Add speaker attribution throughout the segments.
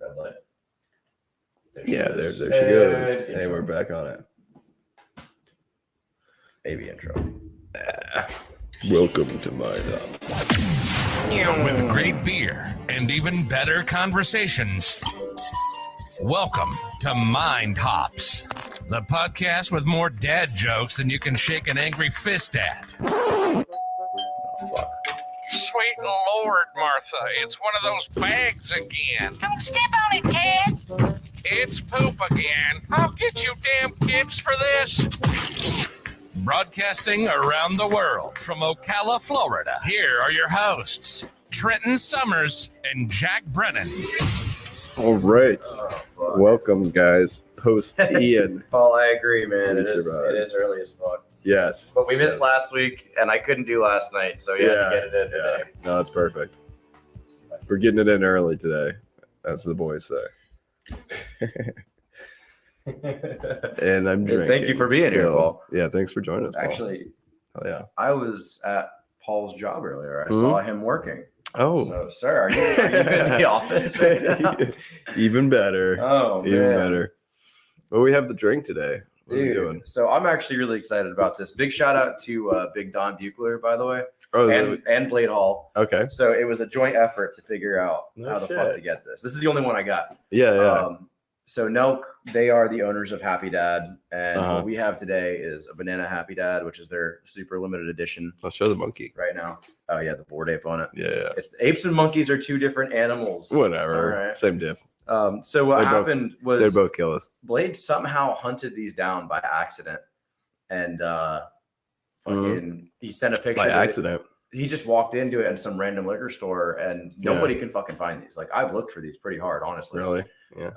Speaker 1: Red light.
Speaker 2: There she goes. Hey, we're back on it.
Speaker 1: Baby intro.
Speaker 2: Welcome to my hub.
Speaker 3: With great beer and even better conversations. Welcome to Mind Hops, the podcast with more dad jokes than you can shake an angry fist at.
Speaker 2: Oh, fuck.
Speaker 3: Sweet Lord, Martha, it's one of those bags again.
Speaker 4: Don't step on it, Ted.
Speaker 3: It's poop again. I'll get you damn kids for this. Broadcasting around the world from Ocala, Florida. Here are your hosts, Trenton Summers and Jack Brennan.
Speaker 2: All right. Welcome, guys. Host Ian.
Speaker 1: Paul, I agree, man. It
Speaker 2: survived.
Speaker 1: is early as fuck.
Speaker 2: Yes.
Speaker 1: But we missed last week, and I couldn't do last night, so you had to get it in today.
Speaker 2: No, that's perfect. We're getting it in early today, as the boys say. And I'm drinking.
Speaker 1: Thank you for being here, Paul.
Speaker 2: Yeah, thanks for joining us, Paul.
Speaker 1: Actually,
Speaker 2: yeah.
Speaker 1: I was at Paul's job earlier. I saw him working.
Speaker 2: Oh.
Speaker 1: So, sir, are you in the office right now?
Speaker 2: Even better.
Speaker 1: Oh, man.
Speaker 2: Even better. Well, we have the drink today. What are we doing?
Speaker 1: So I'm actually really excited about this. Big shout out to Big Don Buechler, by the way,
Speaker 2: Oh,
Speaker 1: and Blade Hall.
Speaker 2: okay.
Speaker 1: So it was a joint effort to figure out
Speaker 2: No
Speaker 1: how the
Speaker 2: shit.
Speaker 1: fuck to get this. This is the only one I got.
Speaker 2: Yeah.
Speaker 1: So Nelk, they are the owners of Happy Dad, and
Speaker 2: Uh-huh.
Speaker 1: what we have today is a banana Happy Dad, which is their super limited edition
Speaker 2: I'll show the monkey.
Speaker 1: right now. Oh yeah, the bored ape on it.
Speaker 2: Yeah.
Speaker 1: It's apes and monkeys are two different animals.
Speaker 2: Whatever.
Speaker 1: All right.
Speaker 2: Same diff.
Speaker 1: So what
Speaker 2: They both-
Speaker 1: happened
Speaker 2: They
Speaker 1: was
Speaker 2: both kill us.
Speaker 1: Blade somehow hunted these down by accident, and fucking he sent a picture
Speaker 2: By
Speaker 1: of it.
Speaker 2: accident.
Speaker 1: He just walked into it in some random liquor store, and nobody can fucking find these. Like I've looked for these pretty hard, honestly.
Speaker 2: Really? Yeah.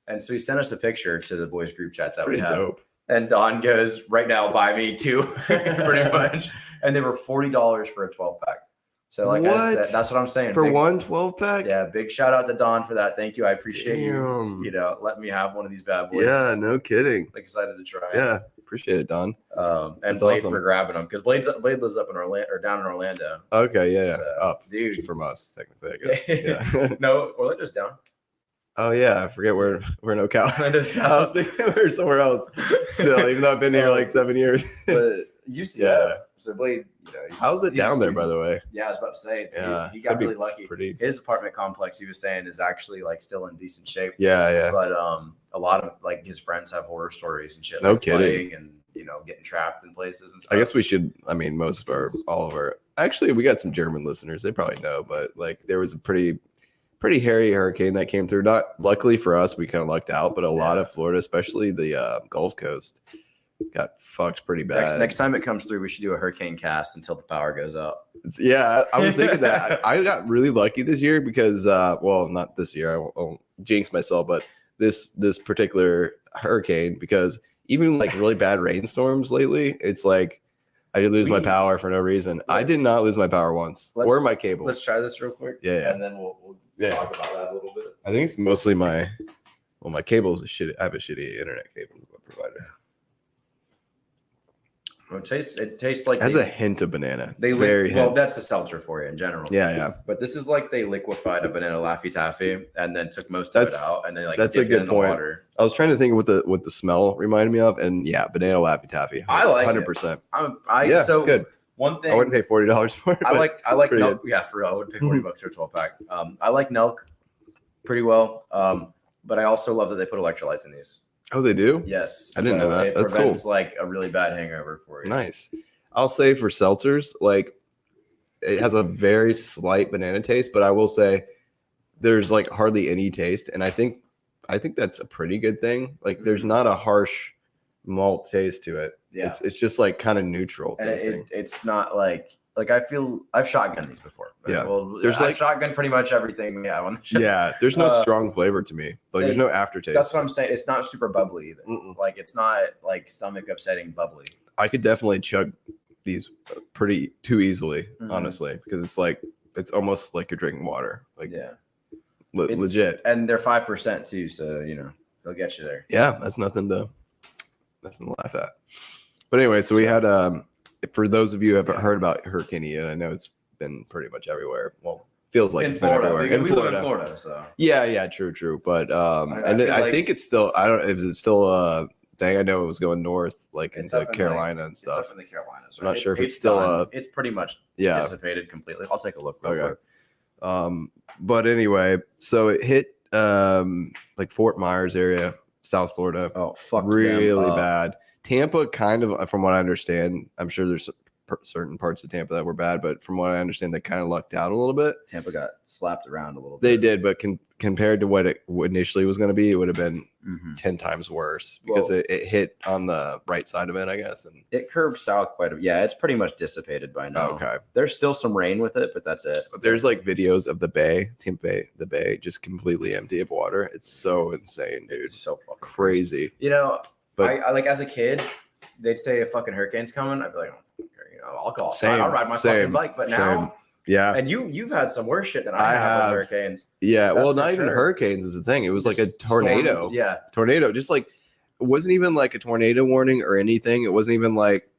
Speaker 1: And so he sent us a picture to the boys group chats that
Speaker 2: Pretty
Speaker 1: we have.
Speaker 2: dope.
Speaker 1: And Don goes, right now, buy me two, pretty much. And they were $40 for a 12-pack. So like I
Speaker 2: What?
Speaker 1: said, that's what I'm saying.
Speaker 2: For
Speaker 1: Big-
Speaker 2: one 12-pack?
Speaker 1: Yeah, big shout out to Don for that. Thank you. I appreciate
Speaker 2: Damn.
Speaker 1: you letting me have one of these bad boys.
Speaker 2: Yeah, no kidding.
Speaker 1: Excited to try it.
Speaker 2: Yeah, appreciate it, Don.
Speaker 1: And
Speaker 2: That's
Speaker 1: Blade
Speaker 2: awesome.
Speaker 1: for grabbing them, because Blade lives up in Orlando or down in Orlando.
Speaker 2: Okay, yeah.
Speaker 1: So,
Speaker 2: Up
Speaker 1: dude.
Speaker 2: from us, technically, I guess. Yeah.
Speaker 1: No, Orlando's down.
Speaker 2: Oh, yeah. I forget we're in Ocala.
Speaker 1: Orlando's
Speaker 2: I was
Speaker 1: south.
Speaker 2: thinking we were somewhere else still, even though I've been here like 7 years.
Speaker 1: But UCF.
Speaker 2: Yeah.
Speaker 1: So Blade,
Speaker 2: How's it
Speaker 1: he's a
Speaker 2: down there,
Speaker 1: student.
Speaker 2: by the way?
Speaker 1: Yeah, I was about to say.
Speaker 2: Yeah,
Speaker 1: he
Speaker 2: it's
Speaker 1: got
Speaker 2: gotta be
Speaker 1: really lucky.
Speaker 2: pretty-
Speaker 1: His apartment complex, he was saying, is actually like still in decent shape.
Speaker 2: Yeah.
Speaker 1: But a lot of like his friends have horror stories and shit.
Speaker 2: No
Speaker 1: like
Speaker 2: kidding.
Speaker 1: playing and getting trapped in places and stuff.
Speaker 2: I guess we should, all of our, actually, we got some German listeners. They probably know, but like there was a pretty hairy hurricane that came through. Not luckily for us, we kind of lucked out, but a lot of Florida, especially the Gulf Coast, got fucked pretty bad.
Speaker 1: Next time it comes through, we should do a hurricane cast until the power goes out.
Speaker 2: Yeah, I was thinking that. I got really lucky this year because, well, not this year. I won't jinx myself, but this particular hurricane, because even like really bad rainstorms lately, it's like I did lose my power for no reason. I did not lose my power once or my cable.
Speaker 1: Let's try this real quick.
Speaker 2: Yeah.
Speaker 1: And then we'll talk about that a little bit.
Speaker 2: I think it's mostly my cable's a shitty. I have a shitty internet cable provider.
Speaker 1: Well, it tastes like
Speaker 2: It has a hint of banana.
Speaker 1: They
Speaker 2: Very
Speaker 1: well,
Speaker 2: hint.
Speaker 1: that's the seltzer for you in general.
Speaker 2: Yeah.
Speaker 1: But this is like they liquefied a banana Laffy Taffy and then took most of it out and they like
Speaker 2: that's a
Speaker 1: dipped it
Speaker 2: good
Speaker 1: in the
Speaker 2: point.
Speaker 1: water.
Speaker 2: I was trying to think of what the smell reminded me of, and yeah, banana Laffy Taffy.
Speaker 1: I like
Speaker 2: 100%.
Speaker 1: it.
Speaker 2: So it's good.
Speaker 1: One thing
Speaker 2: I wouldn't pay $40 for it.
Speaker 1: I like
Speaker 2: pretty
Speaker 1: Nelk. Yeah, for real. I would pay $40 for a 12-pack. I like Nelk pretty well. But I also love that they put electrolytes in these.
Speaker 2: Oh, they do?
Speaker 1: Yes.
Speaker 2: I didn't know that.
Speaker 1: It
Speaker 2: That's
Speaker 1: prevents
Speaker 2: cool.
Speaker 1: like a really bad hangover for you.
Speaker 2: Nice. I'll say for seltzers, like it has a very slight banana taste, but I will say there's like hardly any taste, and I think that's a pretty good thing. Like there's not a harsh malt taste to it.
Speaker 1: Yeah.
Speaker 2: It's just like kind of neutral.
Speaker 1: And
Speaker 2: tasting.
Speaker 1: it's not like I feel I've shotgunned these before.
Speaker 2: Yeah.
Speaker 1: Well,
Speaker 2: There's
Speaker 1: I've shotgunned pretty much everything we have on the show.
Speaker 2: Yeah, there's no strong flavor to me. Like there's no aftertaste.
Speaker 1: That's what I'm saying. It's not super bubbly either.
Speaker 2: Mm-mm.
Speaker 1: Like it's not like stomach upsetting bubbly.
Speaker 2: I could definitely chug these pretty too easily, honestly, because it's almost like you're drinking water. Like
Speaker 1: Yeah.
Speaker 2: legit.
Speaker 1: And they're 5% too, so they'll get you there.
Speaker 2: Yeah, that's nothing to laugh at. But anyway, so we had for those of you who haven't heard about Hurricane Ian, I know it's been pretty much everywhere. Well, feels like
Speaker 1: in
Speaker 2: it's been
Speaker 1: Florida.
Speaker 2: everywhere.
Speaker 1: We live in Florida, so
Speaker 2: Yeah, true. But
Speaker 1: I feel
Speaker 2: I
Speaker 1: like
Speaker 2: think it's still. I don't. Is it still thing? I know it was going north, like
Speaker 1: it's
Speaker 2: into
Speaker 1: up in
Speaker 2: Carolina and
Speaker 1: It's
Speaker 2: stuff.
Speaker 1: up in the Carolinas.
Speaker 2: I'm not sure if it's still
Speaker 1: done. It's pretty much dissipated completely. I'll take a look real quick.
Speaker 2: But anyway, so it hit like Fort Myers area, South Florida.
Speaker 1: Oh, fuck,
Speaker 2: really bad. Tampa, kind of, from what I understand, I'm sure there's certain parts of Tampa that were bad, but from what I understand, they kind of lucked out a little bit.
Speaker 1: Tampa got slapped around a little bit.
Speaker 2: They did, but compared to what it initially was going to be, it would have been 10 times worse because it hit on the right side of it, I guess. And
Speaker 1: it curved south quite a bit. Yeah, it's pretty much dissipated by now.
Speaker 2: Okay.
Speaker 1: There's still some rain with it, but that's it.
Speaker 2: But there's like videos of the bay, the bay, just completely empty of water. It's so insane, dude.
Speaker 1: It's so fucking
Speaker 2: crazy.
Speaker 1: You know,
Speaker 2: but
Speaker 1: I like as a kid, they'd say a fucking hurricane's coming. I'd be like, oh, you know, I'll go outside. I'll ride my fucking bike. But now,
Speaker 2: yeah.
Speaker 1: And you've had some worse shit than I have with hurricanes.
Speaker 2: Yeah,
Speaker 1: That's
Speaker 2: well, not even hurricanes is the thing. It was like a tornado. Tornado. Just like it wasn't even like a tornado warning or anything. It wasn't even like,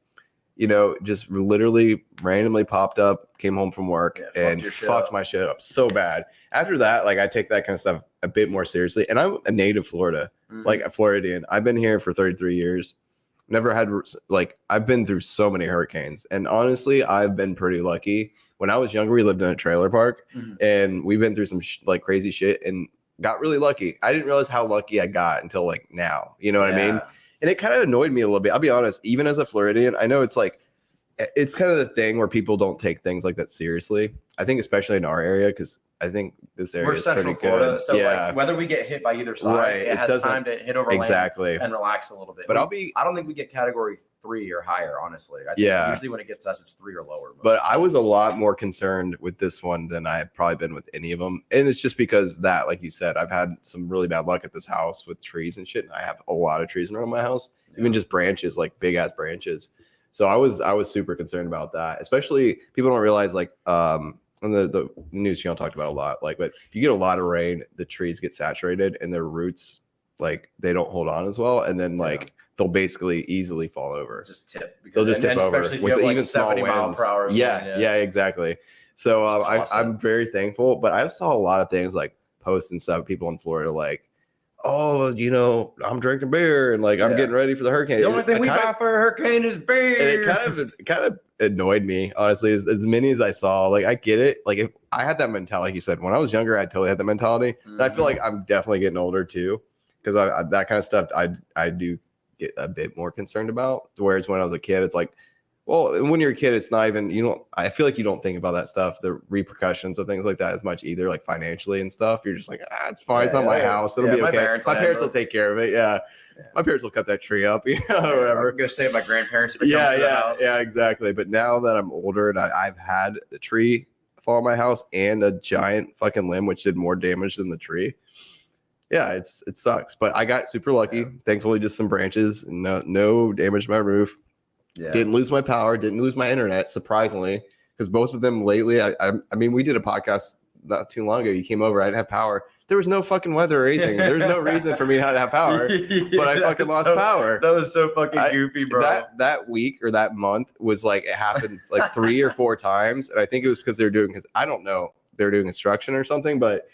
Speaker 2: you know, just literally randomly popped up, came home from work and fucked my shit up so bad. After that, like I take that kind of stuff a bit more seriously. And I'm a native Florida, like a Floridian. I've been here for 33 years. Never had I've been through so many hurricanes, and honestly, I've been pretty lucky. When I was younger, we lived in a trailer park, and we've been through some crazy shit, and got really lucky. I didn't realize how lucky I got until like now. You know what I mean? And it kind of annoyed me a little bit. I'll be honest. Even as a Floridian, I know it's like it's kind of the thing where people don't take things like that seriously. I think especially in our area because I think this area is
Speaker 1: Central
Speaker 2: pretty
Speaker 1: Florida,
Speaker 2: good.
Speaker 1: so like whether we get hit by either side, it has time to hit over land and relax a little bit.
Speaker 2: But
Speaker 1: I don't think we get category 3 or higher, honestly. I think usually when it gets us, it's 3 or lower.
Speaker 2: But I was a lot more concerned with this one than I have probably been with any of them. And it's just because that, like you said, I've had some really bad luck at this house with trees and shit. And I have a lot of trees around my house, even just branches, like big ass branches. So I was super concerned about that. Especially people don't realize like on the news channel talked about a lot, like, but if you get a lot of rain, the trees get saturated and their roots, like they don't hold on as well. And then they'll basically easily fall over.
Speaker 1: Just tip.
Speaker 2: They'll just tip over
Speaker 1: especially if you have even 70 mile per hour.
Speaker 2: Yeah, exactly. So I'm very thankful, but I saw a lot of things like posts and stuff, people in Florida, like, oh, you know, I'm drinking beer and like I'm getting ready for the hurricane.
Speaker 1: The only thing we buy for a hurricane is beer.
Speaker 2: And it kind of annoyed me, honestly, as many as I saw. Like I get it. Like if I had that mentality, like you said, when I was younger, I totally had that mentality. And I feel like I'm definitely getting older too, because I that kind of stuff I do get a bit more concerned about. Whereas when I was a kid, it's like, well, when you're a kid, it's not even, I feel like you don't think about that stuff, the repercussions of things like that as much either, like financially and stuff. You're just like, it's fine. It's not my house. It'll be okay. My parents will take care of it. Yeah. My parents will cut that tree up, or whatever.
Speaker 1: I'm going to stay with my grandparents if it comes to the house.
Speaker 2: Yeah, exactly. But now that I'm older and I've had a tree fall on my house and a giant fucking limb, which did more damage than the tree. Yeah, it sucks. But I got super lucky. Yeah. Thankfully, just some branches, no damage to my roof. Yeah. Didn't lose my power, didn't lose my internet, surprisingly, because both of them lately, I mean, we did a podcast not too long ago. You came over, I didn't have power. There was no fucking weather or anything. There's no reason for me not to have power, but I fucking lost power.
Speaker 1: That was so fucking goofy, bro.
Speaker 2: That week or that month was like, it happened like 3 or 4 times. And I think it was because because I don't know, they're doing construction or something, but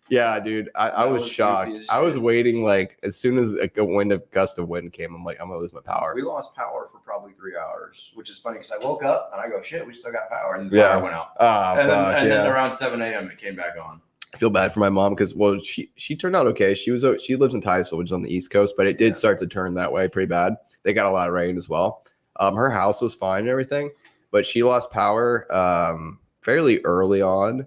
Speaker 2: yeah, dude, I was shocked. I was waiting, like, as soon as a gust of wind came, I'm like, I'm gonna lose my power.
Speaker 1: We lost power for probably 3 hours, which is funny because I woke up and I go, shit, we still got power, and the power went out. And then around 7 a.m. it came back on.
Speaker 2: I feel bad for my mom because, well, she turned out okay. She lives in Titusville, which is on the East Coast, but it did start to turn that way pretty bad. They got a lot of rain as well. Her house was fine and everything, but she lost power fairly early on.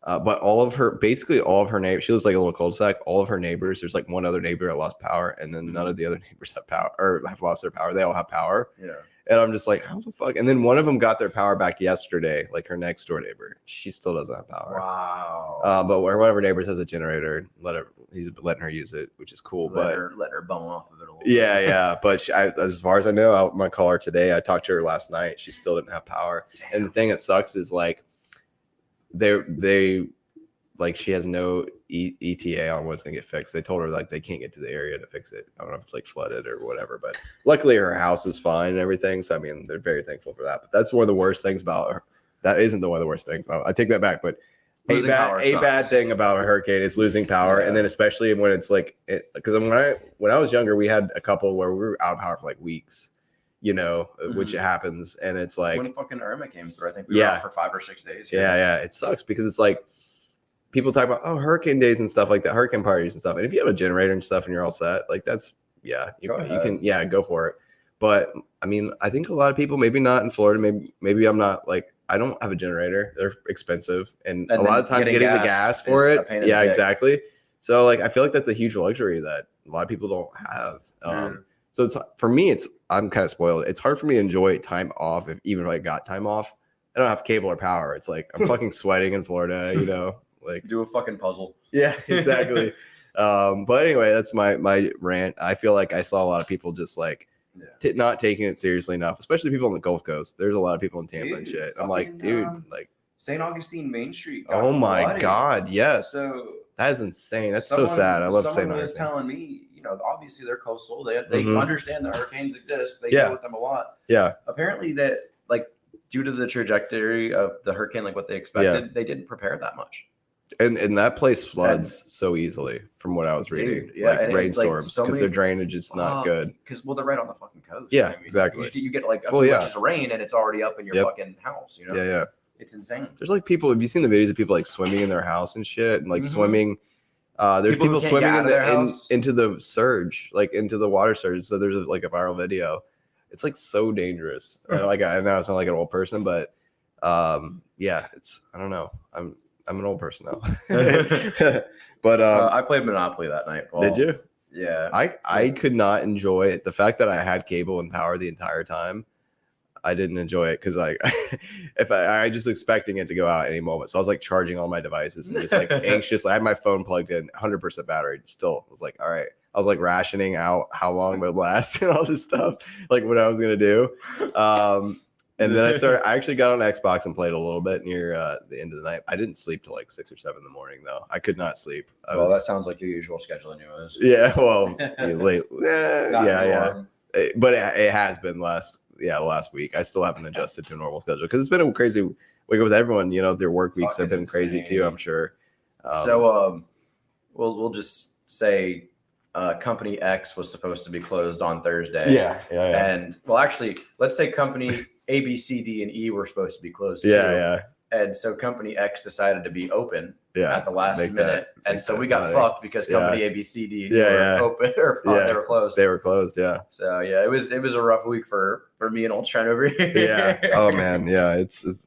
Speaker 2: But all of her neighbors, she lives like a little cul-de-sac. All of her neighbors, there's like one other neighbor that lost power, and then none of the other neighbors have power or have lost their power. They all have power. Yeah. And I'm just like, how the fuck? And then one of them got their power back yesterday, like her next door neighbor. She still doesn't have power.
Speaker 1: Wow.
Speaker 2: But one of her neighbors has a generator. He's letting her use it, which is cool. Let
Speaker 1: her bone off of it a little bit.
Speaker 2: Yeah. But as far as I know, I'm gonna call her today. I talked to her last night. She still didn't have power. Damn. And the thing that sucks is like, they like she has no ETA on what's gonna get fixed. They told her like they can't get to the area to fix it. I don't know if it's like flooded or whatever, but luckily her house is fine and everything. So I mean, they're very thankful for that. But that's one of the worst things about her. That isn't one of the worst things. I take that back. But
Speaker 1: Losing power
Speaker 2: a bad
Speaker 1: sucks.
Speaker 2: thing about a hurricane is losing power, and then especially when it's like, because when I was younger, we had a couple where we were out of power for like weeks, which it happens, and it's like
Speaker 1: when fucking Irma came through, I think we were out for 5 or 6 days.
Speaker 2: Yeah, it sucks because it's like people talk about hurricane days and stuff like that, hurricane parties and stuff, and if you have a generator and stuff and you're all set, like that's you can go for it. But I mean, I think a lot of people, maybe not in Florida, maybe I'm not like. I don't have a generator. They're expensive. And a lot of times getting the gas for it. Yeah, exactly. So like, I feel like that's a huge luxury that a lot of people don't have. So it's, for me, I'm kind of spoiled. It's hard for me to enjoy time off. Even if I got time off, I don't have cable or power. It's like, I'm fucking sweating in Florida, like
Speaker 1: do a fucking puzzle.
Speaker 2: Yeah, exactly. But anyway, that's my rant. I feel like I saw a lot of people just like, not taking it seriously enough, especially people on the Gulf Coast. There's a lot of people in Tampa and shit. I'm like, dude, like
Speaker 1: St. Augustine Main Street.
Speaker 2: Oh my
Speaker 1: flooded.
Speaker 2: God, yes.
Speaker 1: So
Speaker 2: that is insane. That's so sad. I love St. Augustine.
Speaker 1: Someone was telling me, obviously they're coastal. They understand that hurricanes exist. They deal with them a lot.
Speaker 2: Yeah.
Speaker 1: Apparently that like due to the trajectory of the hurricane, like what they expected, they didn't prepare that much.
Speaker 2: And that place floods so easily, from what I was reading. Like rainstorms, because their drainage is not good.
Speaker 1: Because they're right on the fucking coast.
Speaker 2: Yeah, exactly.
Speaker 1: You get like a few inches of rain, and it's already up in your fucking house.
Speaker 2: Yeah.
Speaker 1: It's insane.
Speaker 2: There's like people. Have you seen the videos of people like swimming in their house and shit, and like swimming? There's people swimming into the surge, like into the water surge. So there's like a viral video. It's like so dangerous. Like I know it's not like an old person, but yeah, it's I don't know. I'm an old person now. But
Speaker 1: I played Monopoly that night, Paul.
Speaker 2: Did you?
Speaker 1: Yeah.
Speaker 2: I could not enjoy it. The fact that I had cable and power the entire time, I didn't enjoy it because I just expecting it to go out any moment. So I was like charging all my devices and just like anxious. I had my phone plugged in, 100% battery. Still was like, all right. I was like rationing out how long it would last and all this stuff, like what I was gonna do. And then I actually got on Xbox and played a little bit near the end of the night. I didn't sleep till like 6 or 7 in the morning though. I could not sleep.
Speaker 1: That sounds like your usual schedule anyways.
Speaker 2: Yeah, well, late. Yeah. But it has been last week. I still haven't adjusted to a normal schedule because it's been a crazy week with everyone. Their work weeks have been crazy too, I'm sure.
Speaker 1: So we'll just say Company X was supposed to be closed on Thursday.
Speaker 2: Yeah.
Speaker 1: And well, actually, let's say Company A, B, C, D, and E were supposed to be closed too.
Speaker 2: Yeah.
Speaker 1: And so Company X decided to be open at the last minute. And so we got fucked because Company A, B, C, D were open or they were closed.
Speaker 2: They were closed, yeah.
Speaker 1: So yeah, it was a rough week for me and old Trent over here.
Speaker 2: Yeah. Oh man, yeah. It's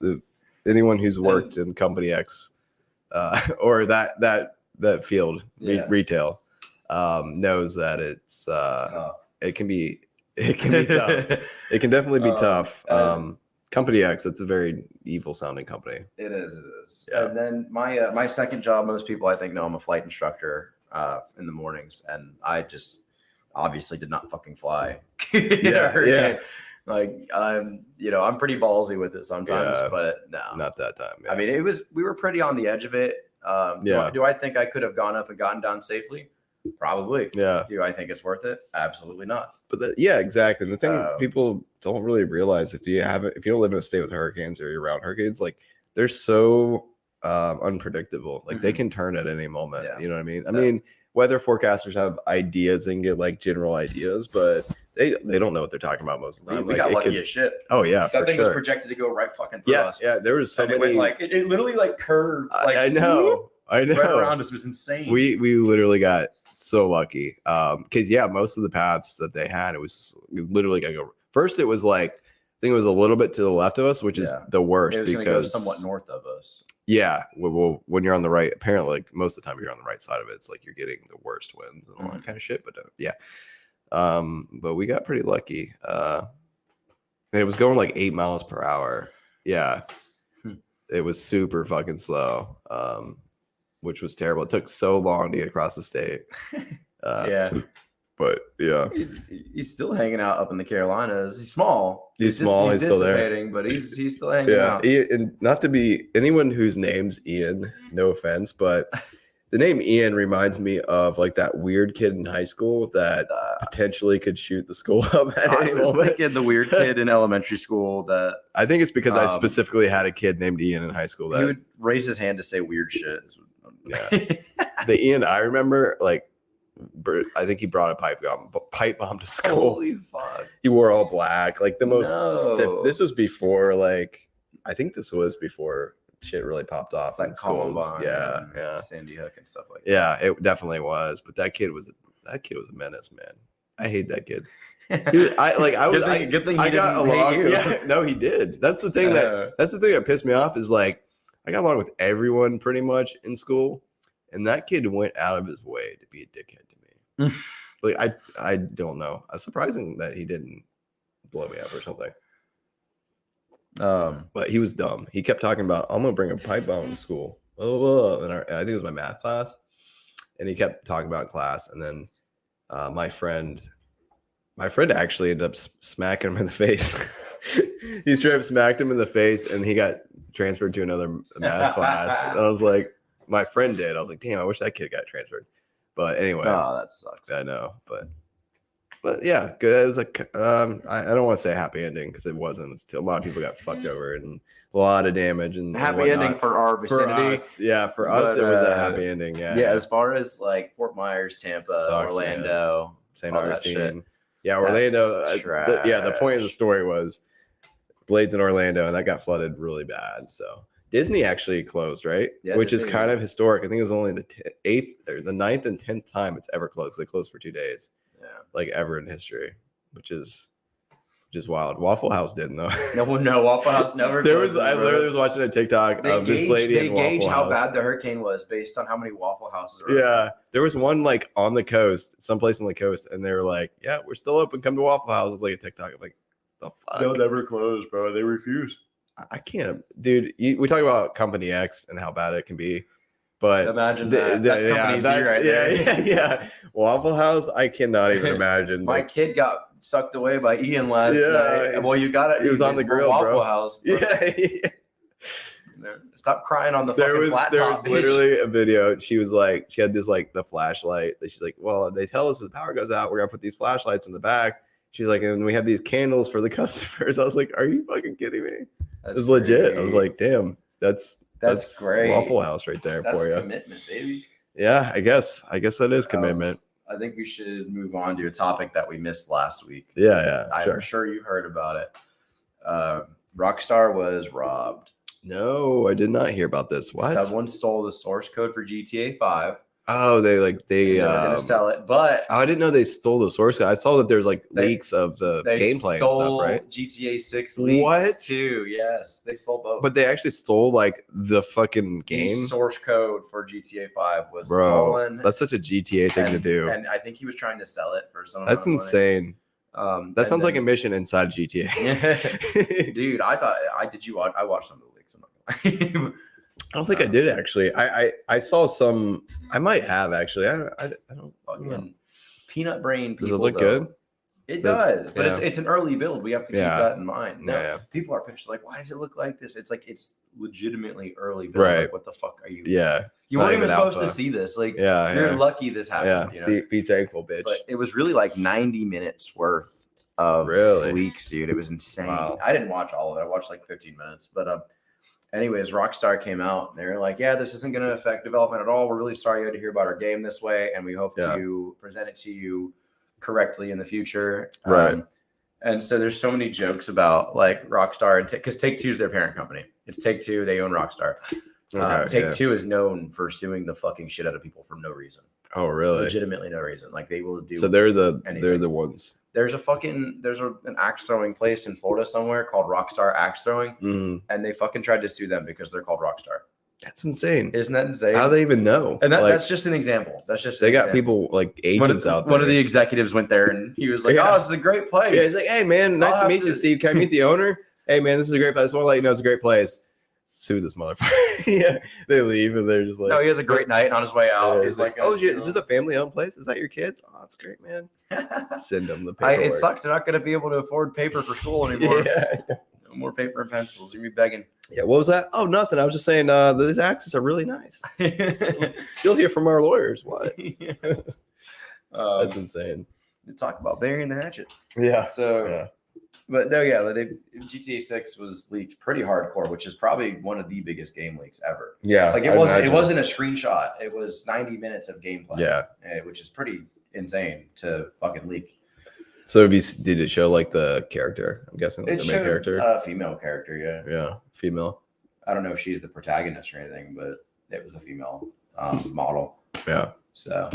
Speaker 2: anyone who's worked in Company X or that field retail knows that it's
Speaker 1: tough.
Speaker 2: It can be tough. It can definitely be tough. Company X, it's a very evil sounding company.
Speaker 1: It is. Yeah. And then my second job, most people I think know I'm a flight instructor in the mornings, and I just obviously did not fucking fly.
Speaker 2: Yeah.
Speaker 1: Like I'm pretty ballsy with it sometimes, but no,
Speaker 2: not that time. Yeah.
Speaker 1: I mean, we were pretty on the edge of it. Do I think I could have gone up and gotten down safely? Probably.
Speaker 2: Yeah.
Speaker 1: Do I think it's worth it? Absolutely not.
Speaker 2: But exactly. And the thing people don't really realize if you don't live in a state with hurricanes or you're around hurricanes, like they're so unpredictable. Like they can turn at any moment. Yeah. You know what I mean? I mean, weather forecasters have ideas and get like general ideas, but they don't know what they're talking about most of the time.
Speaker 1: We got lucky as shit.
Speaker 2: Oh yeah,
Speaker 1: that thing was projected to go right fucking through us.
Speaker 2: Yeah, there was so many.
Speaker 1: It literally like curved. Like,
Speaker 2: I know.
Speaker 1: Right around us was insane.
Speaker 2: We literally got so lucky because most of the paths that they had, it was literally gonna go. First, it was like I think it was a little bit to the left of us, which is the worst.
Speaker 1: It was
Speaker 2: because
Speaker 1: gonna go somewhat north of us.
Speaker 2: Yeah, well, when you're on the right, apparently, like most of the time you're on the right side of it, it's like you're getting the worst winds and all that kind of shit. But but we got pretty lucky. And it was going like 8 miles per hour. Yeah, it was super fucking slow. Which was terrible. It took so long to get across the state. But yeah,
Speaker 1: he's still hanging out up in the Carolinas. He's small.
Speaker 2: He's small. He's still there,
Speaker 1: but he's still hanging out.
Speaker 2: And not to be anyone whose name's Ian. No offense, but The name Ian reminds me of like that weird kid in high school that potentially could shoot the school up at
Speaker 1: I
Speaker 2: any
Speaker 1: was
Speaker 2: moment.
Speaker 1: thinking the weird kid in elementary school that
Speaker 2: I think it's because I specifically had a kid named Ian in high school that
Speaker 1: he would raise his hand to say weird shit.
Speaker 2: Yeah. The Ian I remember, like, I think he brought a pipe bomb to school.
Speaker 1: Holy fuck!
Speaker 2: He wore all black, like the most stiff.
Speaker 1: No.
Speaker 2: This was before, like, I think this was before shit really popped off
Speaker 1: Like
Speaker 2: in schools.
Speaker 1: Columbine,
Speaker 2: Yeah,
Speaker 1: and
Speaker 2: yeah,
Speaker 1: Sandy Hook and stuff like that.
Speaker 2: yeah. It definitely was. But that kid was a menace, man. I hate that kid. Dude,
Speaker 1: Good thing he
Speaker 2: got
Speaker 1: didn't hate
Speaker 2: along.
Speaker 1: you.
Speaker 2: Yeah, no, he did. That's the thing that pissed me off is like I got along with everyone pretty much in school, and that kid went out of his way to be a dickhead to me. Like I don't know. It's surprising that he didn't blow me up or something. But he was dumb. He kept talking about I'm gonna bring a pipe bomb to school. Blah, blah, blah. And I think it was my math class, and he kept talking about it in class, and then my friend actually ended up smacking him in the face. He straight up smacked him in the face, and he got transferred to another math class. And I was like, my friend did. I was like, damn, I wish that kid got transferred. But anyway,
Speaker 1: Oh, that sucks.
Speaker 2: I know, but yeah, good. It was like I don't want to say a happy ending because it wasn't. A lot of people got fucked over and a lot of damage and
Speaker 1: Happy
Speaker 2: whatnot.
Speaker 1: ending for our vicinity.
Speaker 2: For us,
Speaker 1: But,
Speaker 2: it was a happy ending.
Speaker 1: Yeah,
Speaker 2: Yeah.
Speaker 1: as far as like Fort Myers, Tampa,
Speaker 2: Sucks,
Speaker 1: Orlando,
Speaker 2: St.
Speaker 1: all that shit.
Speaker 2: Augustine. Yeah, Orlando.
Speaker 1: That's
Speaker 2: The point of the story was Blades in Orlando, and that got flooded really bad. So Disney actually closed, right?
Speaker 1: Yeah,
Speaker 2: which
Speaker 1: Disney
Speaker 2: is kind of historic. I think it was only the 8th or the 9th and 10th time it's ever closed. They closed for 2 days, like ever in history, which is wild. Waffle House didn't though.
Speaker 1: No, Waffle House never.
Speaker 2: I literally was watching a TikTok of this lady.
Speaker 1: They
Speaker 2: in
Speaker 1: gauge
Speaker 2: Waffle
Speaker 1: how
Speaker 2: House.
Speaker 1: bad the hurricane was based on how many Waffle Houses are.
Speaker 2: Yeah, there was one like on the coast, someplace on the coast, and they were like, "Yeah, we're still open. Come to Waffle House." It's like a TikTok. I'm like, "The fuck."
Speaker 1: They'll never close, bro. They refuse.
Speaker 2: I can't, dude. We talk about Company X and how bad it can be, but
Speaker 1: Imagine that. That's Company Z right there.
Speaker 2: Yeah. Waffle House, I cannot even imagine.
Speaker 1: My kid got sucked away by Ian last night. Well, you got it.
Speaker 2: He was on the grill,
Speaker 1: Waffle
Speaker 2: bro.
Speaker 1: House.
Speaker 2: Yeah.
Speaker 1: Stop crying on the fucking flat
Speaker 2: There
Speaker 1: top.
Speaker 2: was literally a video. She was like, she had this like the flashlight that she's like, well, they tell us if the power goes out, we're gonna put these flashlights in the back. She's like, and we have these candles for the customers. I was like, are you fucking kidding me? It was legit. I was like, damn, that's
Speaker 1: great.
Speaker 2: Waffle House right there
Speaker 1: That's
Speaker 2: for you.
Speaker 1: commitment, baby.
Speaker 2: Yeah, I guess that is commitment.
Speaker 1: I think we should move on to a topic that we missed last week.
Speaker 2: Yeah,
Speaker 1: I'm sure you heard about it. Rockstar was robbed.
Speaker 2: No, I did not hear about this. What?
Speaker 1: Someone stole the source code for GTA 5.
Speaker 2: Oh, they were
Speaker 1: gonna sell it, but
Speaker 2: I didn't know they stole the source code. I saw that there's like
Speaker 1: They-
Speaker 2: leaks of the
Speaker 1: they
Speaker 2: gameplay
Speaker 1: stole
Speaker 2: and stuff, right?
Speaker 1: GTA 6 leaks
Speaker 2: What?
Speaker 1: too. Yes, they stole both.
Speaker 2: But they actually stole like the fucking
Speaker 1: the
Speaker 2: game.
Speaker 1: source code for GTA 5 was
Speaker 2: Bro,
Speaker 1: stolen.
Speaker 2: that's such a GTA thing to do.
Speaker 1: And I think he was trying to sell it for some.
Speaker 2: That's insane. That sounds like a mission inside GTA.
Speaker 1: Dude, I watched some of the leaks. I'm not gonna lie.
Speaker 2: I don't think I did actually. I saw some. I might have actually. I don't
Speaker 1: Fucking peanut brain people.
Speaker 2: Does it look
Speaker 1: though.
Speaker 2: good?
Speaker 1: It does, but
Speaker 2: yeah.
Speaker 1: it's an early build. We have to keep that in mind. Now,
Speaker 2: Yeah.
Speaker 1: people are pictured like, why does it look like this? It's like it's legitimately early build.
Speaker 2: Right.
Speaker 1: Like, what the fuck are you?
Speaker 2: Yeah. It's
Speaker 1: You
Speaker 2: not
Speaker 1: weren't even supposed
Speaker 2: alpha.
Speaker 1: to see this. Like,
Speaker 2: Yeah.
Speaker 1: you're
Speaker 2: Yeah.
Speaker 1: lucky this happened.
Speaker 2: Yeah.
Speaker 1: You know?
Speaker 2: Be thankful, bitch.
Speaker 1: But it was really like 90 minutes worth of
Speaker 2: Really?
Speaker 1: leaks, dude. It was insane.
Speaker 2: Wow.
Speaker 1: I didn't watch all of it. I watched like 15 minutes. But anyways, Rockstar came out. They were like, yeah, this isn't going to affect development at all. We're really sorry you had to hear about our game this way, and we hope to present it to you correctly in the future.
Speaker 2: Right.
Speaker 1: And so there's so many jokes about like Rockstar, and because Take-Two is their parent company. It's Take-Two. They own Rockstar. Take-Two is known for suing the fucking shit out of people for no reason.
Speaker 2: Oh, really?
Speaker 1: Legitimately no reason. Like they will do.
Speaker 2: So they're the
Speaker 1: anything.
Speaker 2: ones.
Speaker 1: There's an axe throwing place in Florida somewhere called Rockstar Axe Throwing, and they fucking tried to sue them because they're called Rockstar.
Speaker 2: That's insane.
Speaker 1: Isn't that insane?
Speaker 2: How do they even know?
Speaker 1: And
Speaker 2: Like,
Speaker 1: that's just an example. That's just
Speaker 2: they
Speaker 1: an
Speaker 2: got
Speaker 1: example.
Speaker 2: people like agents out there.
Speaker 1: One of the executives went there and he was like,
Speaker 2: Yeah.
Speaker 1: "Oh, this is a great place."
Speaker 2: Yeah, he's like, "Hey man, nice
Speaker 1: I'll
Speaker 2: to
Speaker 1: have
Speaker 2: meet you,
Speaker 1: to-
Speaker 2: Steve. Can I meet the owner? Hey man, this is a great place. I just want to let you know it's a great place." Sue this motherfucker. Yeah, they leave and they're just like,
Speaker 1: No, he has a great night on his way out.
Speaker 2: Yeah,
Speaker 1: He's like,
Speaker 2: "Oh, is this a family-owned place? Is that your kids? Oh, that's great, man. Send them the paperwork."
Speaker 1: It sucks. They're not going to be able to afford paper for school anymore.
Speaker 2: Yeah.
Speaker 1: Oh more paper and pencils. You'd be begging.
Speaker 2: Yeah, what was that? Oh, nothing. I was just saying these axes are really nice. You'll hear from our lawyers. What? That's insane.
Speaker 1: Talk about burying the hatchet.
Speaker 2: Yeah.
Speaker 1: So, but no, yeah, GTA 6 was leaked pretty hardcore, which is probably one of the biggest game leaks ever.
Speaker 2: Yeah.
Speaker 1: Like it wasn't a screenshot. It was 90 minutes of gameplay.
Speaker 2: Yeah.
Speaker 1: Which is pretty insane to fucking leak.
Speaker 2: So did it show like the character? I'm guessing like
Speaker 1: It
Speaker 2: the main
Speaker 1: showed
Speaker 2: character.
Speaker 1: a female character, yeah.
Speaker 2: Yeah, female.
Speaker 1: I don't know if she's the protagonist or anything, but it was a female model.
Speaker 2: Yeah.
Speaker 1: So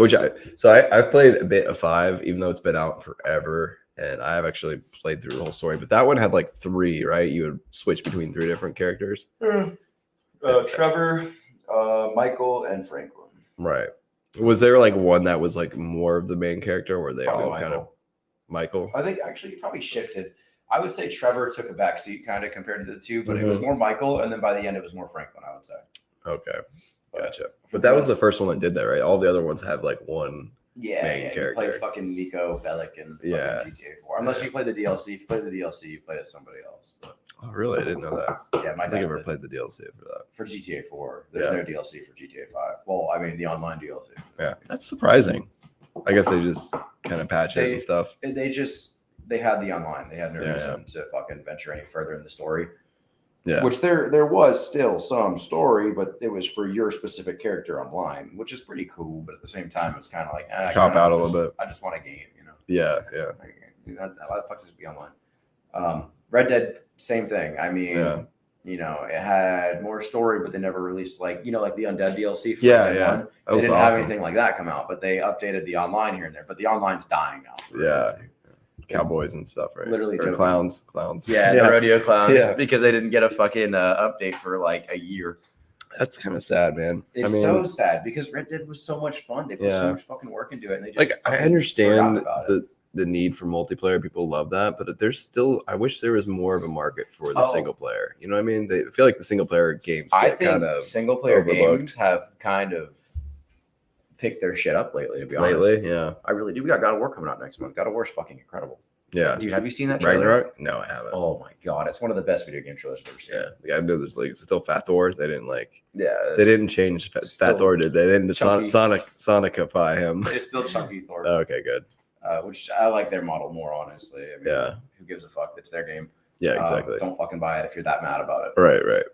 Speaker 2: I played a bit of 5, even though it's been out forever, and I have actually played through the whole story. But that one had like 3, right? You would switch between 3 different characters.
Speaker 1: Trevor, Michael, and Franklin.
Speaker 2: Right. Was there like one that was like more of the main character, or were they
Speaker 1: Probably
Speaker 2: all
Speaker 1: Michael.
Speaker 2: kind of Michael?
Speaker 1: I think actually it probably shifted. I would say Trevor took a backseat kind of compared to the two, but it
Speaker 2: Mm-hmm.
Speaker 1: was more Michael, and then by the end it was more Franklin, I would say.
Speaker 2: Okay, gotcha. But that was the first one that did that, right? All the other ones have like one. Main
Speaker 1: You
Speaker 2: character.
Speaker 1: play fucking Nico Bellic and fucking GTA 4. Unless you play the DLC. If you play the DLC, you play as somebody else. But
Speaker 2: Oh, really? I didn't know that.
Speaker 1: yeah, my
Speaker 2: I think I
Speaker 1: dad
Speaker 2: ever
Speaker 1: did.
Speaker 2: played the DLC for that.
Speaker 1: For GTA 4. There's
Speaker 2: Yeah.
Speaker 1: no DLC for GTA 5. Well, I mean the online DLC.
Speaker 2: Yeah, that's surprising. I guess they just kind of patch it and stuff.
Speaker 1: They had the online. They had no
Speaker 2: Yeah,
Speaker 1: reason to fucking venture any further in the story.
Speaker 2: Yeah.
Speaker 1: Which there was still some story, but it was for your specific character online, which is pretty cool. But at the same time, it's kind of like
Speaker 2: Cop out a little bit.
Speaker 1: I just want a game, you know.
Speaker 2: Yeah.
Speaker 1: Like, why the fuck does it be online? Red Dead, same thing. I mean,
Speaker 2: Yeah.
Speaker 1: you know, it had more story, but they never released like the Undead DLC for
Speaker 2: Yeah,
Speaker 1: Red Dead
Speaker 2: yeah.
Speaker 1: 1.
Speaker 2: That
Speaker 1: They
Speaker 2: was
Speaker 1: didn't have
Speaker 2: awesome.
Speaker 1: anything like that come out, but they updated the online here and there. But the online's dying now. for Red
Speaker 2: Yeah.
Speaker 1: Dead 2.
Speaker 2: Cowboys and stuff, right?
Speaker 1: Literally
Speaker 2: or
Speaker 1: joking.
Speaker 2: clowns.
Speaker 1: Yeah, the rodeo clowns.
Speaker 2: Yeah.
Speaker 1: Because they didn't get a fucking update for like a year.
Speaker 2: That's kind of sad, man.
Speaker 1: It's
Speaker 2: I mean,
Speaker 1: so sad because Red Dead was so much fun. They put
Speaker 2: Yeah.
Speaker 1: so much fucking work into it, and they just
Speaker 2: like I
Speaker 1: fucking
Speaker 2: understand
Speaker 1: forgot about it.
Speaker 2: the need for multiplayer. People love that, but there's still. I wish there was more of a market for the
Speaker 1: Oh.
Speaker 2: single player. You know what I mean? They feel like the single player games
Speaker 1: I
Speaker 2: get
Speaker 1: think
Speaker 2: kind of
Speaker 1: single player
Speaker 2: overlooked.
Speaker 1: games have kind of picked their shit up lately. To be honest,
Speaker 2: lately. Yeah,
Speaker 1: I really do. We got God of War coming out next month. God of War's fucking incredible.
Speaker 2: yeah.
Speaker 1: Dude, have you seen that trailer?
Speaker 2: Ragnarok? No, I haven't.
Speaker 1: Oh my god, it's one of the best video game trailers I've ever seen.
Speaker 2: Yeah, the guy there's like it's still Fat Thor. They didn't
Speaker 1: Yeah,
Speaker 2: They didn't change Fat
Speaker 1: still
Speaker 2: Thor, did they? They didn't
Speaker 1: chunky.
Speaker 2: Sonicify him.
Speaker 1: It's still chunky Thor,
Speaker 2: Okay, good.
Speaker 1: which I like their model more, honestly. I mean,
Speaker 2: Yeah.
Speaker 1: who gives a fuck? It's their game.
Speaker 2: Yeah, exactly.
Speaker 1: Don't fucking buy it if you're that mad about it.
Speaker 2: Right.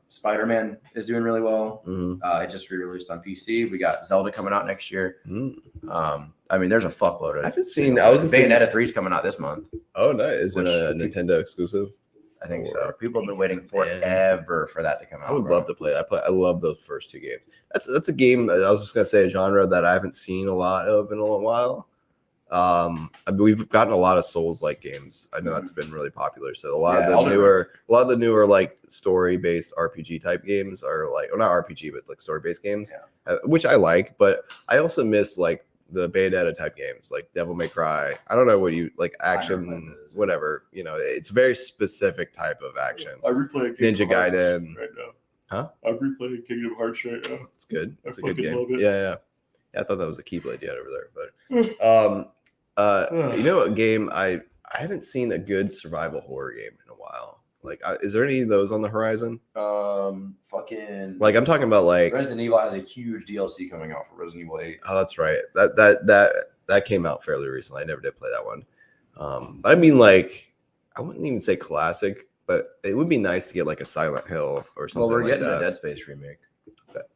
Speaker 1: Spider-Man is doing really well.
Speaker 2: Mhm.
Speaker 1: It just re-released on PC. We got Zelda coming out next year.
Speaker 2: Mm.
Speaker 1: I mean, there's a fuckload of.
Speaker 2: I haven't seen. I was just thinking,
Speaker 1: Bayonetta 3 is coming out this month.
Speaker 2: oh, nice. Is it
Speaker 1: Which-
Speaker 2: a Nintendo exclusive?
Speaker 1: I think so.
Speaker 2: Or-
Speaker 1: People have been waiting forever for that to come out.
Speaker 2: I would
Speaker 1: bro.
Speaker 2: love to play that. I love those first 2 games. That's a game. I was just gonna say a genre that I haven't seen a lot of in a while. We've gotten a lot of Souls-like games. I know that's been really popular. So a lot of the newer like story-based RPG type games are like, well, not RPG, but like story-based games, which I like. But I also miss like the Bayonetta type games, like Devil May Cry. I don't know what you like, action, whatever. You know, it's very specific type of action.
Speaker 1: I replay
Speaker 2: Ninja Gaiden
Speaker 1: right now.
Speaker 2: Huh?
Speaker 1: I'm replaying Kingdom Hearts right now.
Speaker 2: It's good.
Speaker 1: I
Speaker 2: It's a good
Speaker 1: fucking
Speaker 2: game.
Speaker 1: love it.
Speaker 2: Yeah. I thought that was a Keyblade yet over there, but you know, a game I haven't seen a good survival horror game in a while. Like, is there any of those on the horizon?
Speaker 1: Fucking
Speaker 2: Like, I'm talking about like,
Speaker 1: Resident Evil has a huge DLC coming out for Resident Evil 8.
Speaker 2: oh, that's right. That came out fairly recently. I never did play that one. But I mean, like, I wouldn't even say classic, but it would be nice to get like a Silent Hill or something.
Speaker 1: Well, we're
Speaker 2: like
Speaker 1: getting
Speaker 2: that.
Speaker 1: a Dead Space remake.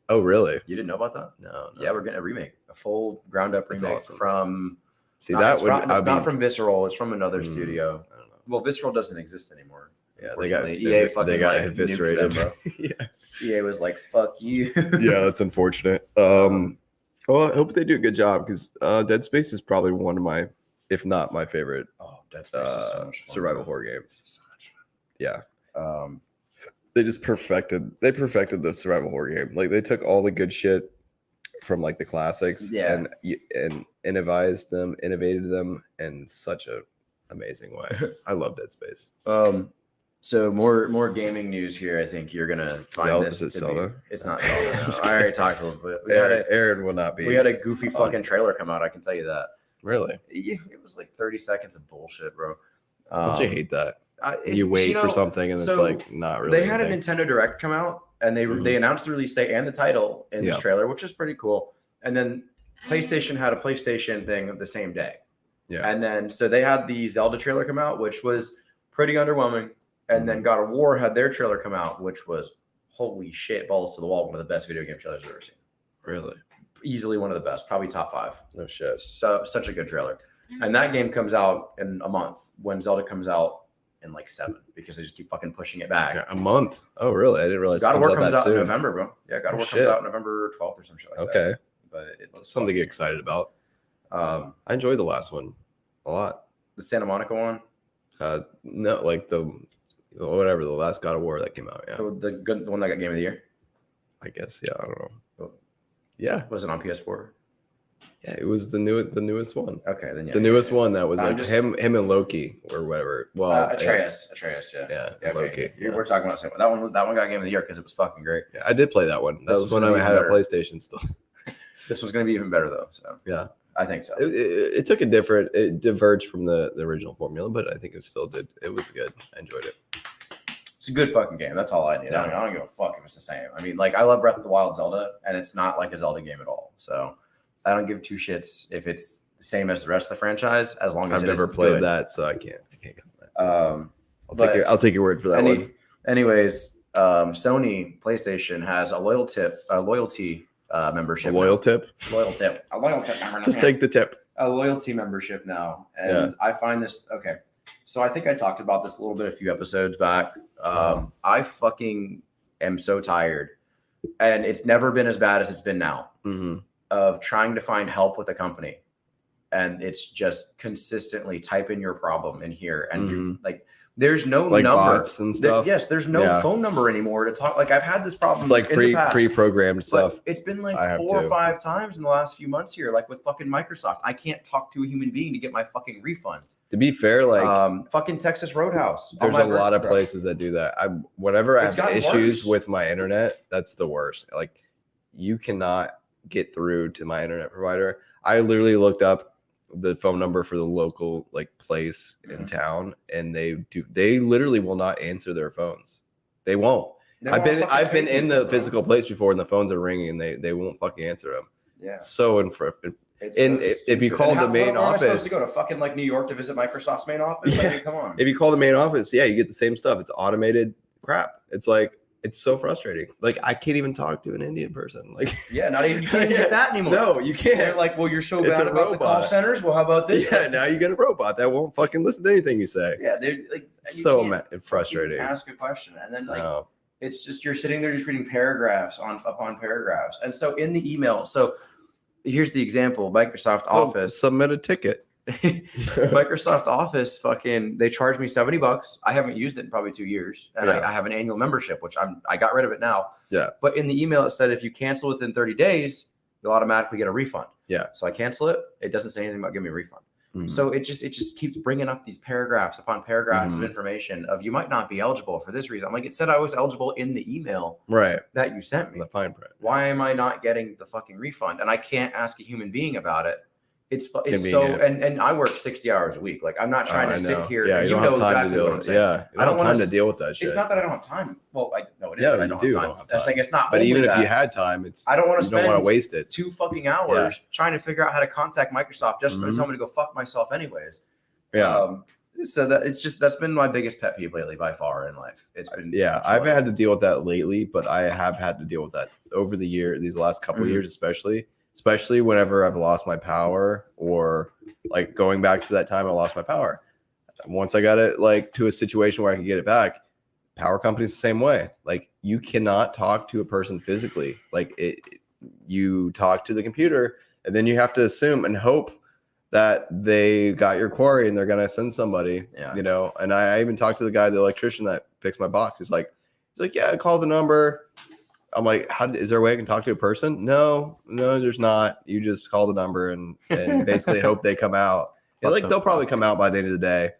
Speaker 2: Oh, really?
Speaker 1: You didn't know about that?
Speaker 2: No.
Speaker 1: Yeah, we're getting a remake, a full ground up
Speaker 2: That's
Speaker 1: remake
Speaker 2: awesome.
Speaker 1: from.
Speaker 2: See,
Speaker 1: not-
Speaker 2: that
Speaker 1: it's
Speaker 2: would.
Speaker 1: from, it's
Speaker 2: I'd
Speaker 1: not
Speaker 2: be-
Speaker 1: from Visceral. It's from another
Speaker 2: Hmm.
Speaker 1: studio.
Speaker 2: I don't know.
Speaker 1: Well, Visceral doesn't exist anymore.
Speaker 2: Yeah, they got
Speaker 1: Unfortunately. EA fucking
Speaker 2: they got
Speaker 1: like, nuked
Speaker 2: eviscerated.
Speaker 1: them, bro.
Speaker 2: Yeah.
Speaker 1: EA was like, "Fuck you."
Speaker 2: Yeah, that's unfortunate. Well, I hope they do a good job because Dead Space is probably one of my, if not my favorite,
Speaker 1: Oh, Dead Space is so much fun.
Speaker 2: survival
Speaker 1: bro.
Speaker 2: horror games.
Speaker 1: So much
Speaker 2: Yeah,
Speaker 1: fun.
Speaker 2: they just perfected the survival horror game. Like they took all the good shit from like the classics,
Speaker 1: Yeah.
Speaker 2: and innovated them in such a amazing way. I love Dead Space.
Speaker 1: So more gaming news here. I think you're gonna find
Speaker 2: Zelda?
Speaker 1: this.
Speaker 2: Is it
Speaker 1: to be-
Speaker 2: Zelda?
Speaker 1: It's not Zelda. No. I already talked a little bit. We had
Speaker 2: Aaron will not be.
Speaker 1: a goofy fucking trailer come out. I can tell you that.
Speaker 2: Really?
Speaker 1: Yeah, it was like 30 seconds of bullshit, bro.
Speaker 2: Don't you hate that? you wait for something and it's like not really.
Speaker 1: They had a Nintendo Direct come out and they announced the release date and the title in this trailer, which is pretty cool. And then PlayStation had a PlayStation thing the same day.
Speaker 2: Yeah.
Speaker 1: And then so they had the Zelda trailer come out, which was pretty underwhelming. And then God of War had their trailer come out, which was holy shit, balls to the wall, one of the best video game trailers I've ever seen.
Speaker 2: Really?
Speaker 1: Easily one of the best, probably top 5.
Speaker 2: No shit.
Speaker 1: So such a good trailer. And that game comes out in a month when Zelda comes out in like 7 because they just keep fucking pushing it back.
Speaker 2: A month? Oh, really? I didn't realize.
Speaker 1: God of War comes out in November, bro. Yeah, God of War comes out November 12th or some shit like that.
Speaker 2: Okay.
Speaker 1: But it's
Speaker 2: something to get excited about. I enjoyed the last one a lot.
Speaker 1: The Santa Monica one?
Speaker 2: No, like the last God of War that came out. Yeah.
Speaker 1: The one that got Game of the Year?
Speaker 2: I guess. Yeah, I don't know. Yeah.
Speaker 1: Was it on PS4?
Speaker 2: Yeah, it was the newest one.
Speaker 1: Okay, then yeah.
Speaker 2: The newest one that was like him and Loki or whatever. Well,
Speaker 1: Atreus, yeah.
Speaker 2: Yeah, Loki.
Speaker 1: Okay. Yeah. We're talking about the same one. That one got Game of the Year because it was fucking great.
Speaker 2: Yeah, I did play that one. That was when I had a PlayStation still.
Speaker 1: This one's going to be even better though. So
Speaker 2: yeah,
Speaker 1: I think so.
Speaker 2: It took it diverged from the original formula, but I think it still did. It was good. I enjoyed it.
Speaker 1: It's a good fucking game. That's all I need. Yeah. I don't give a fuck if it's the same. I mean, like I love Breath of the Wild Zelda, and it's not like a Zelda game at all. So I don't give two shits if it's the same as the rest of the franchise, as long as
Speaker 2: I've never played
Speaker 1: good.
Speaker 2: That, so I can't comment. I'll take your word for that one.
Speaker 1: Anyways, Sony PlayStation has a loyalty membership.
Speaker 2: A loyal tip.
Speaker 1: Just
Speaker 2: take the tip.
Speaker 1: A loyalty membership now, and I find this okay. So I think I talked about this a little bit a few episodes back. I fucking am so tired, and it's never been as bad as it's been now. Of trying to find help with a company, and it's just consistently type in your problem in here, and you're like, there's no
Speaker 2: like
Speaker 1: number
Speaker 2: bots and stuff.
Speaker 1: There's no phone number anymore to talk. Like I've had this problem.
Speaker 2: It's like pre-programmed stuff.
Speaker 1: It's been like 4 or 5 times in the last few months here, like with fucking Microsoft. I can't talk to a human being to get my fucking refund.
Speaker 2: To be fair, like
Speaker 1: fucking Texas Roadhouse.
Speaker 2: There's a lot of places that do that. Whenever I have issues with my internet, that's the worst. Like you cannot get through to my internet provider. I literally looked up the phone number for the local like place in town, and they literally will not answer their phones. They won't. I've been in the physical place before, and the phones are ringing, and they won't fucking answer them. Yeah. So if you call the main office, am I supposed
Speaker 1: to go to fucking like New York to visit Microsoft's main office?
Speaker 2: Yeah.
Speaker 1: I mean, come on.
Speaker 2: If you call the main office, you get the same stuff. It's automated crap. It's like it's so frustrating. Like I can't even talk to an Indian person. Like
Speaker 1: not even you can't get that anymore.
Speaker 2: No, you can't.
Speaker 1: They're like, well, you're so bad about the call centers. Well, how about this?
Speaker 2: Yeah, now you get a robot that won't fucking listen to anything you say.
Speaker 1: Yeah, they're like
Speaker 2: so frustrating.
Speaker 1: Ask a question, and then it's just you're sitting there just reading paragraphs upon paragraphs, and so in the email, so here's the example: Microsoft Office
Speaker 2: submit a ticket.
Speaker 1: Microsoft Office they charged me $70. I haven't used it in probably 2 years, and I have an annual membership, which I got rid of it now.
Speaker 2: Yeah.
Speaker 1: But in the email it said if you cancel within 30 days, you'll automatically get a refund.
Speaker 2: Yeah.
Speaker 1: So I cancel it. It doesn't say anything about giving me a refund. So it just keeps bringing up these paragraphs upon paragraphs of information of you might not be eligible for this reason. I'm like, it said I was eligible in the email that you sent me.
Speaker 2: The fine print.
Speaker 1: Why am I not getting the fucking refund? And I can't ask a human being about it. It's
Speaker 2: convenient.
Speaker 1: So and I work 60 hours a week. Like I'm not trying to sit here.
Speaker 2: Yeah,
Speaker 1: you know exactly what I'm saying.
Speaker 2: Yeah, I don't have time to deal with that shit.
Speaker 1: It's not that I don't have time. Well, it is that I don't have time. I'm saying it's not.
Speaker 2: But even if you had time,
Speaker 1: I don't want to spend.
Speaker 2: Don't want to waste it.
Speaker 1: 2 fucking hours trying to figure out how to contact Microsoft just to tell me to go fuck myself anyways.
Speaker 2: Yeah.
Speaker 1: So that's been my biggest pet peeve lately by far in life. It's been
Speaker 2: I've had to deal with that lately, but I have had to deal with that over the year, these last couple of years, especially whenever I've lost my power, or like going back to that time I lost my power. Once I got it like to a situation where I could get it back, power companies the same way. Like you cannot talk to a person physically. Like you talk to the computer, and then you have to assume and hope that they got your query and they're gonna send somebody. And I even talked to the guy, the electrician that fixed my box. He's like, yeah, call the number. I'm like, is there a way I can talk to a person? No, there's not. You just call the number and basically hope they come out. They'll probably come out by the end of the day.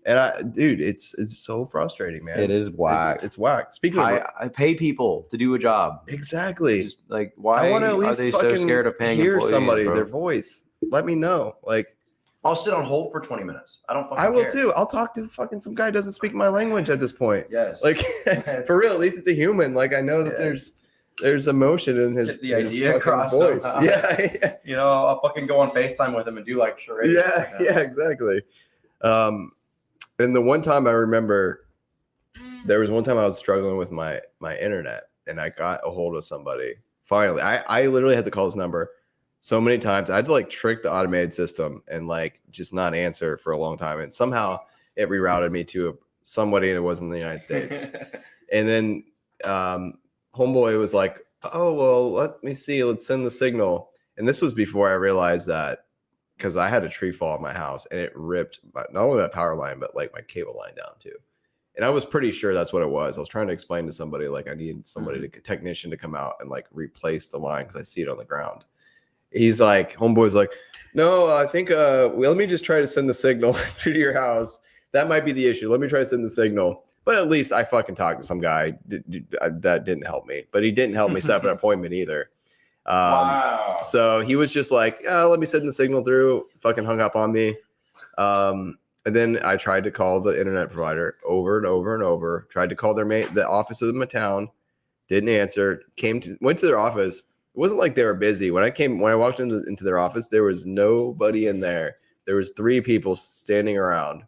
Speaker 2: And it's so frustrating, man.
Speaker 1: It is whack.
Speaker 2: It's whack. Speaking of,
Speaker 1: I pay people to do a job.
Speaker 2: Exactly.
Speaker 1: Just like, why
Speaker 2: I want to at least
Speaker 1: are they so scared of paying
Speaker 2: hear
Speaker 1: employees,
Speaker 2: somebody,
Speaker 1: bro?
Speaker 2: their voice? Let me know. Like,
Speaker 1: I'll sit on hold for 20 minutes. I don't fucking
Speaker 2: I will
Speaker 1: care.
Speaker 2: too. I'll talk to fucking some guy who doesn't speak my language at this point.
Speaker 1: Yes.
Speaker 2: Like for real, at least it's a human. Like I know that there's emotion in his,
Speaker 1: Get the
Speaker 2: his
Speaker 1: idea
Speaker 2: fucking
Speaker 1: across
Speaker 2: voice.
Speaker 1: somehow.
Speaker 2: Yeah.
Speaker 1: You know, I'll fucking go on FaceTime with him and do like charades.
Speaker 2: Yeah, exactly. And the one time I remember, there was one time I was struggling with my internet, and I got a hold of somebody. Finally, I literally had to call this number so many times. I had to like trick the automated system and like just not answer for a long time, and somehow it rerouted me to somebody that was in the United States. And then homeboy was like, "Oh well, let me see. Let's send the signal." And this was before I realized that, because I had a tree fall in my house and it ripped not only my power line, but like my cable line down too. And I was pretty sure that's what it was. I was trying to explain to somebody, like, I need somebody, a technician to come out and like replace the line because I see it on the ground. He's like, homeboy's like, no, I think, let me just try to send the signal through to your house. That might be the issue. Let me try to send the signal. But at least I fucking talked to some guy. That didn't help me. But he didn't help me set up an appointment either.
Speaker 1: Wow.
Speaker 2: So he was just like, let me send the signal through. Fucking hung up on me. And then I tried to call the internet provider over and over and over. Tried to call the office of my town. Didn't answer. Went to their office. It wasn't like they were busy. When I walked into their office, there was nobody in there. There was 3 people standing around.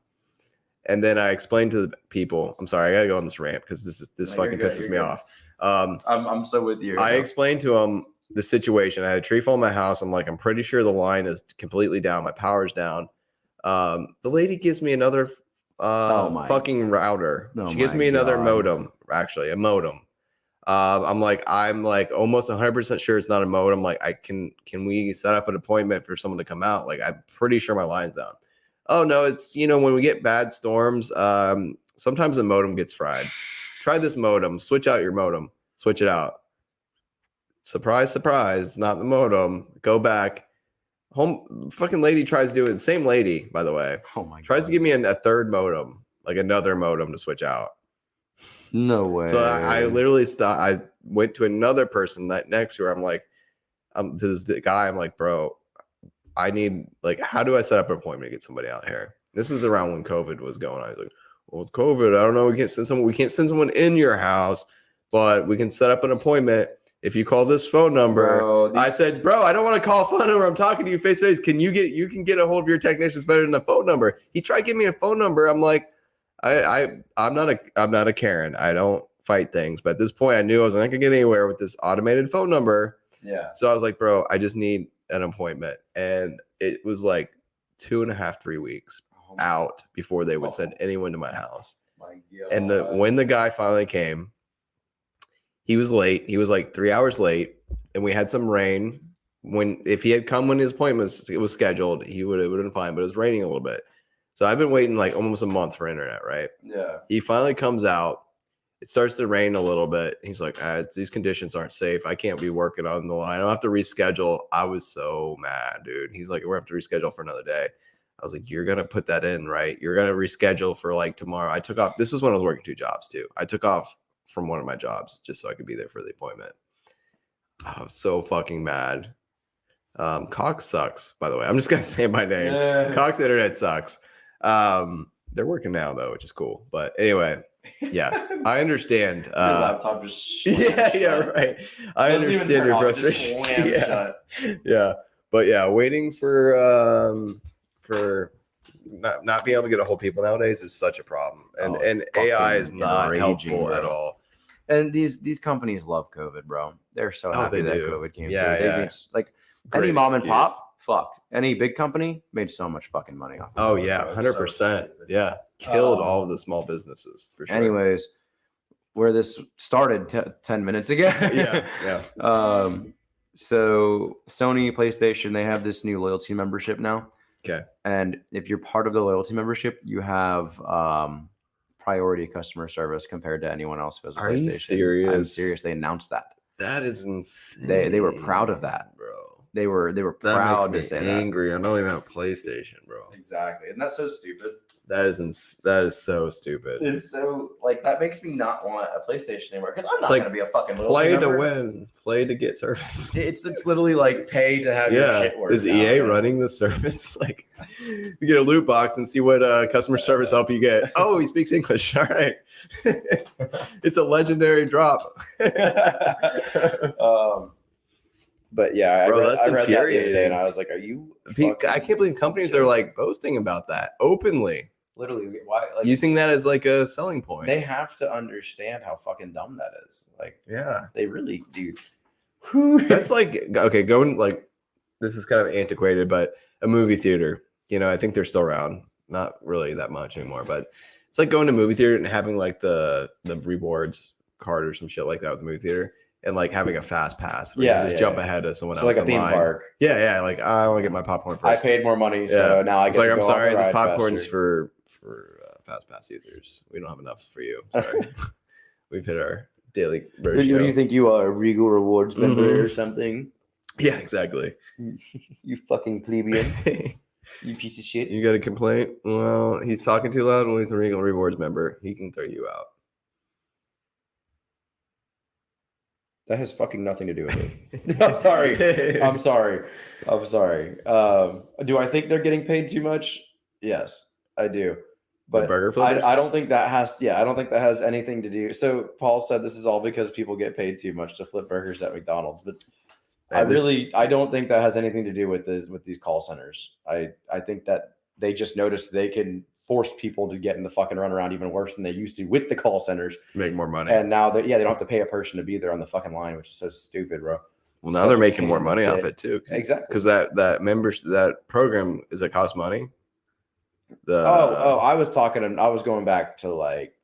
Speaker 2: And then I explained to the people, I'm sorry, I gotta go on this rant because this fucking pisses me off.
Speaker 1: I'm so with you.
Speaker 2: I explained to them the situation. I had a tree fall in my house. I'm like, I'm pretty sure the line is completely down. My power's down. The lady gives me another fucking router.
Speaker 1: Oh
Speaker 2: she gives me another modem, actually, a modem. I'm like almost 100% sure it's not a modem. Like, can we set up an appointment for someone to come out? Like, I'm pretty sure my line's down. Oh no, it's, when we get bad storms, sometimes the modem gets fried. Try this modem. Switch out your modem. Switch it out. Surprise, surprise, not the modem. Go back. Fucking lady tries to do it. Same lady, by the way.
Speaker 1: Oh my god.
Speaker 2: Tries to give me a third modem, like another modem to switch out.
Speaker 1: No way.
Speaker 2: So I literally stopped. I went to another person next to her. I'm like, to this guy, I'm like, bro, I need, like, how do I set up an appointment to get somebody out here? This was around when COVID was going on. I was like, well, it's COVID. I don't know. We can't send someone in your house, but we can set up an appointment. If you call this phone number, I said, bro, I don't want to call a phone number. I'm talking to you face to face. You can get a hold of your technicians better than a phone number. He tried to give me a phone number. I'm like, I'm not a Karen. I don't fight things. But at this point, I knew I was not going to get anywhere with this automated phone number.
Speaker 1: Yeah.
Speaker 2: So I was like, bro, I just need an appointment. And it was like 2.5, 3 weeks out before they would send anyone to my house.
Speaker 1: My God.
Speaker 2: And when the guy finally came, he was late. He was like 3 hours late, and we had some rain. If he had come when his appointment was scheduled, it would have been fine. But it was raining a little bit, so I've been waiting like almost a month for internet. Right?
Speaker 1: Yeah.
Speaker 2: He finally comes out. It starts to rain a little bit. He's like, "These conditions aren't safe. I can't be working on the line. I'll have to reschedule." I was so mad, dude. He's like, "We're gonna have to reschedule for another day." I was like, "You're gonna put that in, right? You're gonna reschedule for like tomorrow." I took off. This is when I was working 2 jobs too. I took off from one of my jobs just so I could be there for the appointment. I was so fucking mad. Cox sucks, by the way. I'm just gonna say my name.
Speaker 1: Yeah.
Speaker 2: Cox Internet sucks. They're working now though, which is cool. But anyway, yeah, I understand.
Speaker 1: Your laptop just
Speaker 2: yeah, right. I understand your frustration. Yeah. But yeah, waiting for not being able to get a hold of people nowadays is such a problem, and AI is not helpful at all.
Speaker 1: And these companies love COVID, bro. They're so happy that COVID came through. Like any mom and pop, fucked. Any big company made so much fucking money off.
Speaker 2: Oh yeah, 100%. Yeah, killed all of the small businesses for sure.
Speaker 1: Anyways, where this started 10 minutes ago.
Speaker 2: yeah.
Speaker 1: So Sony, PlayStation, they have this new loyalty membership now.
Speaker 2: Okay.
Speaker 1: And if you're part of the loyalty membership, you have priority customer service compared to anyone else who has a PlayStation.
Speaker 2: Are you serious?
Speaker 1: I'm serious. They announced that.
Speaker 2: That is insane.
Speaker 1: They were proud of that,
Speaker 2: bro.
Speaker 1: They were proud to say that.
Speaker 2: Angry. I don't even have a PlayStation, bro.
Speaker 1: Exactly. And that's so stupid.
Speaker 2: That is so stupid.
Speaker 1: It's so like that makes me not want a PlayStation anymore because I'm not
Speaker 2: like
Speaker 1: gonna be a fucking loyalty
Speaker 2: Play to
Speaker 1: member.
Speaker 2: win, play to get service.
Speaker 1: It's literally like pay to have your shit work.
Speaker 2: Is EA running the service? Like, you get a loot box and see what customer service help you get. Oh, he speaks English. All right, it's a legendary drop.
Speaker 1: But yeah, I read that the other day and I was like, "Are you?"
Speaker 2: I can't believe companies are like boasting about that openly.
Speaker 1: Literally, why? Like,
Speaker 2: Using that as like a selling point.
Speaker 1: They have to understand how fucking dumb that is. Like,
Speaker 2: yeah,
Speaker 1: they really do.
Speaker 2: That's like, okay, going like, this is kind of antiquated, but a movie theater, you know, I think they're still around, not really that much anymore, but it's like going to movie theater and having like the rewards card or some shit like that with the movie theater. And like having a fast pass where you can just jump ahead of someone else.
Speaker 1: Like a theme park.
Speaker 2: Yeah. Like I want to get my popcorn first.
Speaker 1: I paid more money, so now I get to go.
Speaker 2: I'm sorry,
Speaker 1: this
Speaker 2: popcorn's for fast pass users. We don't have enough for you. Sorry. We've hit our daily
Speaker 1: ratio. What do you think you are, a Regal Rewards member or something?
Speaker 2: Yeah, exactly.
Speaker 1: You fucking plebeian. You piece of shit.
Speaker 2: You got a complaint? Well, he's talking too loud. Well, he's a Regal Rewards member. He can throw you out.
Speaker 1: That has fucking nothing to do with me. I'm sorry. Do I think they're getting paid too much? Yes, I do. But I don't think that has. Yeah, I don't think that has anything to do. So Paul said this is all because people get paid too much to flip burgers at McDonald's. But I don't think that has anything to do with these call centers. I think that they just noticed they can force people to get in the fucking runaround even worse than they used to with the call centers.
Speaker 2: Make more money.
Speaker 1: And now that, they don't have to pay a person to be there on the fucking line, which is so stupid, bro.
Speaker 2: Well, now they're making more money off it too.
Speaker 1: Exactly.
Speaker 2: Because that program, is it cost money?
Speaker 1: I was going back to like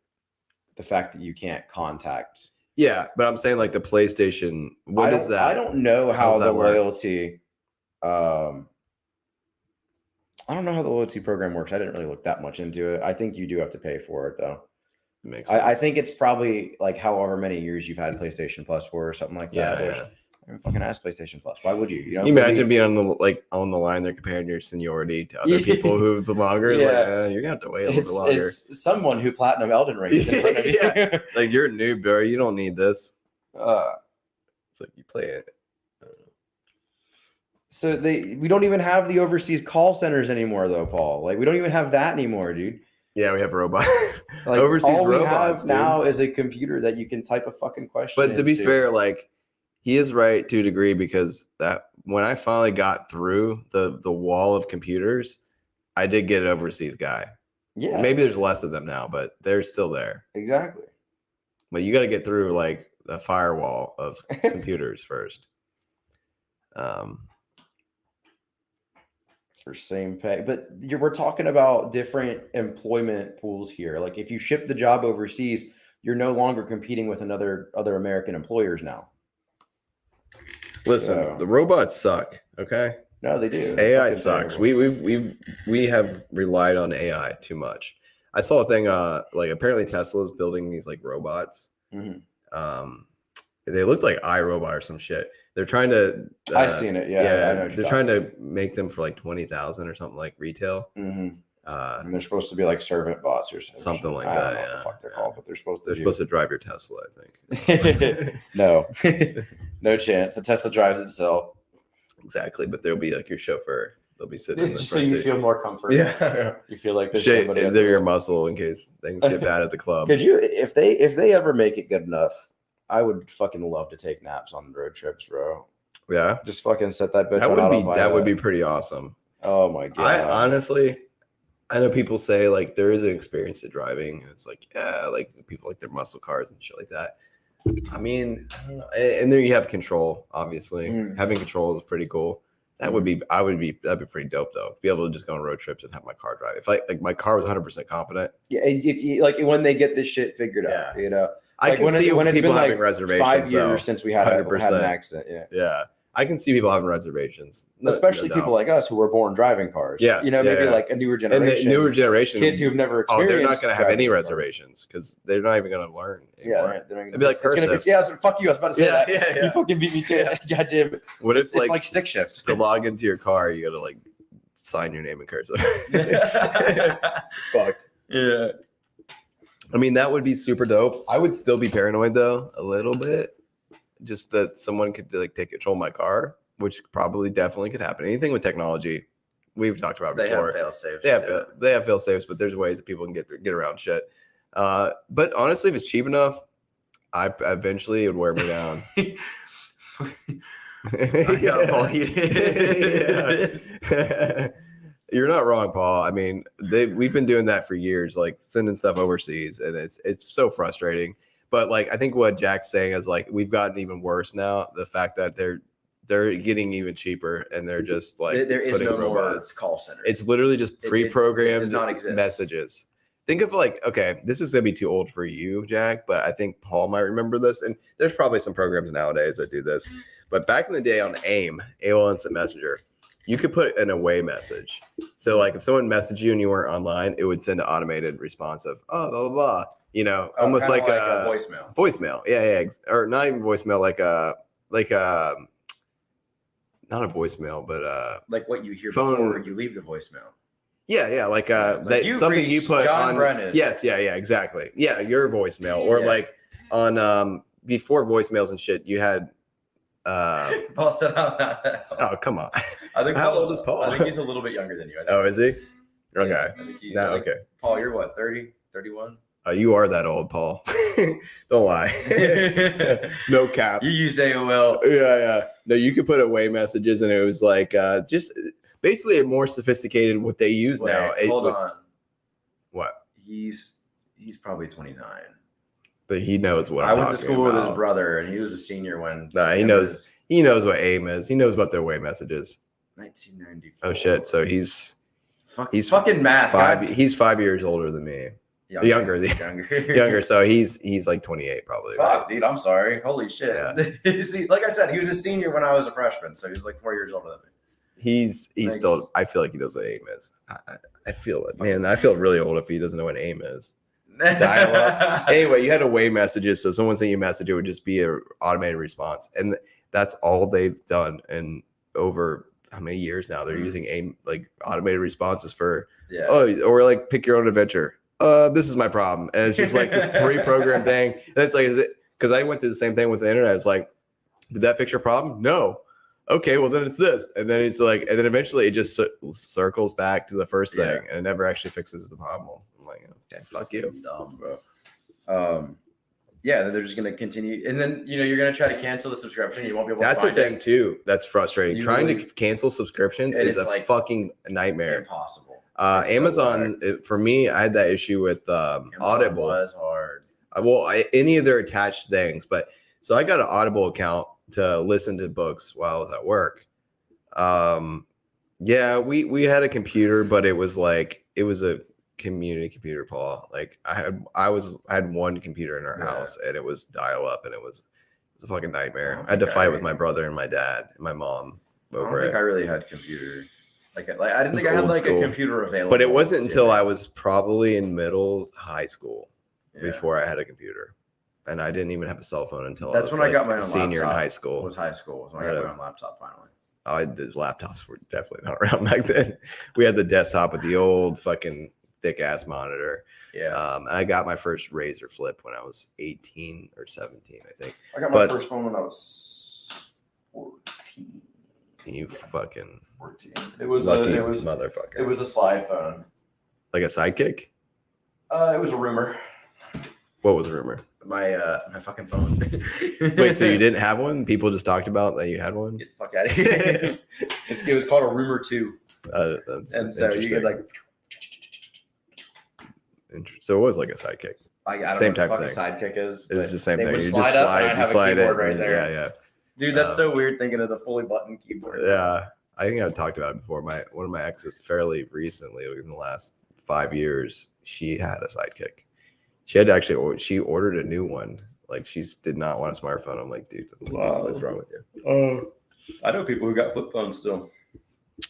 Speaker 1: the fact that you can't contact.
Speaker 2: Yeah, but I'm saying like the PlayStation, what is that?
Speaker 1: I don't know how the loyalty I don't know how the loyalty program works. I didn't really look that much into it. I think you do have to pay for it though.
Speaker 2: Makes sense.
Speaker 1: I think it's probably like however many years you've had PlayStation Plus for or something like that.
Speaker 2: Yeah.
Speaker 1: I fucking ask PlayStation Plus. Why would you? You know,
Speaker 2: imagine being on the line. They're comparing your seniority to other people who've the longer.
Speaker 1: Yeah.
Speaker 2: Like, you're gonna have to wait a little bit longer.
Speaker 1: It's someone who platinum Elden Ring is in front of you.
Speaker 2: Yeah. Like you're a noob, bro. You don't need this. It's like you play it.
Speaker 1: So we don't even have the overseas call centers anymore, though, Paul. Like we don't even have that anymore, dude.
Speaker 2: Yeah, we have robots.
Speaker 1: Like
Speaker 2: overseas
Speaker 1: all we
Speaker 2: robots
Speaker 1: have now is a computer that you can type a fucking question.
Speaker 2: But to be fair, like he is right to a degree because that when I finally got through the wall of computers, I did get an overseas guy.
Speaker 1: Yeah,
Speaker 2: maybe there's less of them now, but they're still there.
Speaker 1: Exactly.
Speaker 2: But you got to get through like the firewall of computers first.
Speaker 1: For same pay, but we're talking about different employment pools here. Like if you ship the job overseas, you're no longer competing with other American employers now.
Speaker 2: Listen, the robots suck. Okay.
Speaker 1: No, they do.
Speaker 2: AI sucks. Terrible. We have relied on AI too much. I saw a thing. Like apparently Tesla is building these like robots. Mm-hmm. They looked like iRobot or some shit. They're trying to.
Speaker 1: I've seen it. Yeah, I know
Speaker 2: they're trying to make them for like 20,000 or something like retail.
Speaker 1: Mm-hmm. And they're supposed to be like servant bots or
Speaker 2: something like
Speaker 1: that.
Speaker 2: I
Speaker 1: don't know what the fuck they're called, but they're supposed to
Speaker 2: drive your Tesla. I think.
Speaker 1: No, no chance. The Tesla drives itself.
Speaker 2: Exactly, but they'll be like your chauffeur. They'll be sitting in the
Speaker 1: just
Speaker 2: front
Speaker 1: so you
Speaker 2: seat.
Speaker 1: feel more comfort.
Speaker 2: Yeah,
Speaker 1: you feel like there's
Speaker 2: somebody.
Speaker 1: They're
Speaker 2: your muscle in case things get bad at the club.
Speaker 1: Could you, if they ever make it good enough, I would fucking love to take naps on road trips, bro.
Speaker 2: Yeah,
Speaker 1: just fucking set that bitch.
Speaker 2: That would be pretty awesome.
Speaker 1: Oh my god!
Speaker 2: I honestly, I know people say like there is an experience to driving, and it's like like people like their muscle cars and shit like that. I mean, and there you have control. Obviously, having control is pretty cool. That'd be pretty dope though. Be able to just go on road trips and have my car drive. If like my car was 100% confident.
Speaker 1: Yeah, if you like when they get this shit figured out, you know.
Speaker 2: I can see when people having reservations.
Speaker 1: 5 years since we had an accident.
Speaker 2: Yeah. I can see people having reservations,
Speaker 1: especially people like us who were born driving cars.
Speaker 2: Yeah,
Speaker 1: maybe like a newer generation.
Speaker 2: And the newer generation,
Speaker 1: kids who've never experienced.
Speaker 2: They're not going to have any reservations because they're not even going to learn anymore.
Speaker 1: Yeah,
Speaker 2: it'd be like cursive.
Speaker 1: Fuck you. I was about to say that.
Speaker 2: Yeah.
Speaker 1: You fucking beat me to it. Goddamn.
Speaker 2: What if
Speaker 1: it's like stick shift
Speaker 2: to log into your car? You got to like sign your name in cursive.
Speaker 1: Fucked. Yeah.
Speaker 2: I mean, that would be super dope. I would still be paranoid though, a little bit, just that someone could like take control of my car, which probably definitely could happen. Anything with technology, we've talked about
Speaker 1: They
Speaker 2: before.
Speaker 1: have fail safes.
Speaker 2: They have fail safes, but there's ways that people can get around shit. But honestly, if it's cheap enough, I eventually it would wear me down. Yeah. You're not wrong, Paul. I mean, we've been doing that for years, like sending stuff overseas, and it's so frustrating. But like, I think what Jack's saying is like we've gotten even worse now. The fact that they're getting even cheaper, and they're just like
Speaker 1: there is no
Speaker 2: robots.
Speaker 1: more call center.
Speaker 2: It's literally just pre-programmed
Speaker 1: it does not exist.
Speaker 2: messages. Think of like, okay, this is gonna be too old for you, Jack, but I think Paul might remember this. And there's probably some programs nowadays that do this. But back in the day on AOL Instant Messenger, you could put an away message. So like if someone messaged you and you weren't online, it would send an automated response of blah blah blah. You know, almost like a
Speaker 1: voicemail.
Speaker 2: Voicemail, yeah, or not even voicemail, like not a voicemail, but
Speaker 1: like what you hear
Speaker 2: phone,
Speaker 1: before you leave the voicemail.
Speaker 2: Yeah, like that something you put
Speaker 1: John
Speaker 2: on.
Speaker 1: Brennan.
Speaker 2: Yes, yeah, exactly. Yeah, your voicemail, or like on before voicemails and shit, you had.
Speaker 1: Paul said,
Speaker 2: "Oh, come on."
Speaker 1: I think
Speaker 2: how old is Paul?
Speaker 1: I think he's a little bit younger than you. I think.
Speaker 2: Oh, is he? Okay.
Speaker 1: Yeah, I think
Speaker 2: okay.
Speaker 1: Paul, you're what, 30, 31?
Speaker 2: You are that old, Paul. Don't lie. No cap.
Speaker 1: You used AOL.
Speaker 2: Yeah. No, you could put away messages, and it was like just basically a more sophisticated what they use now.
Speaker 1: Hold on.
Speaker 2: What?
Speaker 1: He's probably 29.
Speaker 2: But he knows what
Speaker 1: I went to school with his brother, and he was a senior when.
Speaker 2: Nah, he knows. He knows what AIM is. He knows about their away messages.
Speaker 1: 1994.
Speaker 2: Oh shit! So he's
Speaker 1: fucking math.
Speaker 2: He's 5 years older than me. Younger. So he's like 28 probably.
Speaker 1: Fuck,
Speaker 2: right?
Speaker 1: dude. I'm sorry. Holy shit. Yeah. See, like I said, he was a senior when I was a freshman, so he's like 4 years older than me.
Speaker 2: He's still. I feel like he knows what AIM is. I feel it, man. I feel really old if he doesn't know what AIM is. Dial up. Anyway, you had away messages, so someone sent you a message, it would just be an automated response, and that's all they've done. And over how many years now they're using AIM, like automated responses for or like pick your own adventure. This is my problem, and it's just like this pre-programmed thing. And it's like, is it because I went through the same thing with the internet? It's like, did that fix your problem? No. Okay, well then it's this, and then it's like, and then eventually it just circles back to the first thing, and it never actually fixes the problem. I'm like, okay, fuck you,
Speaker 1: dumb, bro. Yeah, they're just gonna continue, and then you're gonna try to cancel the subscription. You won't be able.
Speaker 2: That's
Speaker 1: to
Speaker 2: the thing too. That's frustrating. Trying to cancel subscriptions is a
Speaker 1: like
Speaker 2: fucking nightmare.
Speaker 1: Impossible.
Speaker 2: Amazon, for me, I had that issue with Audible.
Speaker 1: Was hard.
Speaker 2: Any of their attached things, but so I got an Audible account to listen to books while I was at work. We had a computer, but it was a community computer, Paul. Like I had one computer in our house, and it was dial up, and it was a fucking nightmare. I had to fight with my brother and my dad and my mom over
Speaker 1: I don't think I really had a computer. Like I didn't think I had
Speaker 2: a computer
Speaker 1: available.
Speaker 2: But it wasn't until I was probably in high school before I had a compuone. And I didn't even have a cell phone until
Speaker 1: that's when I got my own
Speaker 2: senior
Speaker 1: laptop.
Speaker 2: in high school.
Speaker 1: Was high school when I got my own laptop finally.
Speaker 2: The laptops were definitely not around back then. We had the desktop with the old fucking thick ass monitor.
Speaker 1: Yeah.
Speaker 2: And I got my first Razor flip when I was 18 or 17, I think.
Speaker 1: I got my first phone when I was 14.
Speaker 2: You fucking
Speaker 1: 14. It was
Speaker 2: motherfucker.
Speaker 1: It was a slide phone.
Speaker 2: Like a Sidekick?
Speaker 1: It was a Rumor.
Speaker 2: What was a Rumor?
Speaker 1: My fucking phone.
Speaker 2: Wait, so you didn't have one? People just talked about that you had one?
Speaker 1: Get the fuck out of here. It was called a Rumor 2.
Speaker 2: And
Speaker 1: so you could like.
Speaker 2: So it was like a Sidekick.
Speaker 1: I don't
Speaker 2: same
Speaker 1: know what
Speaker 2: type
Speaker 1: the fucking Sidekick is.
Speaker 2: It's the same thing. You just
Speaker 1: slide
Speaker 2: it
Speaker 1: right there.
Speaker 2: Yeah.
Speaker 1: Dude, that's so weird thinking of the fully button keyboard.
Speaker 2: Yeah. I think I've talked about it before. One of my exes fairly recently, in the last 5 years, she had a Sidekick. She ordered a new one. Like she did not want a smartphone. I'm like, dude, what's wrong with you?
Speaker 1: I know people who got flip phones still.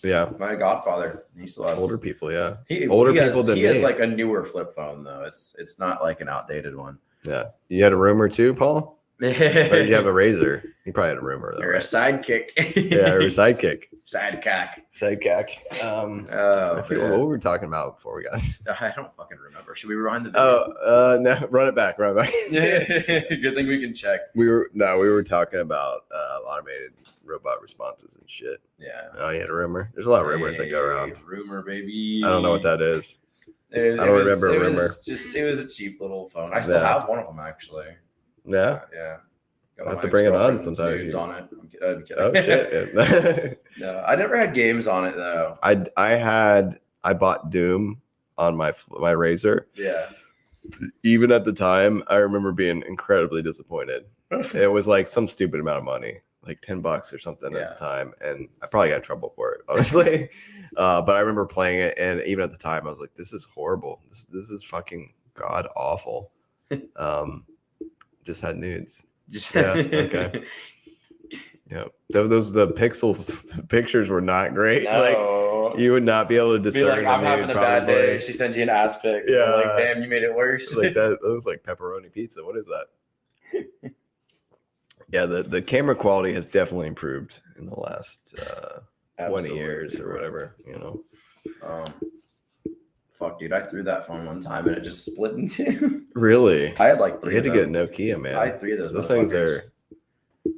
Speaker 2: Yeah.
Speaker 1: My godfather, he still has
Speaker 2: older people. Yeah.
Speaker 1: Older people than me. He has like a newer flip phone though. It's not like an outdated one.
Speaker 2: Yeah. You had a Rumor too, Paul? Or did you have a razor? You probably had a rumor though.
Speaker 1: Or a
Speaker 2: Right?
Speaker 1: sidekick.
Speaker 2: Yeah, or a sidekick.
Speaker 1: Sidecock.
Speaker 2: Sidecock. I forget what we were talking about before we got.
Speaker 1: I don't fucking remember. Should we rewind the video?
Speaker 2: No, run it back.
Speaker 1: Good thing we can check.
Speaker 2: We were talking about automated robot responses and shit.
Speaker 1: Yeah.
Speaker 2: Oh, you had a rumor? There's a lot of rumors that go around.
Speaker 1: Rumor, baby.
Speaker 2: I don't know what that is.
Speaker 1: I don't
Speaker 2: remember a rumor.
Speaker 1: It was a cheap little phone. I still have one of them actually.
Speaker 2: Yeah.
Speaker 1: Yeah.
Speaker 2: I'll have to bring it on sometime.
Speaker 1: Nudes on it. I'm kidding.
Speaker 2: Oh shit.
Speaker 1: No, I never had games on it though.
Speaker 2: I bought Doom on my Razor.
Speaker 1: Yeah.
Speaker 2: Even at the time, I remember being incredibly disappointed. It was like some stupid amount of money, like $10 or something at the time, and I probably got in trouble for it, honestly. But I remember playing it, and even at the time, I was like, "This is horrible. This is fucking god awful." Just had nudes. Okay. Yeah, those the pixels. The pictures were not great.
Speaker 1: No.
Speaker 2: Like you would not be able to discern.
Speaker 1: Be like, I'm having a bad day. She sends you an ass pic.
Speaker 2: Yeah,
Speaker 1: like, damn, you made it worse.
Speaker 2: Like that. It was like pepperoni pizza. What is that? Yeah, the camera quality has definitely improved in the last 20 years or whatever. You know.
Speaker 1: Fuck, dude, I threw that phone one time and it just split in two.
Speaker 2: Really?
Speaker 1: I had like three.
Speaker 2: You had to get a Nokia, man.
Speaker 1: I had three of those.
Speaker 2: Those things are,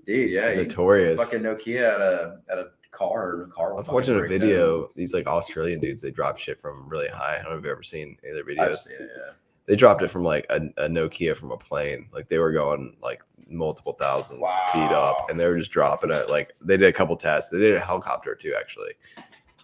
Speaker 1: dude, yeah,
Speaker 2: notorious.
Speaker 1: Fucking Nokia at a car.
Speaker 2: I was watching a video. These like Australian dudes, they drop shit from really high. I don't know if you've ever seen any of their videos.
Speaker 1: I've seen it, yeah.
Speaker 2: They dropped it from like a Nokia from a plane. Like they were going like multiple thousands of feet up, and they were just dropping it. Like they did a couple tests. They did a helicopter too, actually.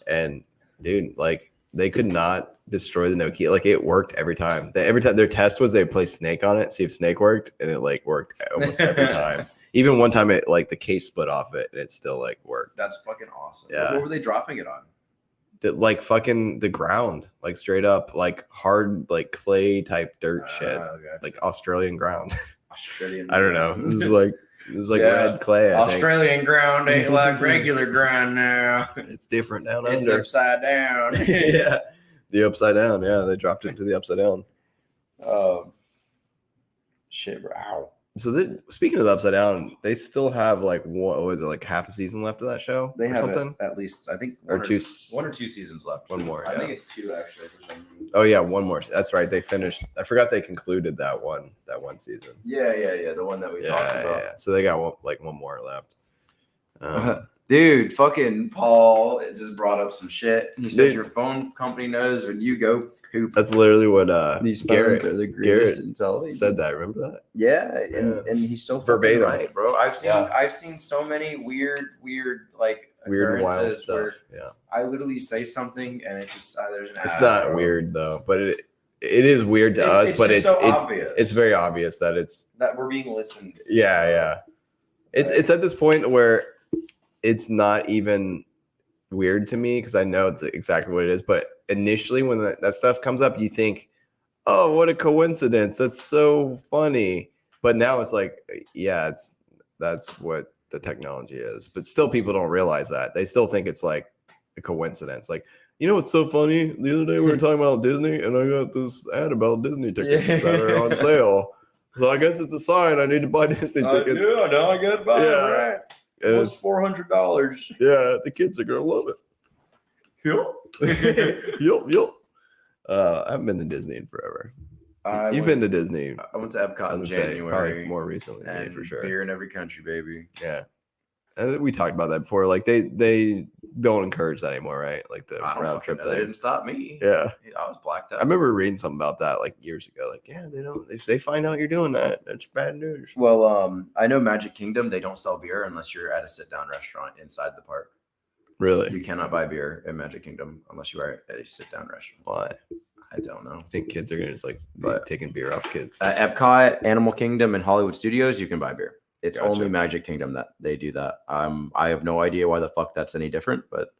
Speaker 2: And dude, like they could not destroy the Nokia. Like it worked every time. Every time their test was they play Snake on it, see if Snake worked, and it like worked almost every time. Even one time it like the case split off it, and it still like worked.
Speaker 1: That's fucking awesome.
Speaker 2: Yeah.
Speaker 1: What were they dropping it on?
Speaker 2: Like fucking the ground, like straight up, like hard, like clay type dirt shit,
Speaker 1: Gotcha.
Speaker 2: like Australian ground.
Speaker 1: Australian.
Speaker 2: I don't know. It was like red clay.
Speaker 1: Australian ground ain't like regular ground now.
Speaker 2: It's different down
Speaker 1: It's
Speaker 2: under.
Speaker 1: upside down.
Speaker 2: Yeah, the upside down. Yeah, they dropped it into the upside down.
Speaker 1: Shit, bro. Ow.
Speaker 2: So speaking of the upside down, they still have like what was it, like half a season left of that show?
Speaker 1: They
Speaker 2: or
Speaker 1: have
Speaker 2: something,
Speaker 1: at least I think
Speaker 2: one or two
Speaker 1: seasons left.
Speaker 2: One more.
Speaker 1: I
Speaker 2: Yeah.
Speaker 1: think it's two actually. For some reason.
Speaker 2: Oh yeah, one more. That's right. They finished. I forgot they concluded that one season.
Speaker 1: Yeah. The one that we talked about.
Speaker 2: Yeah. So they got one more left.
Speaker 1: Dude, fucking Paul just brought up some shit. He said
Speaker 2: Dude.
Speaker 1: your phone company knows when you go poop.
Speaker 2: That's literally what
Speaker 1: These
Speaker 2: Garrett,
Speaker 1: phones are the
Speaker 2: Garrett
Speaker 1: greatest intelligence.
Speaker 2: said that. Remember that?
Speaker 1: Yeah, and he's so
Speaker 2: Verbatim.
Speaker 1: right, bro.
Speaker 2: Yeah.
Speaker 1: I've seen so many weird like
Speaker 2: Weird and wild
Speaker 1: occurrences
Speaker 2: stuff.
Speaker 1: where
Speaker 2: Yeah.
Speaker 1: I literally say something and it just there's an
Speaker 2: It's
Speaker 1: ad,
Speaker 2: not
Speaker 1: bro.
Speaker 2: weird though, but it is weird to us. But
Speaker 1: just
Speaker 2: it's
Speaker 1: so obvious
Speaker 2: it's very obvious that it's
Speaker 1: that we're being listened to.
Speaker 2: yeah. It's at this point where it's not even weird to me because I know it's exactly what it is. But initially, when that stuff comes up, you think, "Oh, what a coincidence! That's so funny." But now it's like, yeah, that's what the technology is. But still, people don't realize that. They still think it's like a coincidence. Like, you know what's so funny? The other day we were talking about Disney, and I got this ad about Disney tickets that are on sale. So I guess it's a sign I need to buy Disney tickets.
Speaker 1: No, I got to buy
Speaker 2: Yeah.
Speaker 1: it, right?
Speaker 2: And
Speaker 1: It was $400.
Speaker 2: yeah, the kids are gonna love it. Yup. I haven't been to Disney in forever. You've been to Disney.
Speaker 1: I went to Epcot
Speaker 2: I
Speaker 1: in
Speaker 2: was gonna say,
Speaker 1: January.
Speaker 2: probably more recently, than me,
Speaker 1: and
Speaker 2: for sure.
Speaker 1: beer in every country, baby.
Speaker 2: Yeah, and we talked about that before. Like they don't encourage that anymore, right? Like the
Speaker 1: I don't
Speaker 2: round
Speaker 1: fucking
Speaker 2: trip
Speaker 1: know. They
Speaker 2: thing.
Speaker 1: didn't stop me.
Speaker 2: Yeah,
Speaker 1: I was blacked out.
Speaker 2: I remember reading something about that like years ago. Like, yeah, they don't. If they find out you're doing that, that's bad news.
Speaker 1: Well, I know Magic Kingdom, they don't sell beer unless you're at a sit-down restaurant inside the park.
Speaker 2: Really?
Speaker 1: You cannot buy beer in Magic Kingdom unless you are at a sit-down restaurant.
Speaker 2: Why?
Speaker 1: I don't know.
Speaker 2: I think kids are gonna just like be
Speaker 1: But-
Speaker 2: taking beer off kids.
Speaker 1: Epcot, Animal Kingdom, and Hollywood Studios, you can buy beer. It's
Speaker 2: Gotcha.
Speaker 1: only Magic Kingdom that they do that. I have no idea why the fuck that's any different, but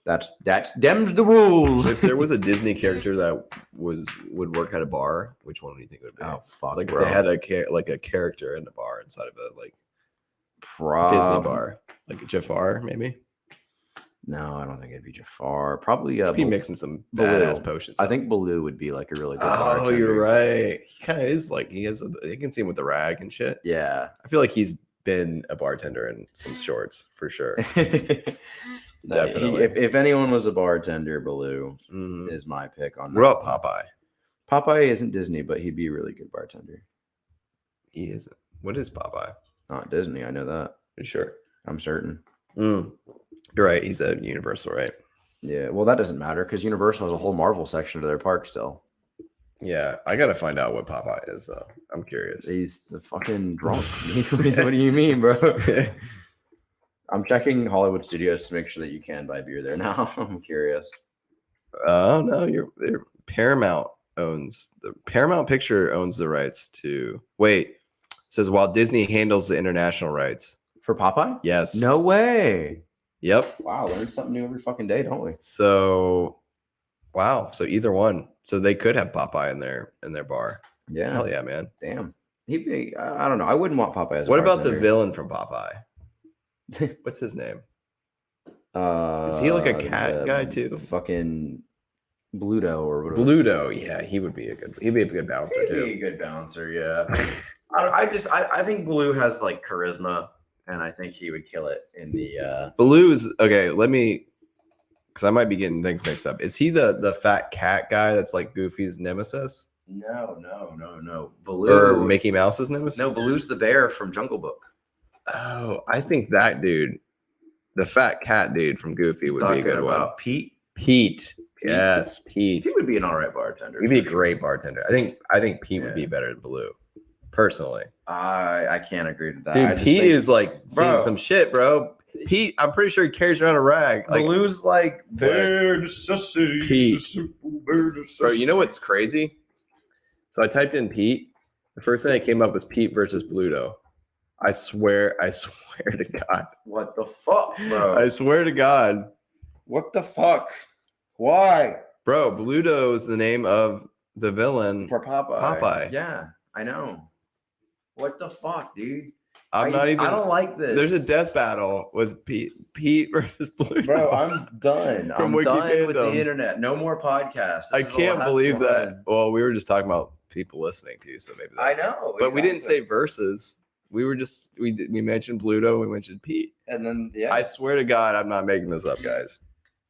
Speaker 1: that's them's the rules.
Speaker 2: If there was a Disney character that would work at a bar, which one do you think it would be?
Speaker 1: Oh fuck,
Speaker 2: Like if
Speaker 1: bro.
Speaker 2: they had a character in the bar inside of a like
Speaker 1: Prob-
Speaker 2: Disney bar, like a Jafar maybe.
Speaker 1: No, I don't think it'd be Jafar. Probably
Speaker 2: He'd be mixing some
Speaker 1: Baloo.
Speaker 2: badass potions.
Speaker 1: I think Baloo would be like a really good
Speaker 2: Oh,
Speaker 1: bartender.
Speaker 2: you're right. He kind of is like he has. You can see him with the rag and shit.
Speaker 1: Yeah.
Speaker 2: I feel like he's been a bartender in some shorts for sure. Definitely.
Speaker 1: If anyone was a bartender, Baloo
Speaker 2: Mhm.
Speaker 1: is my pick on that.
Speaker 2: What about Popeye?
Speaker 1: Popeye isn't Disney, but he'd be a really good bartender.
Speaker 2: He isn't. What is Popeye?
Speaker 1: Not Disney, I know that.
Speaker 2: You sure?
Speaker 1: I'm certain.
Speaker 2: You're right. He's at Universal, right?
Speaker 1: Yeah, well, that doesn't matter because Universal has a whole Marvel section to their park still.
Speaker 2: Yeah, I gotta find out what Popeye is. Though I'm curious.
Speaker 1: He's a fucking drunk. What do you mean, bro? I'm checking Hollywood Studios to make sure that you can buy beer there now. I'm curious.
Speaker 2: Oh no, Paramount Picture owns the rights to. Wait, it says while Disney handles the international rights
Speaker 1: For Popeye?
Speaker 2: Yes.
Speaker 1: No way.
Speaker 2: Yep.
Speaker 1: Wow, learn something new every fucking day, don't we?
Speaker 2: So, wow. So either one. So they could have Popeye in their bar.
Speaker 1: Yeah.
Speaker 2: Hell yeah, man.
Speaker 1: Damn. He'd be. I don't know. I wouldn't want Popeye as.
Speaker 2: What about the
Speaker 1: bartender.
Speaker 2: villain from Popeye? What's his name? Is he like a cat guy too?
Speaker 1: Fucking Bluto or whatever.
Speaker 2: Bluto. Yeah, he'd be a good bouncer
Speaker 1: He'd
Speaker 2: too.
Speaker 1: be a good bouncer. Yeah. I think Blue has like charisma, and I think he would kill it in the.
Speaker 2: Baloo's okay. Let me, because I might be getting things mixed up. Is he the fat cat guy that's like Goofy's nemesis?
Speaker 1: No. Baloo
Speaker 2: Or Mickey Mouse's nemesis?
Speaker 1: No, Baloo's the bear from Jungle Book.
Speaker 2: Oh, I think that dude, the fat cat dude from Goofy, would be a good one.
Speaker 1: Pete.
Speaker 2: Pete. Yes, Pete.
Speaker 1: He would be an all right bartender.
Speaker 2: He'd be a great bartender. I think Pete would be better than Baloo, personally.
Speaker 1: I can't agree with that.
Speaker 2: Dude, Pete is like seeing some shit, bro. Pete, I'm pretty sure he carries around a rag. Like,
Speaker 1: Baloo's like bare necessity.
Speaker 2: Pete. Bro, you know what's crazy? So I typed in Pete. The first thing that came up was Pete versus Bluto. I swear to God.
Speaker 1: What the fuck, bro?
Speaker 2: I swear to God.
Speaker 1: What the fuck? Why?
Speaker 2: Bro, Bluto is the name of the villain
Speaker 1: For Popeye.
Speaker 2: Popeye.
Speaker 1: Yeah, I know. What the fuck, dude?
Speaker 2: I
Speaker 1: don't like this.
Speaker 2: There's a death battle with Pete versus Bluto.
Speaker 1: Bro, I'm done.
Speaker 2: From
Speaker 1: I'm done
Speaker 2: Wiki
Speaker 1: with
Speaker 2: Fandom.
Speaker 1: the internet. No more podcasts.
Speaker 2: I
Speaker 1: This is the
Speaker 2: can't
Speaker 1: last
Speaker 2: believe
Speaker 1: one.
Speaker 2: that. Well, we were just talking about people listening to you, so maybe
Speaker 1: I
Speaker 2: that's
Speaker 1: know.
Speaker 2: But we didn't
Speaker 1: exactly.
Speaker 2: say versus. We were just we mentioned Bluto, we mentioned Pete.
Speaker 1: And then yeah.
Speaker 2: I swear to God, I'm not making this up, guys.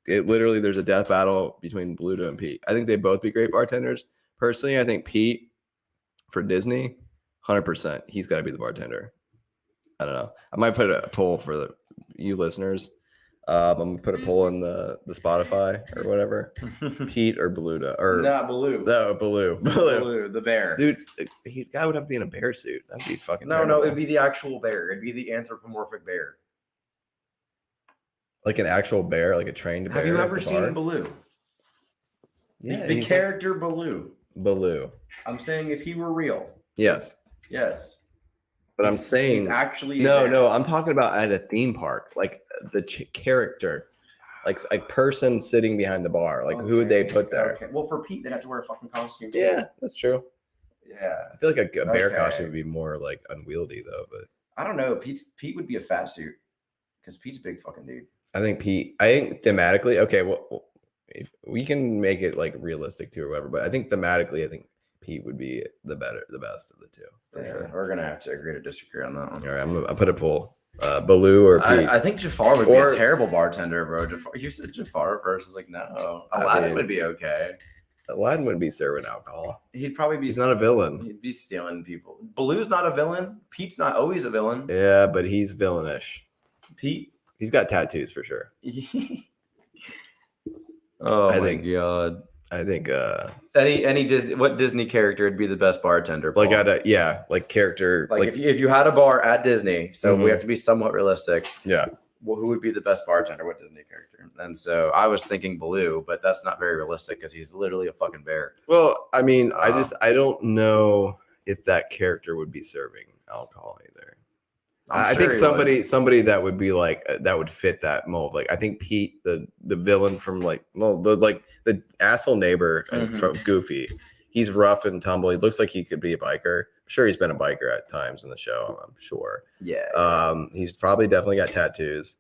Speaker 2: It literally there's a death battle between Bluto and Pete. I think they both be great bartenders. Personally, I think Pete for Disney, 100%. He's got to be the bartender. I don't know. I might put a poll for you listeners. I'm gonna put a poll in the Spotify or whatever. Pete or Bluto or
Speaker 1: Not Baloo.
Speaker 2: no Baloo.
Speaker 1: Baloo, the bear.
Speaker 2: Dude, he guy would have to be in a bear suit. That'd be fucking.
Speaker 1: No,
Speaker 2: terrible.
Speaker 1: it'd be the actual bear. It'd be the anthropomorphic bear.
Speaker 2: like an actual bear, like a trained bear.
Speaker 1: Have you
Speaker 2: at
Speaker 1: ever
Speaker 2: the
Speaker 1: seen
Speaker 2: bar.
Speaker 1: Baloo?
Speaker 2: Yeah,
Speaker 1: the
Speaker 2: he's
Speaker 1: character Baloo.
Speaker 2: like Baloo.
Speaker 1: I'm saying if he were real.
Speaker 2: Yes,
Speaker 1: Yes.
Speaker 2: but I'm
Speaker 1: He's
Speaker 2: saying
Speaker 1: actually
Speaker 2: no. I'm talking about at a theme park, like the character, like a person sitting behind the bar. Like who would they put there?
Speaker 1: Okay. Well, for Pete, they'd have to wear a fucking costume. Too.
Speaker 2: Yeah, that's true.
Speaker 1: Yeah.
Speaker 2: I feel like a bear
Speaker 1: Okay.
Speaker 2: costume would be more like unwieldy though. But
Speaker 1: I don't know. Pete would be a fat suit because Pete's a big fucking dude.
Speaker 2: I think thematically, okay, well, if we can make it like realistic too or whatever. But I think thematically, I think Pete would be the best of the two. For
Speaker 1: Yeah,
Speaker 2: sure.
Speaker 1: we're gonna have to agree to disagree on that one.
Speaker 2: All right, I'll put a poll. Baloo or Pete?
Speaker 1: I think Jafar would be
Speaker 2: Or-
Speaker 1: a terrible bartender, bro. You said Jafar first. I was like, no.
Speaker 2: I
Speaker 1: Aladdin
Speaker 2: mean-
Speaker 1: would be okay.
Speaker 2: Aladdin wouldn't be serving alcohol.
Speaker 1: He'd probably be.
Speaker 2: He's not a villain.
Speaker 1: He'd be stealing people. Baloo's not a villain. Pete's not always a villain.
Speaker 2: Yeah, but he's villainish.
Speaker 1: Pete.
Speaker 2: He's got tattoos for sure.
Speaker 1: Oh
Speaker 2: I
Speaker 1: my
Speaker 2: think-
Speaker 1: god.
Speaker 2: I think
Speaker 1: Any Disney, what Disney character would be the best bartender?
Speaker 2: like
Speaker 1: Paul?
Speaker 2: like character
Speaker 1: like if you had a bar at Disney, so
Speaker 2: Mhm.
Speaker 1: we have to be somewhat realistic.
Speaker 2: yeah.
Speaker 1: Well, who would be the best bartender? What Disney character? And so I was thinking Baloo, but that's not very realistic because he's literally a fucking bear.
Speaker 2: Well, I mean, I don't know if that character would be serving alcohol either. I think somebody that would be like that would fit that mold. Like I think Pete, the villain from the asshole neighbor
Speaker 1: Mhm.
Speaker 2: from Goofy, he's rough and tumble. He looks like he could be a biker. I'm sure he's been a biker at times in the show. I'm sure.
Speaker 1: Yeah.
Speaker 2: He's probably definitely got tattoos.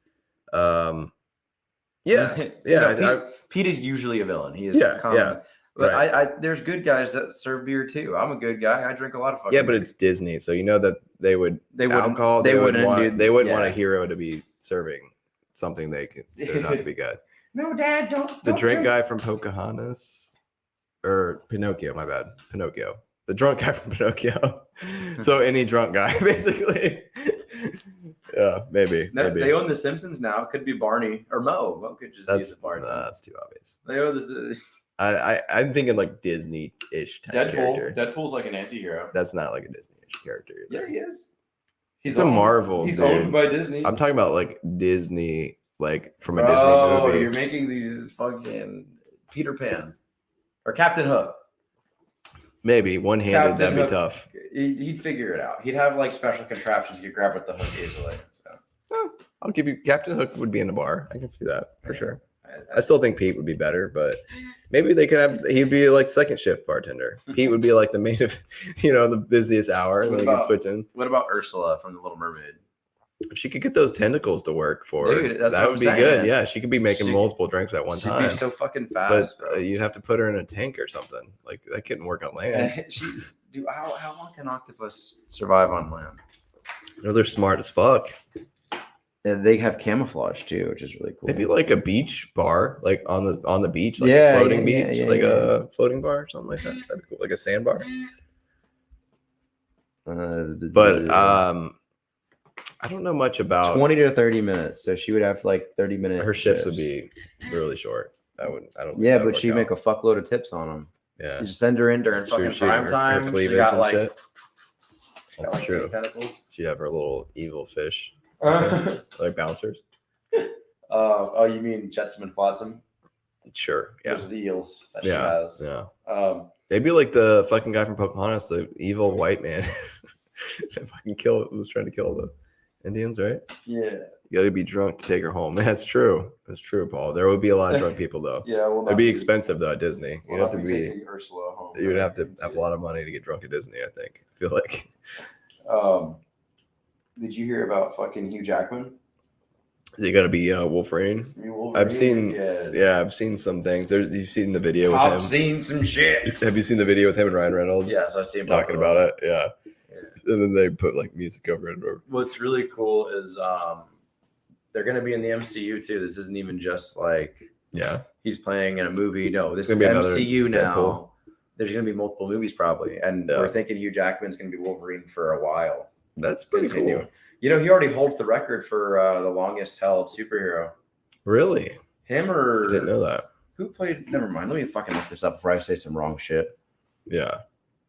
Speaker 2: Yeah,
Speaker 1: You
Speaker 2: yeah.
Speaker 1: know, Pete is usually a villain. He is
Speaker 2: Yeah,
Speaker 1: common.
Speaker 2: yeah.
Speaker 1: But
Speaker 2: Right.
Speaker 1: there's good guys that serve beer too. I'm a good guy. I drink a lot of fucking
Speaker 2: Yeah, but
Speaker 1: beer.
Speaker 2: it's Disney, so you know that they would
Speaker 1: They wouldn't.
Speaker 2: alcohol.
Speaker 1: They wouldn't
Speaker 2: want.
Speaker 1: do.
Speaker 2: They wouldn't want a
Speaker 1: yeah.
Speaker 2: hero to be serving something they consider not to be good.
Speaker 1: No, Dad, don't.
Speaker 2: The
Speaker 1: don't
Speaker 2: drink
Speaker 1: drink.
Speaker 2: guy from Pocahontas, or Pinocchio. My bad, Pinocchio. The drunk guy from Pinocchio. So any drunk guy, basically. Yeah, maybe.
Speaker 1: No,
Speaker 2: maybe.
Speaker 1: they own The Simpsons now. It could be Barney or Mo. Mo could just be the bartender.
Speaker 2: That's too obvious.
Speaker 1: They own this.
Speaker 2: I'm thinking like Disney-ish type character.
Speaker 1: Deadpool's like an anti-hero.
Speaker 2: That's not like a Disney-ish character.
Speaker 1: Yeah, he is.
Speaker 2: He's a Marvel.
Speaker 1: He's
Speaker 2: dude.
Speaker 1: owned by Disney.
Speaker 2: I'm talking about like Disney, like from a
Speaker 1: Disney
Speaker 2: movie.
Speaker 1: You're making these fucking Peter Pan or Captain Hook.
Speaker 2: Maybe one-handed,
Speaker 1: Captain
Speaker 2: that'd be
Speaker 1: Hook.
Speaker 2: tough.
Speaker 1: He'd figure it out. He'd have like special contraptions you could grab with the hook easily. So
Speaker 2: Oh, I'll give you Captain Hook would be in the bar. I can see that for sure. I
Speaker 1: I
Speaker 2: still think Pete would be better, but maybe they could have. He'd be like second shift bartender. Pete would be like the main of, the busiest hour. And
Speaker 1: What
Speaker 2: then they could
Speaker 1: about-
Speaker 2: switch in.
Speaker 1: what about Ursula from The Little Mermaid?
Speaker 2: If she could get those tentacles to work for her,
Speaker 1: Dude, that's
Speaker 2: that
Speaker 1: what
Speaker 2: would
Speaker 1: I'm
Speaker 2: be
Speaker 1: saying.
Speaker 2: good. Yeah, she could be making
Speaker 1: She-
Speaker 2: multiple drinks at one
Speaker 1: She'd
Speaker 2: time.
Speaker 1: be so fucking
Speaker 2: But
Speaker 1: fast, bro.
Speaker 2: you'd have to put her in a tank or something. Like that couldn't work on land.
Speaker 1: Dude, how long can octopus survive on land?
Speaker 2: No, they're smart as fuck.
Speaker 1: And they have camouflage too, which is really cool.
Speaker 2: Maybe like a beach bar, like on the beach, like
Speaker 1: Yeah,
Speaker 2: a floating
Speaker 1: yeah,
Speaker 2: beach,
Speaker 1: yeah,
Speaker 2: like
Speaker 1: yeah.
Speaker 2: a floating bar or something like that. That'd be cool. Like a sandbar. But I don't know much about
Speaker 1: 20 to 30 minutes. So she would have like 30-minute.
Speaker 2: her shifts would be really short. I don't think
Speaker 1: Yeah,
Speaker 2: that would
Speaker 1: but she'd
Speaker 2: work
Speaker 1: make
Speaker 2: out.
Speaker 1: a fuckload of tips on them.
Speaker 2: Yeah,
Speaker 1: You just send her in during
Speaker 2: She-
Speaker 1: fucking
Speaker 2: she-
Speaker 1: prime
Speaker 2: her
Speaker 1: time. She
Speaker 2: cleavage
Speaker 1: got
Speaker 2: and
Speaker 1: like,
Speaker 2: shit.
Speaker 1: she got
Speaker 2: That's
Speaker 1: like
Speaker 2: true.
Speaker 1: 8 tentacles.
Speaker 2: She'd have her little evil fish,
Speaker 1: Oh,
Speaker 2: like bouncers.
Speaker 1: you mean Jetsam and Flotsam?
Speaker 2: Sure. Yeah.
Speaker 1: Those are the eels that she
Speaker 2: Yeah.
Speaker 1: has.
Speaker 2: Yeah. They'd be like the fucking guy from Pocahontas, the evil white man that was trying to kill the Indians, right?
Speaker 1: Yeah.
Speaker 2: You got to be drunk to take her home. That's true. That's true, Paul. There would be a lot of drunk people though.
Speaker 1: Yeah. Well,
Speaker 2: It'd be expensive though at Disney. You'd have to be.
Speaker 1: Ursula home.
Speaker 2: You'd have to have a lot of money to get drunk at Disney. I think. I feel like.
Speaker 1: Did you hear about fucking Hugh Jackman?
Speaker 2: Is it gonna be Wolverine? I've seen. Yeah, I've seen some things. You've seen the video with
Speaker 1: I've
Speaker 2: him.
Speaker 1: seen some shit.
Speaker 2: Have you seen the video with him and Ryan Reynolds?
Speaker 1: Yes, I see him
Speaker 2: Talking about it. Yeah. And then they put like music over it. Or,
Speaker 1: What's really cool is they're going to be in the MCU too. This isn't even just like
Speaker 2: yeah.
Speaker 1: he's playing in a movie. No, this
Speaker 2: It's
Speaker 1: is
Speaker 2: gonna be another
Speaker 1: MCU now.
Speaker 2: Deadpool.
Speaker 1: There's going to be multiple movies probably, and
Speaker 2: Yeah.
Speaker 1: we're thinking Hugh Jackman's going to be Wolverine for a while.
Speaker 2: That's pretty
Speaker 1: Continuing.
Speaker 2: cool.
Speaker 1: You know, he already holds the record for the longest held superhero.
Speaker 2: Really?
Speaker 1: Him
Speaker 2: I
Speaker 1: or
Speaker 2: didn't know that.
Speaker 1: who played? Never mind. Let me fucking look this up before I say some wrong shit.
Speaker 2: Yeah.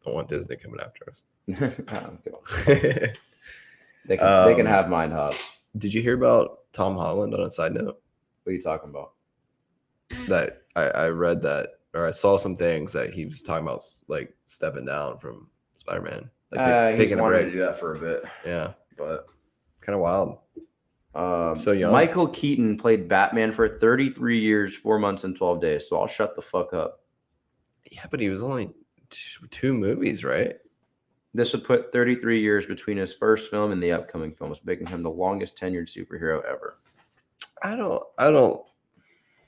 Speaker 2: Don't want Disney coming after us.
Speaker 1: They can have mine, Hob.
Speaker 2: Did you hear about Tom Holland on a side note?
Speaker 1: What are you talking about?
Speaker 2: That I read that, or I saw some things that he was talking about, like stepping down from Spider-Man, like taking a
Speaker 1: wanted
Speaker 2: break.
Speaker 1: to do that for a bit,
Speaker 2: Yeah,
Speaker 1: but
Speaker 2: kind of wild. So young.
Speaker 1: Michael Keaton played Batman for 33 years, 4 months, and 12 days. So I'll shut the fuck up.
Speaker 2: Yeah, but he was only two movies, right?
Speaker 1: This would put 33 years between his first film and the upcoming films, making him the longest tenured superhero ever.
Speaker 2: I don't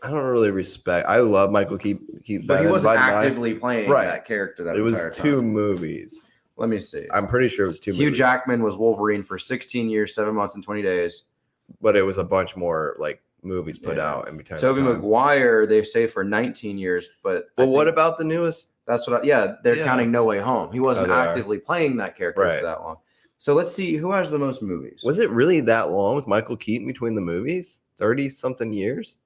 Speaker 2: really respect. I love Michael Keaton,
Speaker 1: But he
Speaker 2: Batman,
Speaker 1: wasn't
Speaker 2: but
Speaker 1: actively playing
Speaker 2: Right.
Speaker 1: that character. That
Speaker 2: It was
Speaker 1: entire
Speaker 2: two
Speaker 1: time.
Speaker 2: movies.
Speaker 1: Let me see.
Speaker 2: I'm pretty sure it was two
Speaker 1: Hugh
Speaker 2: movies.
Speaker 1: Jackman was Wolverine for 16 years, 7 months, and 20 days.
Speaker 2: But it was a bunch more like movies put
Speaker 1: Yeah.
Speaker 2: out in between.
Speaker 1: Tobey
Speaker 2: time.
Speaker 1: Maguire, they say for 19 years, but
Speaker 2: Well, what about the newest?
Speaker 1: that's what? They're
Speaker 2: Yeah.
Speaker 1: counting No Way Home. He wasn't
Speaker 2: they are.
Speaker 1: actively playing that character
Speaker 2: Right.
Speaker 1: for that long. So let's see who has the most movies.
Speaker 2: Was it really that long with Michael Keaton between the movies? 30 something years?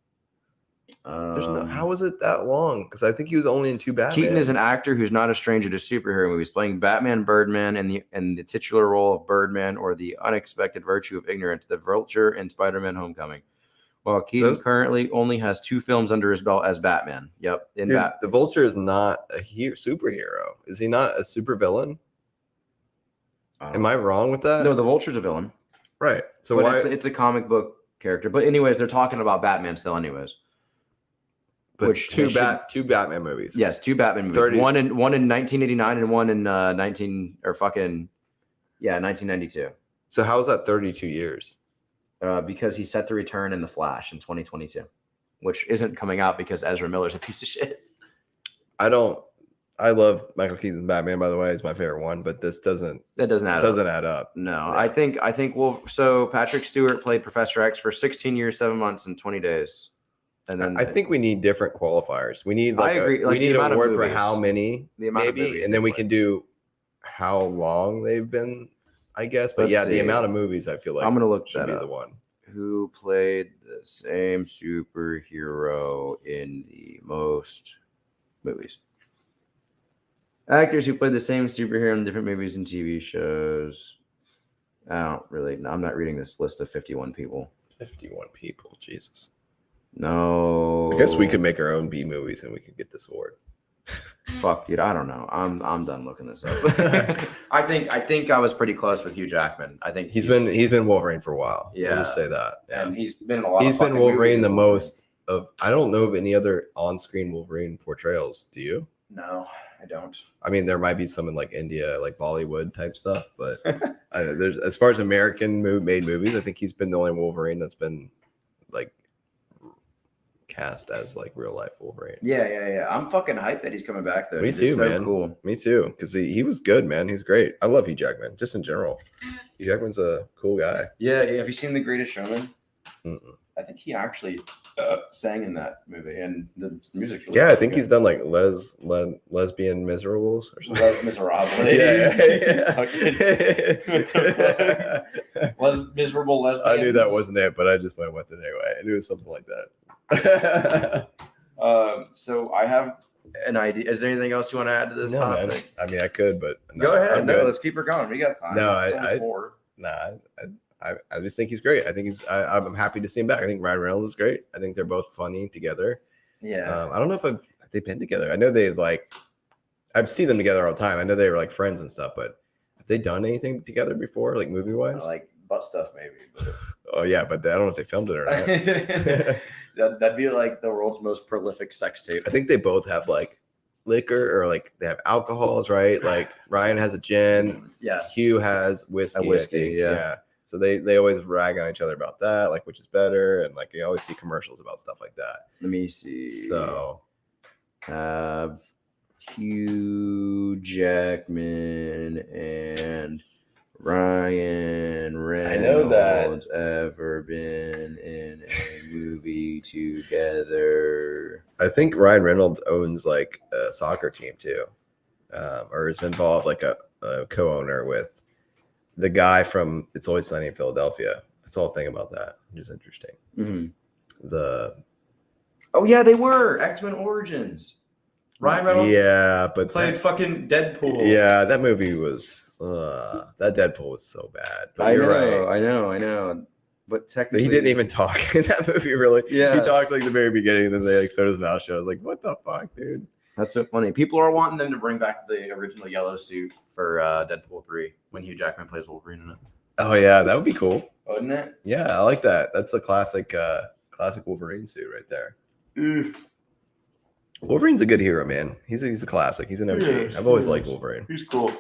Speaker 2: There's no. How was it that long? Because I think he was only in two Batmans.
Speaker 1: Keaton is an actor who's not a stranger to superhero movies, playing Batman, Birdman, and the titular role of Birdman, or the unexpected virtue of ignorance, the Vulture, and Spider-Man: Homecoming. While Keaton currently only has 2 films under his belt as Batman. Yep,
Speaker 2: Dude, the Vulture is not a superhero. Is he not a supervillain? Am I wrong with that?
Speaker 1: No, the Vulture's a villain.
Speaker 2: Right. So
Speaker 1: But
Speaker 2: why?
Speaker 1: it's a comic book character. But anyways, they're talking about Batman still, anyways.
Speaker 2: But
Speaker 1: which
Speaker 2: two
Speaker 1: they
Speaker 2: two Batman movies.
Speaker 1: Yes, 2 Batman movies.
Speaker 2: 30
Speaker 1: One in 1989 and one in 1992.
Speaker 2: So how is that 32 years?
Speaker 1: Because he's set to return in The Flash in 2022. which isn't coming out because Ezra Miller's a piece of shit.
Speaker 2: I love Michael Keaton's Batman, by the way. It's my favorite one, but this doesn't add up.
Speaker 1: No,
Speaker 2: Yeah.
Speaker 1: I think so Patrick Stewart played Professor X for 16 years, 7 months, and 20 days. And then
Speaker 2: I think we need different qualifiers. We need
Speaker 1: I agree.
Speaker 2: we need an
Speaker 1: amount of
Speaker 2: award for
Speaker 1: movies.
Speaker 2: how many,
Speaker 1: The amount of
Speaker 2: maybe,
Speaker 1: movies
Speaker 2: and
Speaker 1: they
Speaker 2: then we
Speaker 1: played.
Speaker 2: can do how long they've been, I guess. But
Speaker 1: Let's
Speaker 2: yeah,
Speaker 1: see.
Speaker 2: the amount of movies I feel like
Speaker 1: I'm gonna look
Speaker 2: should
Speaker 1: that
Speaker 2: be
Speaker 1: up.
Speaker 2: the one.
Speaker 1: Who played the same superhero in the most movies? Actors who played the same superhero in different movies and TV shows. I'm not reading this list of 51 people.
Speaker 2: 51 people, Jesus.
Speaker 1: No.
Speaker 2: I guess we could make our own B movies and we could get this award.
Speaker 1: Fuck, dude. I don't know. I'm done looking this up. I think I was pretty close with Hugh Jackman. I think
Speaker 2: He's been Wolverine for a while.
Speaker 1: Yeah.
Speaker 2: We'll just say that. Yeah.
Speaker 1: and he's been in a lot.
Speaker 2: He's
Speaker 1: of
Speaker 2: been
Speaker 1: fucking
Speaker 2: Wolverine
Speaker 1: movies
Speaker 2: the
Speaker 1: as Wolverine.
Speaker 2: most of. I don't know of any other on-screen Wolverine portrayals. Do you?
Speaker 1: No, I don't.
Speaker 2: I mean, there might be some in like India, like Bollywood type stuff, but there's as far as American made movies, I think he's been the only Wolverine that's been like cast as like real life Wolverine.
Speaker 1: Yeah. I'm fucking hyped that he's coming back though.
Speaker 2: Me
Speaker 1: It's
Speaker 2: too,
Speaker 1: so
Speaker 2: man.
Speaker 1: Cool.
Speaker 2: Me too, because he was good, man. He's great. I love Hugh Jackman, just in general. Hugh Jackman's a cool guy.
Speaker 1: Yeah. Have you seen The Greatest Showman?
Speaker 2: Mm-mm.
Speaker 1: I think he actually sang in that movie, and the music's really
Speaker 2: Yeah, I
Speaker 1: fucking
Speaker 2: think
Speaker 1: good.
Speaker 2: he's done like lesbian miserables or something.
Speaker 1: Les Miserables. Les Miserable Lesbians.
Speaker 2: I knew that wasn't it, but I just went with it anyway. I knew it was something like that.
Speaker 1: So I have an idea. Is there anything else you want to add to this
Speaker 2: No, man.
Speaker 1: topic?
Speaker 2: I mean, I could, but
Speaker 1: Go ahead.
Speaker 2: I'm
Speaker 1: No,
Speaker 2: good.
Speaker 1: let's keep her going. We got time.
Speaker 2: No,
Speaker 1: It's only
Speaker 2: I-
Speaker 1: 4.
Speaker 2: Nah, I just think he's great. I think I'm happy to see him back. I think Ryan Reynolds is great. I think they're both funny together.
Speaker 1: Yeah.
Speaker 2: I don't know if they've been together. I know they like, I've seen them together all the time. I know they were like friends and stuff, but have they done anything together before, like movie wise?
Speaker 1: Like butt stuff, maybe. But
Speaker 2: Oh yeah, but I don't know if they filmed it or not.
Speaker 1: that'd be like the world's most prolific sex tape.
Speaker 2: I think they both have like liquor or like they have alcohols, right? Like Ryan has a gin,
Speaker 1: Yes.
Speaker 2: Hugh has whiskey.
Speaker 1: A whiskey,
Speaker 2: I think.
Speaker 1: yeah.
Speaker 2: So they always rag on each other about that, like which is better, and like you always see commercials about stuff like that.
Speaker 1: Let me see.
Speaker 2: So
Speaker 1: Have Hugh Jackman and Ryan Reynolds
Speaker 2: know that.
Speaker 1: ever been in a movie together?
Speaker 2: I think Ryan Reynolds owns like a soccer team too, or is involved like a co-owner with the guy from It's Always Sunny in Philadelphia. That's the whole thing about that, which is interesting.
Speaker 1: Mm-hmm.
Speaker 2: Oh
Speaker 1: yeah, they were X-Men Origins. Ryan Reynolds
Speaker 2: but
Speaker 1: played fucking Deadpool.
Speaker 2: Yeah, that movie was that Deadpool was so bad. But
Speaker 1: I
Speaker 2: you're
Speaker 1: know,
Speaker 2: right.
Speaker 1: I know. But technically,
Speaker 2: He didn't even talk in that movie, really.
Speaker 1: Yeah.
Speaker 2: He talked like the very beginning, and then they like sewed his mouth shut. I was like, what the fuck, dude?
Speaker 1: That's so funny. People are wanting them to bring back the original yellow suit for Deadpool 3 when Hugh Jackman plays Wolverine in it.
Speaker 2: Oh yeah, that would be cool.
Speaker 1: Wouldn't it?
Speaker 2: Yeah, I like that. That's a classic Wolverine suit right there. Wolverine's a good hero, man. He's a classic. He's an OG.
Speaker 1: Yes,
Speaker 2: I've always
Speaker 1: yes.
Speaker 2: liked Wolverine.
Speaker 1: He's cool.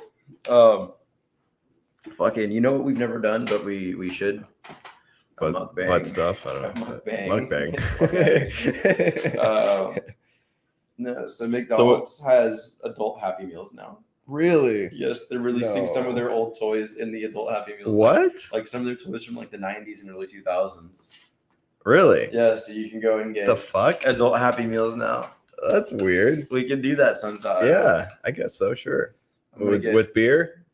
Speaker 1: Fucking, you know what we've never done, but we should. A
Speaker 2: But
Speaker 1: mukbang.
Speaker 2: what stuff? I don't know.
Speaker 1: Mukbang.
Speaker 2: Mukbang.
Speaker 1: No, so McDonald's has adult Happy Meals now.
Speaker 2: Really?
Speaker 1: Yes, they're releasing some of
Speaker 2: No.
Speaker 1: their old toys in the adult Happy Meals.
Speaker 2: What?
Speaker 1: Like some of their toys from like the 90s and early 2000s.
Speaker 2: Really?
Speaker 1: Yeah, so you can go and get
Speaker 2: The fuck?
Speaker 1: adult Happy Meals now.
Speaker 2: That's weird.
Speaker 1: We can do that sometime.
Speaker 2: Yeah, I guess so. Sure.
Speaker 1: I'm gonna
Speaker 2: With,
Speaker 1: get
Speaker 2: with beer,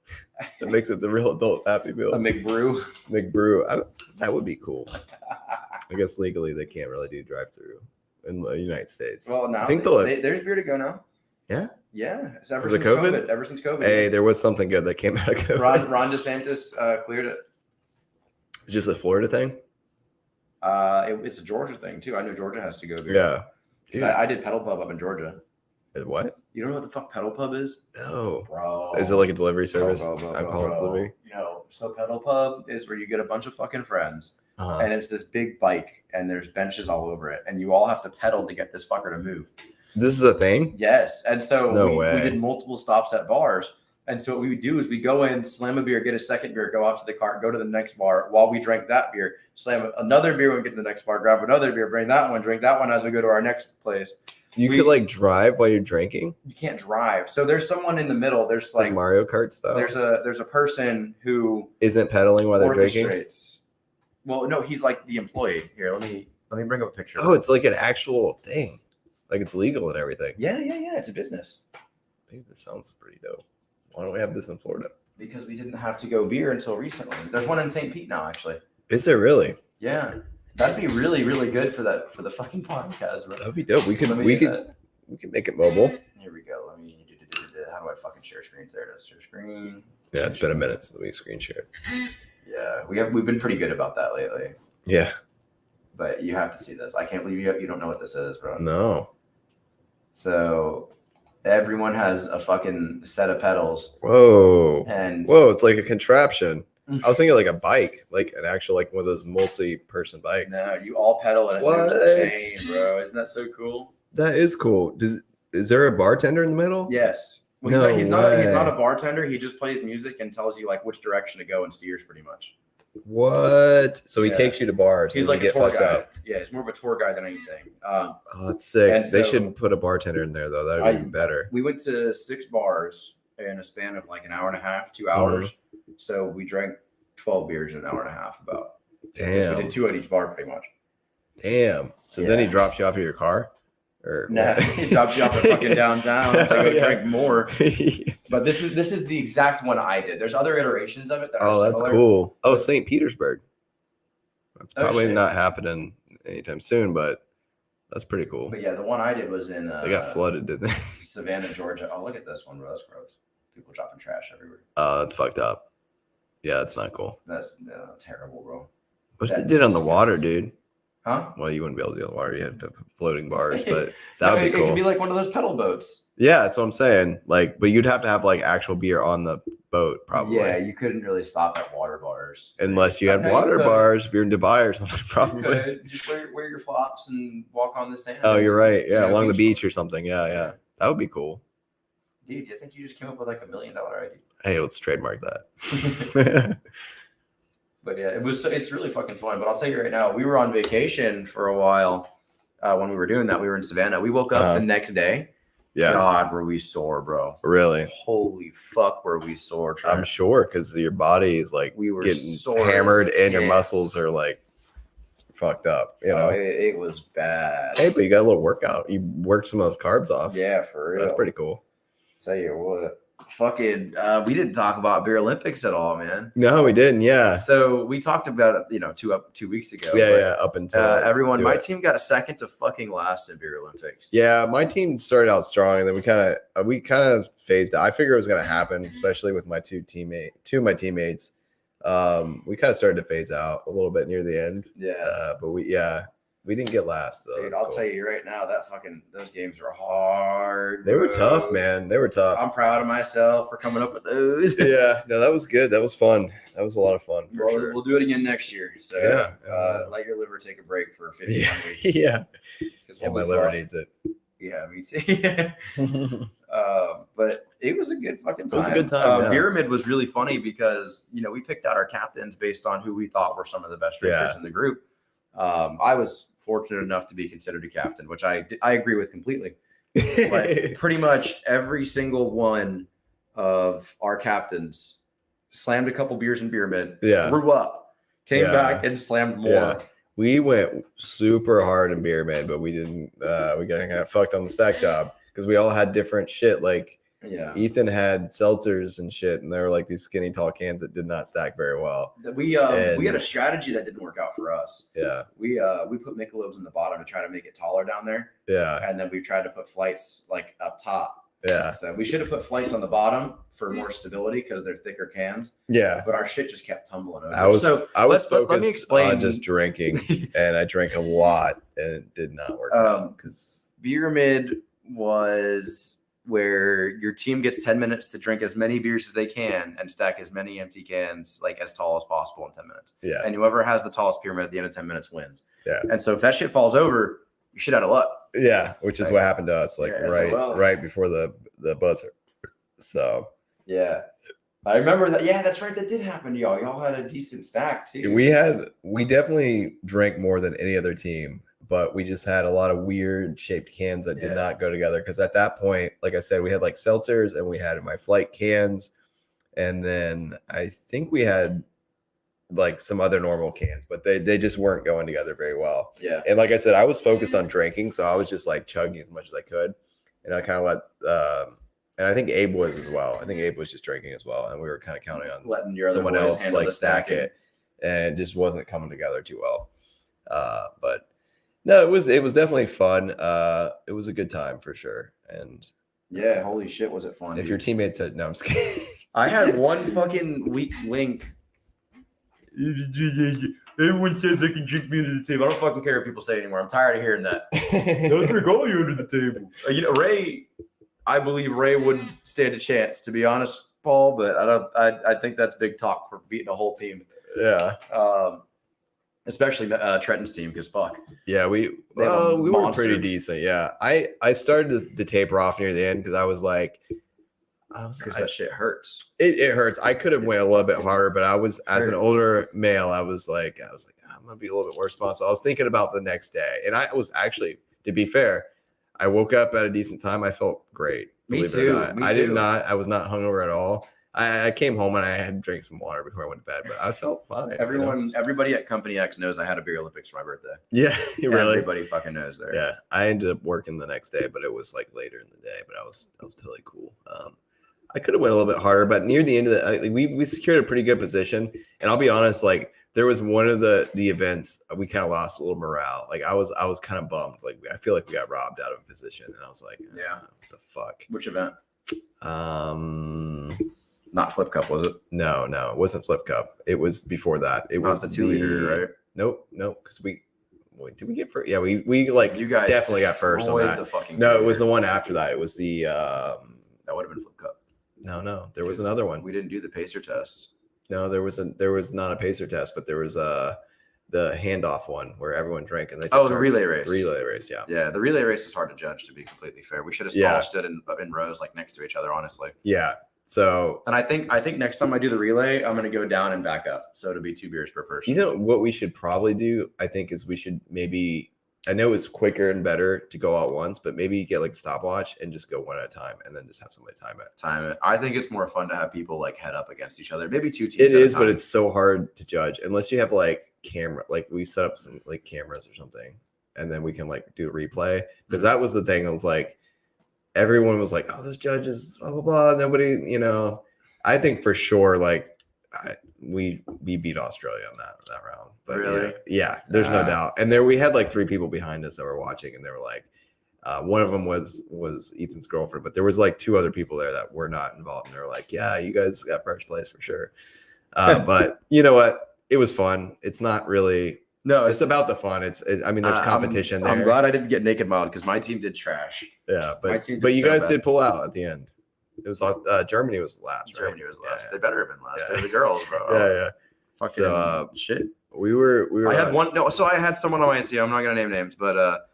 Speaker 2: that makes it the real adult Happy Meal.
Speaker 1: a McBrew.
Speaker 2: McBrew. That would be cool. I guess legally they can't really do drive-through in the United States.
Speaker 1: Well, now
Speaker 2: I think
Speaker 1: there's beer to go now.
Speaker 2: Yeah?
Speaker 1: Yeah. It's ever
Speaker 2: Was it
Speaker 1: since
Speaker 2: COVID?
Speaker 1: COVID. Ever since COVID.
Speaker 2: Hey, there was something good that came out of COVID.
Speaker 1: Ron DeSantis cleared it.
Speaker 2: It's just a Florida thing.
Speaker 1: It's a Georgia thing too. I know Georgia has to go beer.
Speaker 2: Yeah.
Speaker 1: 'Cause I did Pedal Pub up in Georgia.
Speaker 2: What?
Speaker 1: You don't know what the fuck Pedal Pub is?
Speaker 2: No.
Speaker 1: Bro.
Speaker 2: Is it like a delivery service?
Speaker 1: Bro.
Speaker 2: Alcohol delivery?
Speaker 1: No. So Pedal Pub is where you get a bunch of fucking friends
Speaker 2: Uh-huh.
Speaker 1: and it's this big bike and there's benches all over it and you all have to pedal to get this fucker to move.
Speaker 2: This is a thing?
Speaker 1: Yes. And so
Speaker 2: No
Speaker 1: we
Speaker 2: way.
Speaker 1: did multiple stops at bars And so what we would do is we go in, slam a beer, get a second beer, go out to the car, go to the next bar while we drank that beer, slam another beer when we get to the next bar, grab another beer, bring that one, drink that one as we go to our next place.
Speaker 2: You could like drive while you're drinking.
Speaker 1: You can't drive. So there's someone in the middle. There's like
Speaker 2: Mario Kart stuff.
Speaker 1: There's a person who
Speaker 2: isn't pedaling while they're drinking.
Speaker 1: Well, no, he's like the employee. Here, let me bring up a picture.
Speaker 2: Oh, it's like an actual thing. Like it's legal and everything.
Speaker 1: Yeah. It's a business.
Speaker 2: I think this sounds pretty dope. Why don't we have this in Florida?
Speaker 1: Because we didn't have to go beer until recently. There's one in St. Pete now, actually.
Speaker 2: Is there really?
Speaker 1: Yeah. That'd be really, really good for the fucking podcast, bro.
Speaker 2: That'd be dope. We could make it mobile.
Speaker 1: Here we go. Let me how do I fucking share screens? There it is. Share screen.
Speaker 2: Yeah, it's been a minute since we screen shared.
Speaker 1: Yeah, we've been pretty good about that lately.
Speaker 2: Yeah.
Speaker 1: But you have to see this. I can't believe you don't know what this is, bro.
Speaker 2: No.
Speaker 1: So everyone has a fucking set of pedals.
Speaker 2: Whoa.
Speaker 1: And
Speaker 2: it's like a contraption. I was thinking like a bike, like an actual like one of those multi-person bikes.
Speaker 1: No, you all pedal and it moves the chain, bro. Isn't that so cool?
Speaker 2: That is cool. Is there a bartender in the middle?
Speaker 1: Yes. Well, he's not a bartender. He just plays music and tells you like which direction to go and steers pretty much.
Speaker 2: What? So he takes you to bars.
Speaker 1: He's like a tour guide. Yeah, he's more of a tour guide than anything.
Speaker 2: Oh, that's sick. They should put a bartender in there though. That would be even better.
Speaker 1: We went to 6 bars in a span of like an hour and a half, 2 hours. Mm-hmm. So we drank 12 beers in an hour and a half about.
Speaker 2: Damn.
Speaker 1: We did 2 at each bar pretty much.
Speaker 2: Damn. So then he drops you off at your car? Or
Speaker 1: nah, he drops you off at fucking downtown to go drink more. But this is the exact one I did. There's other iterations of it that are
Speaker 2: that's cool. Oh, St. Petersburg. That's probably not happening anytime soon, but that's pretty cool.
Speaker 1: But yeah, the one I did was in
Speaker 2: they got flooded, didn't they?
Speaker 1: Savannah, Georgia. Oh, look at this one, bro. That's gross. People dropping trash everywhere.
Speaker 2: Oh, that's fucked up. Yeah, that's not cool.
Speaker 1: That's terrible, bro.
Speaker 2: What if they did on the water, dude?
Speaker 1: Huh?
Speaker 2: Well, you wouldn't be able to do the water. You had floating bars, but that would be cool.
Speaker 1: It could be like one of those pedal boats.
Speaker 2: Yeah, that's what I'm saying. Like, but you'd have to have like actual beer on the boat, probably.
Speaker 1: Yeah, you couldn't really stop at water bars.
Speaker 2: Unless you had water bars, if you're in Dubai or something, probably.
Speaker 1: You just wear your flops and walk on the sand.
Speaker 2: Oh, you're right. Yeah, along the beach or something. Yeah. That would be cool.
Speaker 1: Dude, I think you just came up with like $1 million idea.
Speaker 2: Hey, let's trademark that.
Speaker 1: But yeah, it's really fucking fun. But I'll tell you right now, we were on vacation for a while when we were doing that. We were in Savannah. We woke up the next day. Yeah. God, were we sore, bro.
Speaker 2: Really?
Speaker 1: Holy fuck, were we sore, Trent.
Speaker 2: I'm sure, because your body is like getting hammered and your muscles are like fucked up. You know,
Speaker 1: it was bad.
Speaker 2: Hey, but you got a little workout. You worked some of those carbs off.
Speaker 1: Yeah, for real.
Speaker 2: That's pretty cool.
Speaker 1: Tell you what. Fucking we didn't talk about Beer Olympics at all, man.
Speaker 2: No, we didn't. Yeah.
Speaker 1: So we talked about it, 2 weeks ago.
Speaker 2: Yeah. Up until
Speaker 1: everyone, my team got second to fucking last in Beer Olympics.
Speaker 2: Yeah, my team started out strong, and then we kind of phased out. I figured it was going to happen, especially with my two of my teammates. We kind of started to phase out a little bit near the end.
Speaker 1: Yeah.
Speaker 2: But we didn't get last, though.
Speaker 1: Dude, I'll tell you right now, those games were hard.
Speaker 2: They were tough, man. They were tough.
Speaker 1: I'm proud of myself for coming up with those.
Speaker 2: Yeah, no, that was good. That was fun. That was a lot of fun. Sure.
Speaker 1: We'll do it again next year. So let your liver take a break for 51 weeks.
Speaker 2: Yeah, my liver needs it.
Speaker 1: Yeah, me too. But it was a good fucking time.
Speaker 2: It was a good time.
Speaker 1: Pyramid was really funny because we picked out our captains based on who we thought were some of the best drinkers in the group. I was fortunate enough to be considered a captain, which I agree with completely. But pretty much every single one of our captains slammed a couple beers in Pyramid, threw up, came back and slammed more.
Speaker 2: Yeah. We went super hard in Pyramid, but we didn't. We got fucked on the stack job because we all had different shit. Like Ethan had seltzers and shit, and they were like these skinny tall cans that did not stack very well.
Speaker 1: We had a strategy that didn't work out for us.
Speaker 2: Yeah.
Speaker 1: We put Michelob's in the bottom to try to make it taller down there.
Speaker 2: Yeah.
Speaker 1: And then we tried to put flights like up top.
Speaker 2: Yeah.
Speaker 1: So we should have put flights on the bottom for more stability because they're thicker cans.
Speaker 2: Yeah.
Speaker 1: But our shit just kept tumbling over.
Speaker 2: I was focused
Speaker 1: let me explain.
Speaker 2: on just drinking, and I drank a lot, and it did not work out because
Speaker 1: Pyramid was where your team gets 10 minutes to drink as many beers as they can and stack as many empty cans like as tall as possible in 10 minutes.
Speaker 2: Yeah.
Speaker 1: And whoever has the tallest pyramid at the end of 10 minutes wins.
Speaker 2: Yeah.
Speaker 1: And so if that shit falls over, you shit out of luck.
Speaker 2: Yeah, which is what happened to us, right before the buzzer. So
Speaker 1: Yeah. I remember that. Yeah, that's right. That did happen to y'all. Y'all had a decent stack too.
Speaker 2: We definitely drank more than any other team, but we just had a lot of weird shaped cans that did not go together. Because at that point, like I said, we had like seltzers and we had my flight cans, and then I think we had like some other normal cans, but they just weren't going together very well.
Speaker 1: Yeah.
Speaker 2: And like I said, I was focused on drinking, so I was just like chugging as much as I could, and I kind of let. And I think Abe was as well. I think Abe was just drinking as well, and we were kind of counting on
Speaker 1: letting your other
Speaker 2: someone
Speaker 1: boys
Speaker 2: else
Speaker 1: handle
Speaker 2: like
Speaker 1: the
Speaker 2: stack
Speaker 1: stacking.
Speaker 2: it, and it just wasn't coming together too well. But no, it was definitely fun. It was a good time for sure. And
Speaker 1: yeah, holy shit, was it fun?
Speaker 2: if
Speaker 1: dude.
Speaker 2: your teammate said no, I'm just kidding.
Speaker 1: I had one fucking weak link. Everyone says I can drink me under the table. I don't fucking care what people say anymore. I'm tired of hearing that. Don't drink all you under the table. You know, Ray. I believe Ray wouldn't stand a chance, to be honest, Paul. But I don't. I think that's big talk for beating a whole team.
Speaker 2: Yeah.
Speaker 1: Especially Trenton's team, because fuck.
Speaker 2: Yeah, we were pretty decent. Yeah, I started to taper off near the end because I was like,
Speaker 1: because that shit hurts.
Speaker 2: It hurts. I could have went a little bit harder, but I was as an older male, I was like, I'm gonna be a little bit more responsible. I was thinking about the next day, and I was actually, to be fair, I woke up at a decent time. I felt great.
Speaker 1: Me too.
Speaker 2: I was not hungover at all. I came home and I had drank some water before I went to bed, but I felt fine.
Speaker 1: Everybody at Company X knows I had a beer Olympics for my birthday.
Speaker 2: Yeah, really.
Speaker 1: Everybody fucking knows there.
Speaker 2: Yeah, I ended up working the next day, but it was like later in the day. But I was totally cool. I could have went a little bit harder, but near the end of the, we secured a pretty good position. And I'll be honest, like there was one of the events we kind of lost a little morale. Like I was kind of bummed. Like I feel like we got robbed out of a position, and I was like, yeah, what the fuck?
Speaker 1: Which event? Not Flip Cup, was it?
Speaker 2: No, it wasn't Flip Cup. It was before that. It was
Speaker 1: the 2 liter, right?
Speaker 2: Nope, because did we get first? Yeah, we like
Speaker 1: you guys
Speaker 2: definitely got first on that.
Speaker 1: The fucking
Speaker 2: no, it was the one after that. It was the
Speaker 1: that would have been Flip Cup.
Speaker 2: No, there was another one.
Speaker 1: We didn't do the pacer test.
Speaker 2: No, there was not a pacer test, but there was the handoff one where everyone drank and they
Speaker 1: the relay race.
Speaker 2: Relay race, yeah.
Speaker 1: Yeah, the relay race is hard to judge, to be completely fair. We should have all stood in rows like next to each other, honestly.
Speaker 2: Yeah. So,
Speaker 1: and I think next time I do the relay, I'm going to go down and back up. So it'll be 2 beers per person.
Speaker 2: You know what we should probably do? I think is we should maybe, I know it's quicker and better to go out once, but maybe get like a stopwatch and just go one at a time and then just have somebody time it.
Speaker 1: I think it's more fun to have people like head up against each other. Maybe 2 teams.
Speaker 2: It is, but it's so hard to judge unless you have like camera, like we set up some like cameras or something and then we can like do a replay. Because that was the thing that was like, everyone was like, oh, this judge is blah, blah, blah. Nobody, I think for sure, like we beat Australia on that round. But
Speaker 1: really?
Speaker 2: Yeah, there's no doubt. And we had like 3 people behind us that were watching and they were like, one of them was Ethan's girlfriend, but there was like 2 other people there that were not involved. And they were like, yeah, you guys got first place for sure. But you know what? It was fun. It's not really. No, it's about the fun. I mean, there's competition there.
Speaker 1: I'm glad I didn't get naked mild because my team did trash.
Speaker 2: Yeah, but you guys did pull out at the end. It was Germany was last. Right?
Speaker 1: Germany was last.
Speaker 2: Yeah.
Speaker 1: They better have been last. They're the girls, bro.
Speaker 2: Yeah.
Speaker 1: Fucking shit.
Speaker 2: We were.
Speaker 1: I had one. No, so I had someone on my Instagram. I'm not gonna name names, but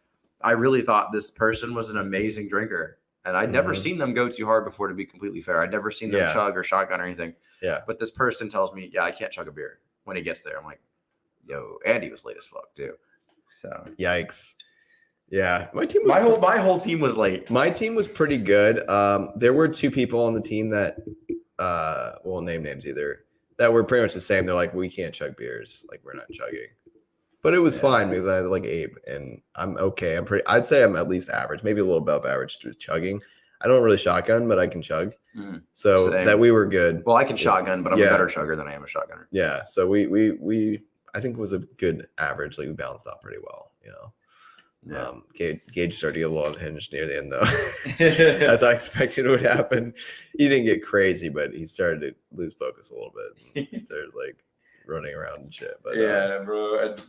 Speaker 1: I really thought this person was an amazing drinker, and I'd never seen them go too hard before. To be completely fair, I'd never seen them chug or shotgun or anything.
Speaker 2: Yeah.
Speaker 1: But this person tells me, I can't chug a beer when he gets there. I'm like, yo, Andy was late as fuck too. So
Speaker 2: yikes. Yeah, my
Speaker 1: whole team was late.
Speaker 2: My team was pretty good. There were 2 people on the team that won't name names either, that were pretty much the same. They're like, we can't chug beers, like we're not chugging. But it was fine because I had like Abe and I'm okay. I'd say I'm at least average, maybe a little above average to chugging. I don't really shotgun, but I can chug. So same. That we were good.
Speaker 1: Well, I can shotgun, but I'm a better chugger than I am a shotgunner.
Speaker 2: Yeah. So we I think it was a good average. Like we balanced out pretty well, Yeah. Gage started to get a little unhinged near the end, though, as I expected it would happen. He didn't get crazy, but he started to lose focus a little bit. He started like running around and shit. But
Speaker 1: bro. And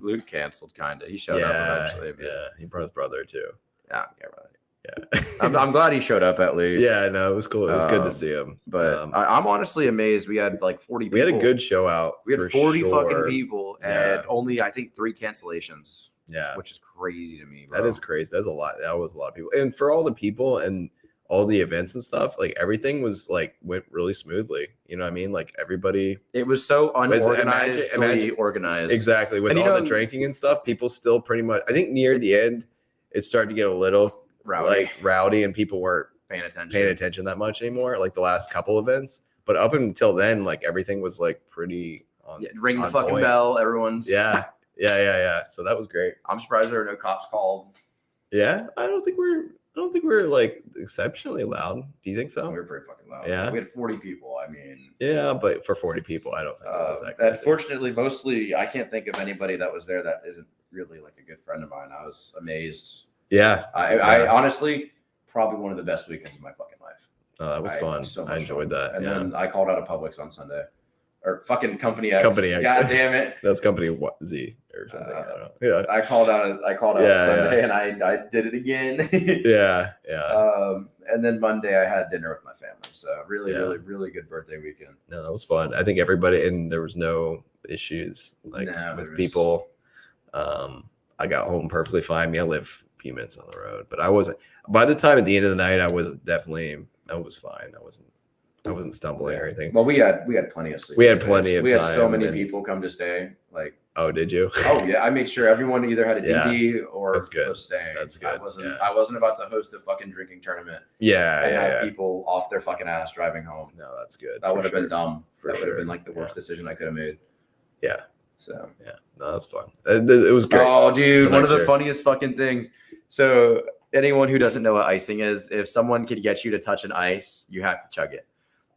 Speaker 1: Luke canceled kind of. He showed up eventually. But...
Speaker 2: Yeah, he brought his brother too.
Speaker 1: Yeah, right. Yeah, I'm glad he showed up at least.
Speaker 2: Yeah, no, it was cool. It was good to see him.
Speaker 1: But I'm honestly amazed. We had like 40 people.
Speaker 2: We had a good show out.
Speaker 1: We had 40 fucking people and only I think 3 cancellations.
Speaker 2: Yeah,
Speaker 1: which is crazy to me, bro.
Speaker 2: That is crazy. That was a lot of people. And for all the people and all the events and stuff, like everything was like went really smoothly. You know what I mean? Like everybody
Speaker 1: It was so unorganized,
Speaker 2: imagine-
Speaker 1: organized.
Speaker 2: exactly with
Speaker 1: And
Speaker 2: all the drinking and stuff. People still pretty much. I think near the end, it started to get a little rowdy, and people weren't
Speaker 1: paying attention
Speaker 2: that much anymore. Like the last couple events, but up until then, like everything was like pretty.
Speaker 1: Ring the fucking bell. Everyone's
Speaker 2: yeah. So that was great.
Speaker 1: I'm surprised there were no cops called.
Speaker 2: Yeah, I don't think we're like exceptionally loud. Do you think so?
Speaker 1: We were pretty fucking loud.
Speaker 2: Yeah,
Speaker 1: we had 40 people. I mean,
Speaker 2: yeah, but for 40 people, I don't think it was that crazy.
Speaker 1: Fortunately, mostly I can't think of anybody that was there that isn't really like a good friend of mine. I was amazed.
Speaker 2: Yeah,
Speaker 1: I honestly probably one of the best weekends of my fucking life.
Speaker 2: Oh, that was fun.
Speaker 1: So
Speaker 2: I enjoyed that.
Speaker 1: And then I called out of Publix on Sunday. Or fucking Company X.
Speaker 2: Company X.
Speaker 1: God damn it.
Speaker 2: That's Company Z or something. I don't know. Yeah.
Speaker 1: I called out Sunday and I did it again.
Speaker 2: Yeah.
Speaker 1: And then Monday I had dinner with my family. So really good birthday weekend.
Speaker 2: No, that was fun. I think everybody, and there was no issues with people. I got home perfectly fine. I mean, I live a few minutes on the road, but I wasn't. By the time at the end of the night, I was fine. I wasn't stumbling or anything.
Speaker 1: Well, we had plenty of sleep.
Speaker 2: We had plenty of time.
Speaker 1: We had so many people come to stay. Like,
Speaker 2: oh, did you?
Speaker 1: Oh yeah, I made sure everyone either had a DD or was staying.
Speaker 2: That's good.
Speaker 1: I wasn't about to host a fucking drinking tournament.
Speaker 2: And
Speaker 1: have people off their fucking ass driving home.
Speaker 2: No, that's good.
Speaker 1: That would have been dumb. That would have been like the worst decision I could have made.
Speaker 2: Yeah.
Speaker 1: So
Speaker 2: no, that's fun. It was great.
Speaker 1: Oh, dude, one of the funniest fucking things. So anyone who doesn't know what icing is, if someone could get you to touch an ice, you have to chug it.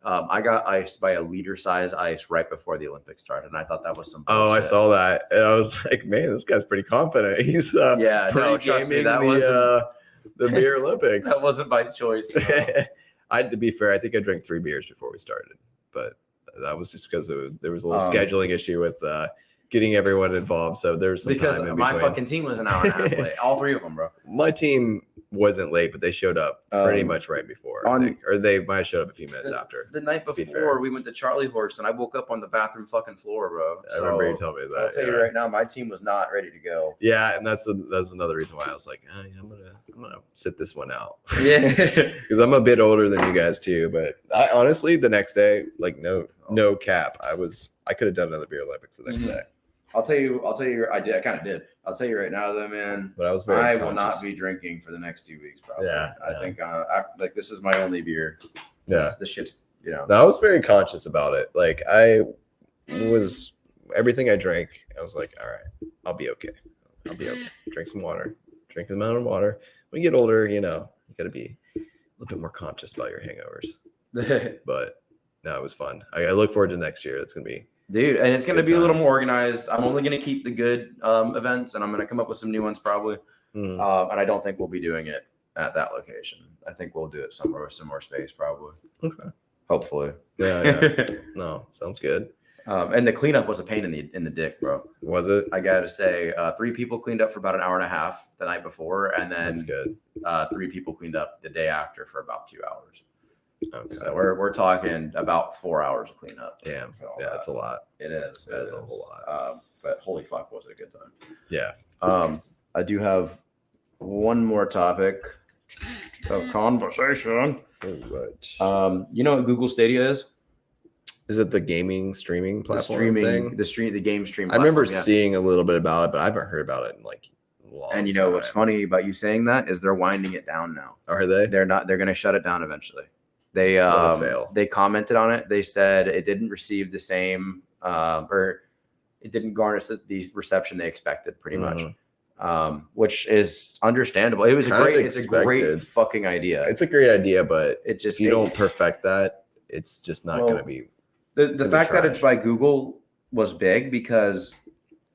Speaker 1: I got iced by a liter size ice right before the Olympics started, and I thought that was some bullshit.
Speaker 2: Oh, I saw that, and I was like, man, this guy's pretty confident. He's
Speaker 1: trust me, that wasn't
Speaker 2: the beer Olympics.
Speaker 1: That wasn't by choice.
Speaker 2: To be fair, I think I drank 3 beers before we started, but that was just because there was a little scheduling issue with getting everyone involved. So there's some
Speaker 1: because
Speaker 2: time in
Speaker 1: my
Speaker 2: between.
Speaker 1: fucking team was an hour and a half late. All 3 of them, bro.
Speaker 2: My team wasn't late, but they showed up pretty much right before, I think. Or they might have showed up a few minutes after.
Speaker 1: The night before, we went to Charlie Horse, and I woke up on the bathroom fucking floor, bro.
Speaker 2: I remember you telling me that.
Speaker 1: I'll tell you right now, my team was not ready to go.
Speaker 2: Yeah, and that's another reason why I was like, I'm gonna sit this one out.
Speaker 1: Yeah,
Speaker 2: because I'm a bit older than you guys too. But I honestly, the next day, like no cap, I could have done another beer Olympics the next day.
Speaker 1: I'll tell you, I kind of did. I'll tell you right now, though, man.
Speaker 2: But
Speaker 1: I will not be drinking for the next 2 weeks, probably.
Speaker 2: Yeah.
Speaker 1: I think like this is my only beer.
Speaker 2: Yeah.
Speaker 1: This shit's,
Speaker 2: I was very conscious about it. Like everything I drank, I was like, all right, I'll be okay. Drink some water. Drink the amount of water. When you get older, you got to be a little bit more conscious about your hangovers. But no, it was fun. I look forward to next year. It's going to be.
Speaker 1: Dude, and it's going to be a little more organized. I'm only going to keep the good events, and I'm going to come up with some new ones probably. And I don't think we'll be doing it at that location. I think we'll do it somewhere with some more space probably.
Speaker 2: Okay.
Speaker 1: Hopefully.
Speaker 2: Yeah. No, sounds good.
Speaker 1: And the cleanup was a pain in the dick, bro.
Speaker 2: Was it?
Speaker 1: I got to say, 3 people cleaned up for about an hour and a half the night before, and then
Speaker 2: that's good.
Speaker 1: 3 people cleaned up the day after for about 2 hours.
Speaker 2: Okay.
Speaker 1: So we're talking about 4 hours of cleanup.
Speaker 2: Damn. Yeah, that's a lot.
Speaker 1: It is.
Speaker 2: That is a whole lot.
Speaker 1: But holy fuck, was it a good time?
Speaker 2: Yeah.
Speaker 1: I do have one more topic of conversation. You know what Google Stadia is?
Speaker 2: Is it the gaming streaming platform thing?
Speaker 1: The game stream platform,
Speaker 2: I remember seeing a little bit about it, but I haven't heard about it in like a long
Speaker 1: And
Speaker 2: time.
Speaker 1: what's funny about you saying that is they're winding it down now.
Speaker 2: Are they?
Speaker 1: They're not. They're going to shut it down eventually. They commented on it. They said it didn't receive the same or it didn't garnish the reception they expected, pretty much. Which is understandable. It's a great fucking idea.
Speaker 2: It's a great idea, but
Speaker 1: it just
Speaker 2: if you don't perfect that, it's just not going to be.
Speaker 1: The fact that it's by Google was big because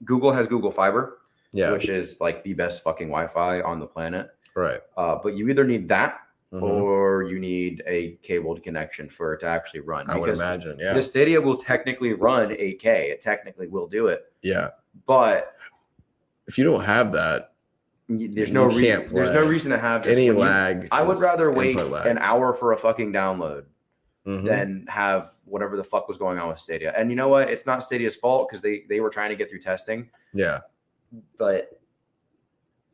Speaker 1: Google has Google Fiber, which is like the best fucking Wi-Fi on the planet.
Speaker 2: Right.
Speaker 1: But you either need that or you need a cabled connection for it to actually run.
Speaker 2: I would imagine,
Speaker 1: the Stadia will technically run 8K. It technically will do it.
Speaker 2: Yeah.
Speaker 1: But
Speaker 2: if you don't have that,
Speaker 1: there's no reason to have this.
Speaker 2: Any lag.
Speaker 1: I would rather wait an hour for a fucking download than have whatever the fuck was going on with Stadia. And you know what? It's not Stadia's fault because they were trying to get through testing.
Speaker 2: Yeah.
Speaker 1: But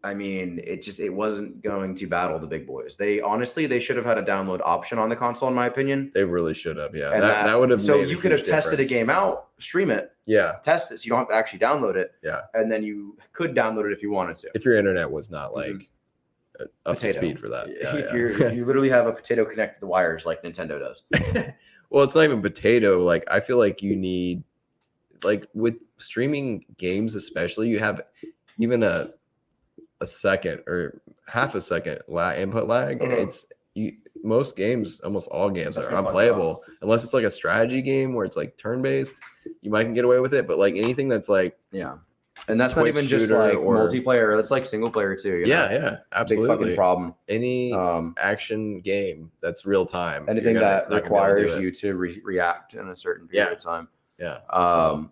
Speaker 1: I mean, it wasn't going to battle the big boys. They should have had a download option on the console, in my opinion.
Speaker 2: They really should have. Yeah,
Speaker 1: And
Speaker 2: that would have.
Speaker 1: So
Speaker 2: made
Speaker 1: you
Speaker 2: a
Speaker 1: could have
Speaker 2: huge
Speaker 1: tested
Speaker 2: difference.
Speaker 1: a game out, stream it,
Speaker 2: Yeah,
Speaker 1: test it, so you don't have to actually download it.
Speaker 2: Yeah,
Speaker 1: and then you could download it if you wanted to.
Speaker 2: if your internet was not like up to
Speaker 1: Potato.
Speaker 2: speed for that. Yeah,
Speaker 1: if you literally have a potato connected to the wires like Nintendo does.
Speaker 2: Well, it's not even potato. Like I feel like you need, like with streaming games especially, you have even a second or half a second input lag. It's most games, almost all games
Speaker 1: That's
Speaker 2: are
Speaker 1: gonna fuck
Speaker 2: unplayable unless it's like a strategy game where it's like turn based. You might can get away with it, but like anything that's like
Speaker 1: and that's not
Speaker 2: Twitch
Speaker 1: even just
Speaker 2: shooter
Speaker 1: like
Speaker 2: or-
Speaker 1: multiplayer. That's like single player too. You know?
Speaker 2: yeah,
Speaker 1: Big
Speaker 2: absolutely.
Speaker 1: fucking problem.
Speaker 2: Any action game that's real time,
Speaker 1: Anything
Speaker 2: you're
Speaker 1: that
Speaker 2: not gonna be able to do
Speaker 1: requires
Speaker 2: it.
Speaker 1: you to react in a certain period of time.
Speaker 2: Yeah,
Speaker 1: That's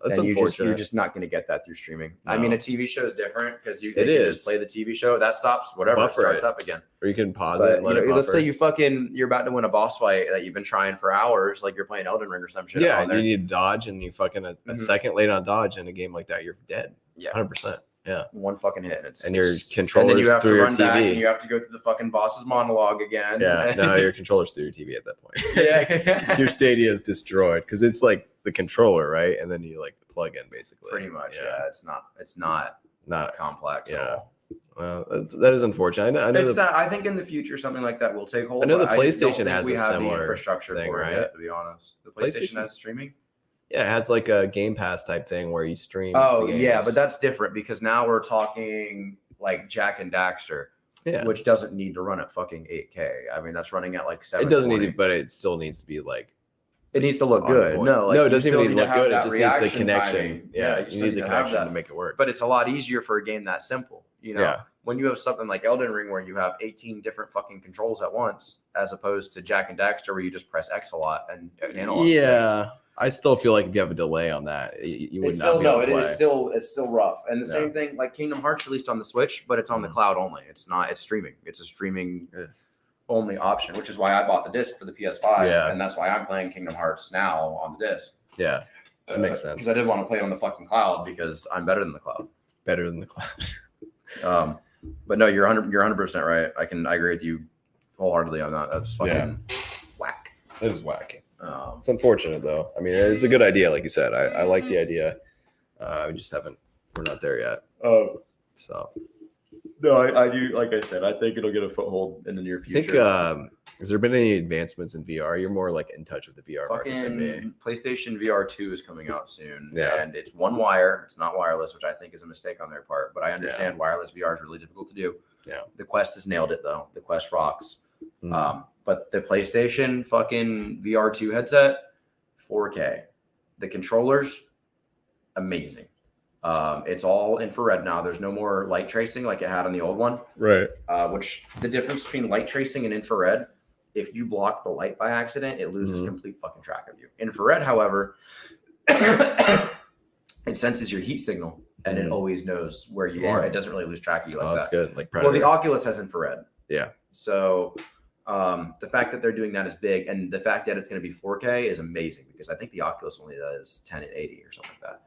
Speaker 2: that's
Speaker 1: unfortunate. You're
Speaker 2: unfortunate.
Speaker 1: just not going to get that through streaming.
Speaker 2: No.
Speaker 1: I mean, a TV show is different because they
Speaker 2: It
Speaker 1: can
Speaker 2: is.
Speaker 1: just play the TV show. That stops, whatever,
Speaker 2: Buffer
Speaker 1: starts
Speaker 2: it.
Speaker 1: up again.
Speaker 2: Or you can pause
Speaker 1: But,
Speaker 2: it and let it
Speaker 1: let's
Speaker 2: buffer.
Speaker 1: say you're about to win a boss fight that you've been trying for hours, like you're playing Elden Ring or some shit.
Speaker 2: Yeah,
Speaker 1: on there.
Speaker 2: you need to dodge, and you fucking a second late on dodge in a game like that, you're dead.
Speaker 1: Yeah.
Speaker 2: 100%. Yeah,
Speaker 1: one fucking hit,
Speaker 2: and your
Speaker 1: and then you
Speaker 2: controller's
Speaker 1: have to
Speaker 2: through your
Speaker 1: run back,
Speaker 2: TV.
Speaker 1: and you have to go through the fucking boss's monologue again.
Speaker 2: Yeah, no, your controller's through your TV at that point.
Speaker 1: yeah,
Speaker 2: Your Stadia is destroyed because it's like the controller, right? And then you like plug in basically.
Speaker 1: pretty much. Yeah, it's not
Speaker 2: Not.
Speaker 1: complex at
Speaker 2: Yeah.
Speaker 1: all.
Speaker 2: Well, that is unfortunate. I know.
Speaker 1: I think in the future something like that will take hold.
Speaker 2: I know the
Speaker 1: but just don't
Speaker 2: PlayStation
Speaker 1: think
Speaker 2: has
Speaker 1: we
Speaker 2: a
Speaker 1: have
Speaker 2: similar
Speaker 1: the infrastructure
Speaker 2: thing,
Speaker 1: for
Speaker 2: right?
Speaker 1: it yet, to be honest. The PlayStation
Speaker 2: PlayStation-
Speaker 1: has streaming.
Speaker 2: Yeah, it has like a Game Pass type thing where you stream.
Speaker 1: Oh
Speaker 2: the
Speaker 1: yeah,
Speaker 2: games.
Speaker 1: but that's different because now we're talking like Jack and Daxter,
Speaker 2: yeah.
Speaker 1: which doesn't need to run at fucking 8K. I mean, that's running at like 7.
Speaker 2: It doesn't need to, but it still needs to be like.
Speaker 1: It needs to look
Speaker 2: on
Speaker 1: good.
Speaker 2: point.
Speaker 1: No, like,
Speaker 2: no, it
Speaker 1: you
Speaker 2: doesn't
Speaker 1: still
Speaker 2: even need to
Speaker 1: to
Speaker 2: look
Speaker 1: have
Speaker 2: good. It
Speaker 1: that
Speaker 2: just needs the
Speaker 1: reaction
Speaker 2: connection.
Speaker 1: timing.
Speaker 2: Yeah,
Speaker 1: you
Speaker 2: you
Speaker 1: still
Speaker 2: need the
Speaker 1: to have
Speaker 2: connection
Speaker 1: that.
Speaker 2: to make it work.
Speaker 1: But it's a lot easier for a game that simple. You know,
Speaker 2: Yeah.
Speaker 1: when you have something like Elden Ring where you have 18 different fucking controls at once, as opposed to Jack and Daxter where you just press X a lot and analog.
Speaker 2: Yeah, I still feel like if you have a delay on that, you would
Speaker 1: It's
Speaker 2: not
Speaker 1: still
Speaker 2: be able
Speaker 1: no,
Speaker 2: to
Speaker 1: it
Speaker 2: play.
Speaker 1: is still it's still rough. And the
Speaker 2: Yeah.
Speaker 1: same thing like Kingdom Hearts released on the Switch, but it's on the cloud only. It's streaming. It's a streaming only option, which is why I bought the disc for the PS5.
Speaker 2: Yeah.
Speaker 1: And that's why I'm playing Kingdom Hearts now on the disc.
Speaker 2: Yeah, that makes sense.
Speaker 1: Because I did want to play it on the fucking cloud because I'm better than the cloud.
Speaker 2: Better than the cloud.
Speaker 1: But no, you're 100% right. I agree with you wholeheartedly on that. That's fucking whack.
Speaker 2: It is whack. It's unfortunate though. I mean, it's a good idea, like you said. I like the idea. We just we're not there yet. So
Speaker 1: No, I do. Like I said, I think it'll get a foothold in the near
Speaker 2: I
Speaker 1: future.
Speaker 2: think has there been any advancements in VR? You're more like in touch with the VR market than me.
Speaker 1: Fucking PlayStation VR 2 is coming out soon.
Speaker 2: Yeah.
Speaker 1: And it's one wire. It's not wireless, which I think is a mistake on their part. But I understand wireless VR is really difficult to do.
Speaker 2: Yeah.
Speaker 1: The Quest has nailed it, though. The Quest rocks.
Speaker 2: Mm.
Speaker 1: But the PlayStation fucking VR 2 headset, 4K. The controllers, amazing. It's all infrared now. There's no more light tracing like it had on the old one.
Speaker 2: Right.
Speaker 1: Which the difference between light tracing and infrared, if you block the light by accident, it loses complete fucking track of you. Infrared, however, it senses your heat signal and it always knows where you are. It doesn't really lose track of you like
Speaker 2: That's
Speaker 1: that.
Speaker 2: good. Like
Speaker 1: Well,
Speaker 2: Predator.
Speaker 1: the Oculus has infrared.
Speaker 2: Yeah.
Speaker 1: So the fact that they're doing that is big, and the fact that it's going to be 4K is amazing because I think the Oculus only does 1080 or something like that.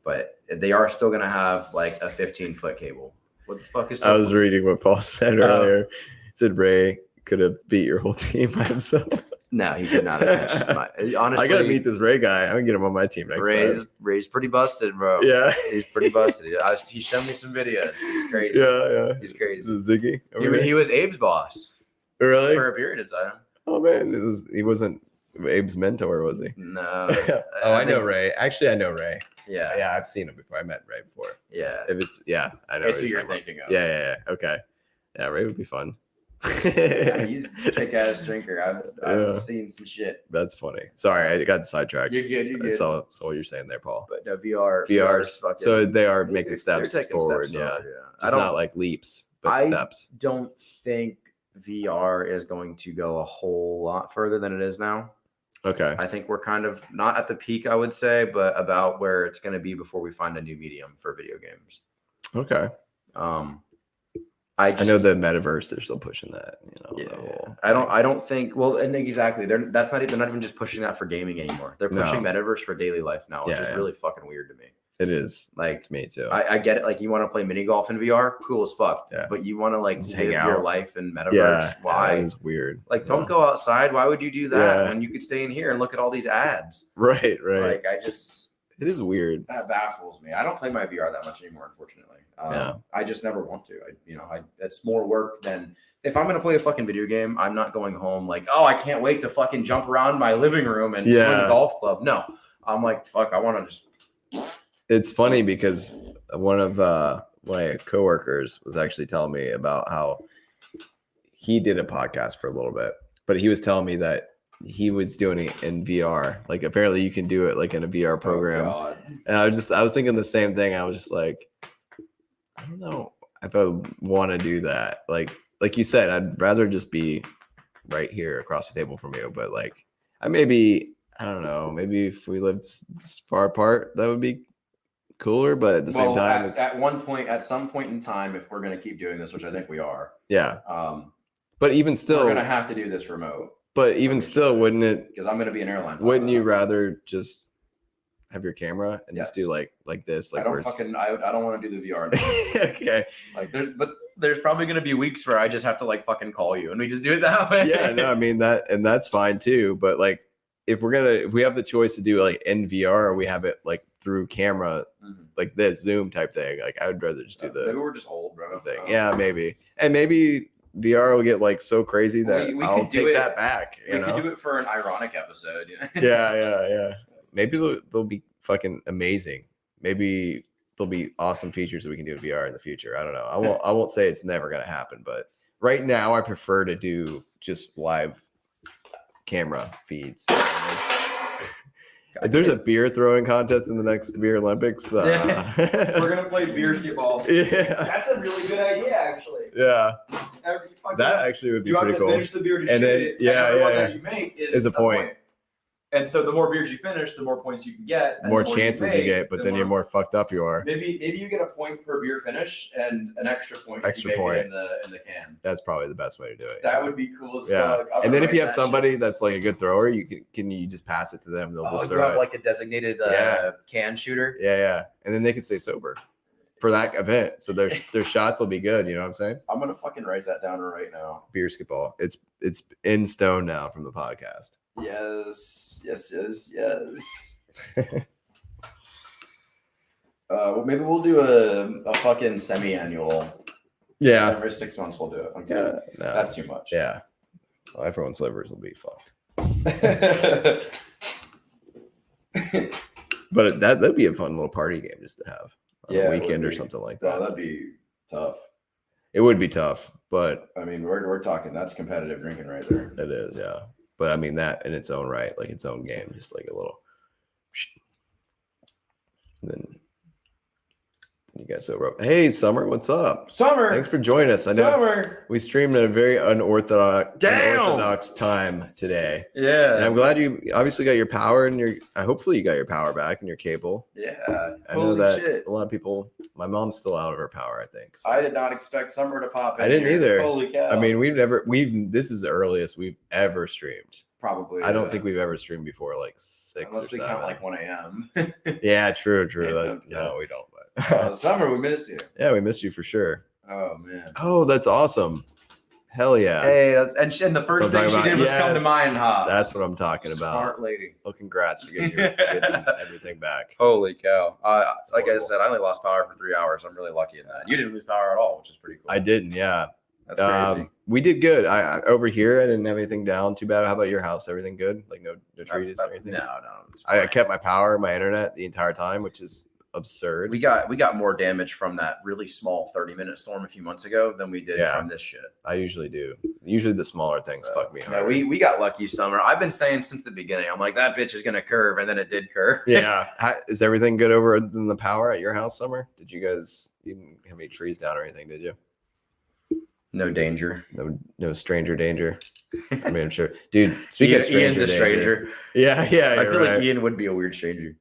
Speaker 1: But they are still going to have like a 15-foot cable. What the fuck is that?
Speaker 2: I was reading what Paul said earlier. He said Ray could have beat your whole team by himself.
Speaker 1: No, he could not have touched. Honestly,
Speaker 2: I gotta meet this Ray guy. I'm gonna get him on my team next time.
Speaker 1: Ray's pretty busted, bro.
Speaker 2: Yeah,
Speaker 1: He's pretty busted. He showed me some videos. He's crazy.
Speaker 2: yeah.
Speaker 1: He's crazy.
Speaker 2: Is it Ziggy?
Speaker 1: He was Abe's boss
Speaker 2: Really?
Speaker 1: for a period of time.
Speaker 2: Oh man, he wasn't Abe's mentor, was he?
Speaker 1: No.
Speaker 2: I know Ray. Actually, I know Ray.
Speaker 1: Yeah.
Speaker 2: Yeah, I've seen him before. I met Ray before.
Speaker 1: Yeah.
Speaker 2: If it's I know.
Speaker 1: It's
Speaker 2: what
Speaker 1: who
Speaker 2: you're
Speaker 1: you're
Speaker 2: talking about.
Speaker 1: thinking of.
Speaker 2: Yeah. Okay. Yeah, Ray would be fun.
Speaker 1: Yeah, he's a kick-ass drinker. I've seen some shit.
Speaker 2: That's funny. Sorry, I got sidetracked.
Speaker 1: You're good. You're good.
Speaker 2: That's all you're saying there, Paul.
Speaker 1: But no, VR
Speaker 2: VR's
Speaker 1: fucking,
Speaker 2: so they are making
Speaker 1: they're
Speaker 2: steps
Speaker 1: taking
Speaker 2: forward.
Speaker 1: steps
Speaker 2: Yeah,
Speaker 1: forward,
Speaker 2: just not like leaps, but steps.
Speaker 1: don't think VR is going to go a whole lot further than it is now.
Speaker 2: Okay.
Speaker 1: I think we're kind of not at the peak, I would say, but about where it's going to be before we find a new medium for video games.
Speaker 2: Okay.
Speaker 1: I
Speaker 2: know the metaverse. They're still pushing that.
Speaker 1: Yeah. I don't think. Well, and exactly. They're not even just pushing that for gaming anymore. They're pushing metaverse for daily life now, which is really fucking weird to me.
Speaker 2: It is.
Speaker 1: Like,
Speaker 2: Me too.
Speaker 1: I get it. Like, you want to play mini golf in VR, cool as fuck.
Speaker 2: Yeah.
Speaker 1: But you want to like
Speaker 2: Just
Speaker 1: live
Speaker 2: hang
Speaker 1: your
Speaker 2: out.
Speaker 1: life in metaverse.
Speaker 2: Yeah.
Speaker 1: Why?
Speaker 2: That is weird.
Speaker 1: Like, don't go outside. Why would you do that
Speaker 2: Yeah.
Speaker 1: when you could stay in here and look at all these ads?
Speaker 2: Right.
Speaker 1: Like,
Speaker 2: It is weird.
Speaker 1: that baffles me. I don't play my VR that much anymore, unfortunately. I just never want to. It's more work than if I'm going to play a fucking video game. I'm not going home like, oh, I can't wait to fucking jump around my living room and swing a golf club. No, I'm like, fuck, I want to just.
Speaker 2: It's funny because one of my coworkers was actually telling me about how he did a podcast for a little bit, but he was telling me that he was doing it in VR. Like apparently you can do it like in a VR program.
Speaker 1: Oh, God.
Speaker 2: And I was thinking the same thing. I was just like, I don't know if I want to do that. Like you said, I'd rather just be right here across the table from you. But like, I don't know. Maybe if we lived far apart, that would be cooler. But at the same time,
Speaker 1: at some point in time, if we're going to keep doing this, which I think we are,
Speaker 2: yeah. But even still,
Speaker 1: we're going to have to do this remote.
Speaker 2: But even still, wouldn't it?
Speaker 1: Because I'm going to be an airline pilot.
Speaker 2: Wouldn't you rather just have your camera and just do like this? Like
Speaker 1: I don't want to do the VR.
Speaker 2: Okay.
Speaker 1: Like, there's probably going to be weeks where I just have to like fucking call you and we just do it that way.
Speaker 2: Yeah, no, I mean that's fine too. But like, if we have the choice to do it like in VR or we have it like through camera, like this Zoom type thing, like I would rather just do
Speaker 1: maybe we're just old, bro.
Speaker 2: Thing. Yeah, maybe, and maybe VR will get like so crazy that I'll take that back.
Speaker 1: We could do it for an ironic episode. You know?
Speaker 2: Yeah. Maybe they'll be fucking amazing. Maybe there'll be awesome features that we can do in VR in the future. I don't know. I won't say it's never gonna happen, but right now I prefer to do just live camera feeds. If there's a beer throwing contest in the next Beer Olympics,
Speaker 1: we're gonna play beer skee-ball.
Speaker 2: Yeah,
Speaker 1: that's a really good idea, actually.
Speaker 2: Yeah, that actually would be pretty cool.
Speaker 1: Finish the beer to
Speaker 2: and then
Speaker 1: it.
Speaker 2: that
Speaker 1: you make
Speaker 2: is a point.
Speaker 1: And so the more beers you finish, the more points you can get.
Speaker 2: The more chances you get, but then you're more fucked up you are.
Speaker 1: Maybe you get a point per beer finish and an extra point. If you make it in the can.
Speaker 2: That's probably the best way to do it.
Speaker 1: That would be cool as fuck.
Speaker 2: And then if you have somebody that's like a good thrower, you just pass it to them. They'll just throw it.
Speaker 1: Like a designated can shooter.
Speaker 2: Yeah. And then they can stay sober for that event. So their shots will be good. You know what I'm saying?
Speaker 1: I'm gonna fucking write that down right now.
Speaker 2: Beer skee-ball. It's in stone now from the podcast.
Speaker 1: Yes. Well, maybe we'll do a fucking semi-annual.
Speaker 2: Yeah.
Speaker 1: Every 6 months we'll do it. Okay. No. That's too much.
Speaker 2: Yeah. Well, everyone's livers will be fucked. But that'd be a fun little party game just to have on a weekend or something like that.
Speaker 1: Oh, that'd be tough.
Speaker 2: It would be tough, but
Speaker 1: I mean, we're talking that's competitive drinking right there.
Speaker 2: It is, yeah. But I mean that in its own right, like its own game, just like a little. And then you guys over. Hey, Summer, what's up?
Speaker 1: Summer,
Speaker 2: thanks for joining us. I know
Speaker 1: Summer.
Speaker 2: We streamed at a very unorthodox time today.
Speaker 1: Yeah,
Speaker 2: and I'm glad you obviously got your power and hopefully you got your power back and your cable.
Speaker 1: Yeah,
Speaker 2: I know that a lot of people. My mom's still out of her power, I think. So.
Speaker 1: I did not expect Summer to pop in.
Speaker 2: I didn't either.
Speaker 1: Holy cow!
Speaker 2: I mean, this is the earliest we've ever streamed.
Speaker 1: Probably.
Speaker 2: I don't think we've ever streamed before like 6
Speaker 1: Unless
Speaker 2: or 7.
Speaker 1: We count like 1 a.m.
Speaker 2: Yeah, true. No, we don't. But
Speaker 1: Summer, we missed you.
Speaker 2: Yeah, we missed you for sure.
Speaker 1: Oh man.
Speaker 2: Oh, that's awesome. Hell yeah.
Speaker 1: Hey, and the first thing she did was come to mind, huh?
Speaker 2: That's what I'm talking about.
Speaker 1: Smart lady.
Speaker 2: Well, congrats for getting everything back.
Speaker 1: Holy cow. Like I said, I only lost power for 3 hours. I'm really lucky in that. You didn't lose power at all, which is pretty cool.
Speaker 2: I didn't, yeah.
Speaker 1: That's crazy.
Speaker 2: We did good. I over here, I didn't have anything down too bad. How about your house? Everything good? Like no trees or anything?
Speaker 1: No.
Speaker 2: I kept my power, my internet the entire time, which is absurd.
Speaker 1: We got more damage from that really small 30-minute storm a few months ago than we did from this shit.
Speaker 2: I usually do. Usually the smaller things fuck me hard.
Speaker 1: No, we got lucky, Summer. I've been saying since the beginning, I'm like, that bitch is gonna curve, and then it did curve.
Speaker 2: Yeah. Is everything good over in the power at your house, Summer? Did you guys even have any trees down or anything, did you?
Speaker 1: No danger.
Speaker 2: No stranger danger. I mean, I'm sure. Dude, speaking of
Speaker 1: Ian's a stranger.
Speaker 2: Yeah.
Speaker 1: I feel like Ian would be a weird stranger.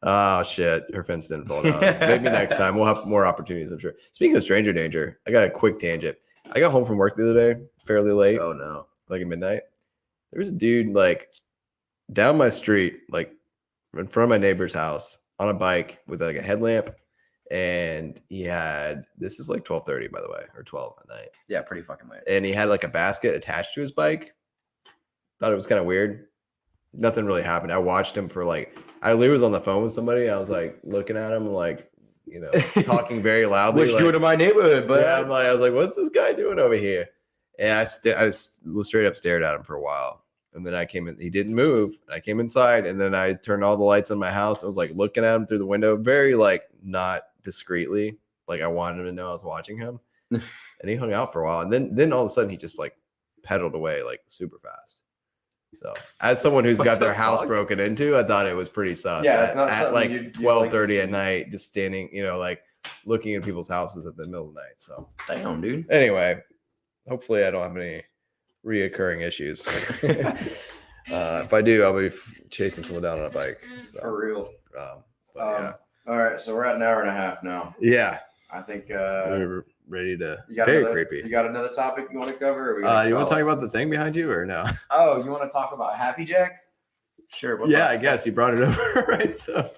Speaker 2: Oh, shit. Her fence didn't fall down. Maybe next time. We'll have more opportunities, I'm sure. Speaking of stranger danger, I got a quick tangent. I got home from work the other day, fairly late.
Speaker 1: Oh, no.
Speaker 2: Like at midnight. There was a dude, like, down my street, like, in front of my neighbor's house on a bike with like a headlamp, and he had this is like 12:30 by the way, or 12 at night.
Speaker 1: Yeah, pretty fucking late.
Speaker 2: And he had like a basket attached to his bike. Thought it was kind of weird. Nothing really happened. I watched him for like I literally was on the phone with somebody, and I was like looking at him like, you know, talking very loudly.
Speaker 1: What you
Speaker 2: like,
Speaker 1: doing to my neighborhood, but
Speaker 2: yeah, I was like, what's this guy doing over here? And I straight up stared at him for a while. And then I came in, he didn't move. I came inside, and then I turned all the lights in my house. I was like looking at him through the window, very like not discreetly. Like I wanted him to know I was watching him. And he hung out for a while. And then all of a sudden he just like pedaled away like super fast. So as someone who's got their house broken into, I thought it was pretty sus.
Speaker 1: Yeah, it's not
Speaker 2: at
Speaker 1: something
Speaker 2: like
Speaker 1: you'd
Speaker 2: 12:30
Speaker 1: like
Speaker 2: at night, just standing, you know, like looking at people's houses at the middle of the night. So
Speaker 1: damn, dude.
Speaker 2: anyway, hopefully I don't have any reoccurring issues. If I do, I'll be chasing someone down on a bike. So,
Speaker 1: For real.
Speaker 2: yeah.
Speaker 1: All right, so we're at an hour and a half now.
Speaker 2: Yeah.
Speaker 1: I think
Speaker 2: We're ready to
Speaker 1: you got
Speaker 2: very
Speaker 1: another,
Speaker 2: creepy.
Speaker 1: You got another topic you want to cover? Or
Speaker 2: You want to talk about the thing behind you or no?
Speaker 1: Oh, you want to talk about Happy Jack? Sure. We'll
Speaker 2: Yeah,
Speaker 1: talk
Speaker 2: I guess you brought it over, right? So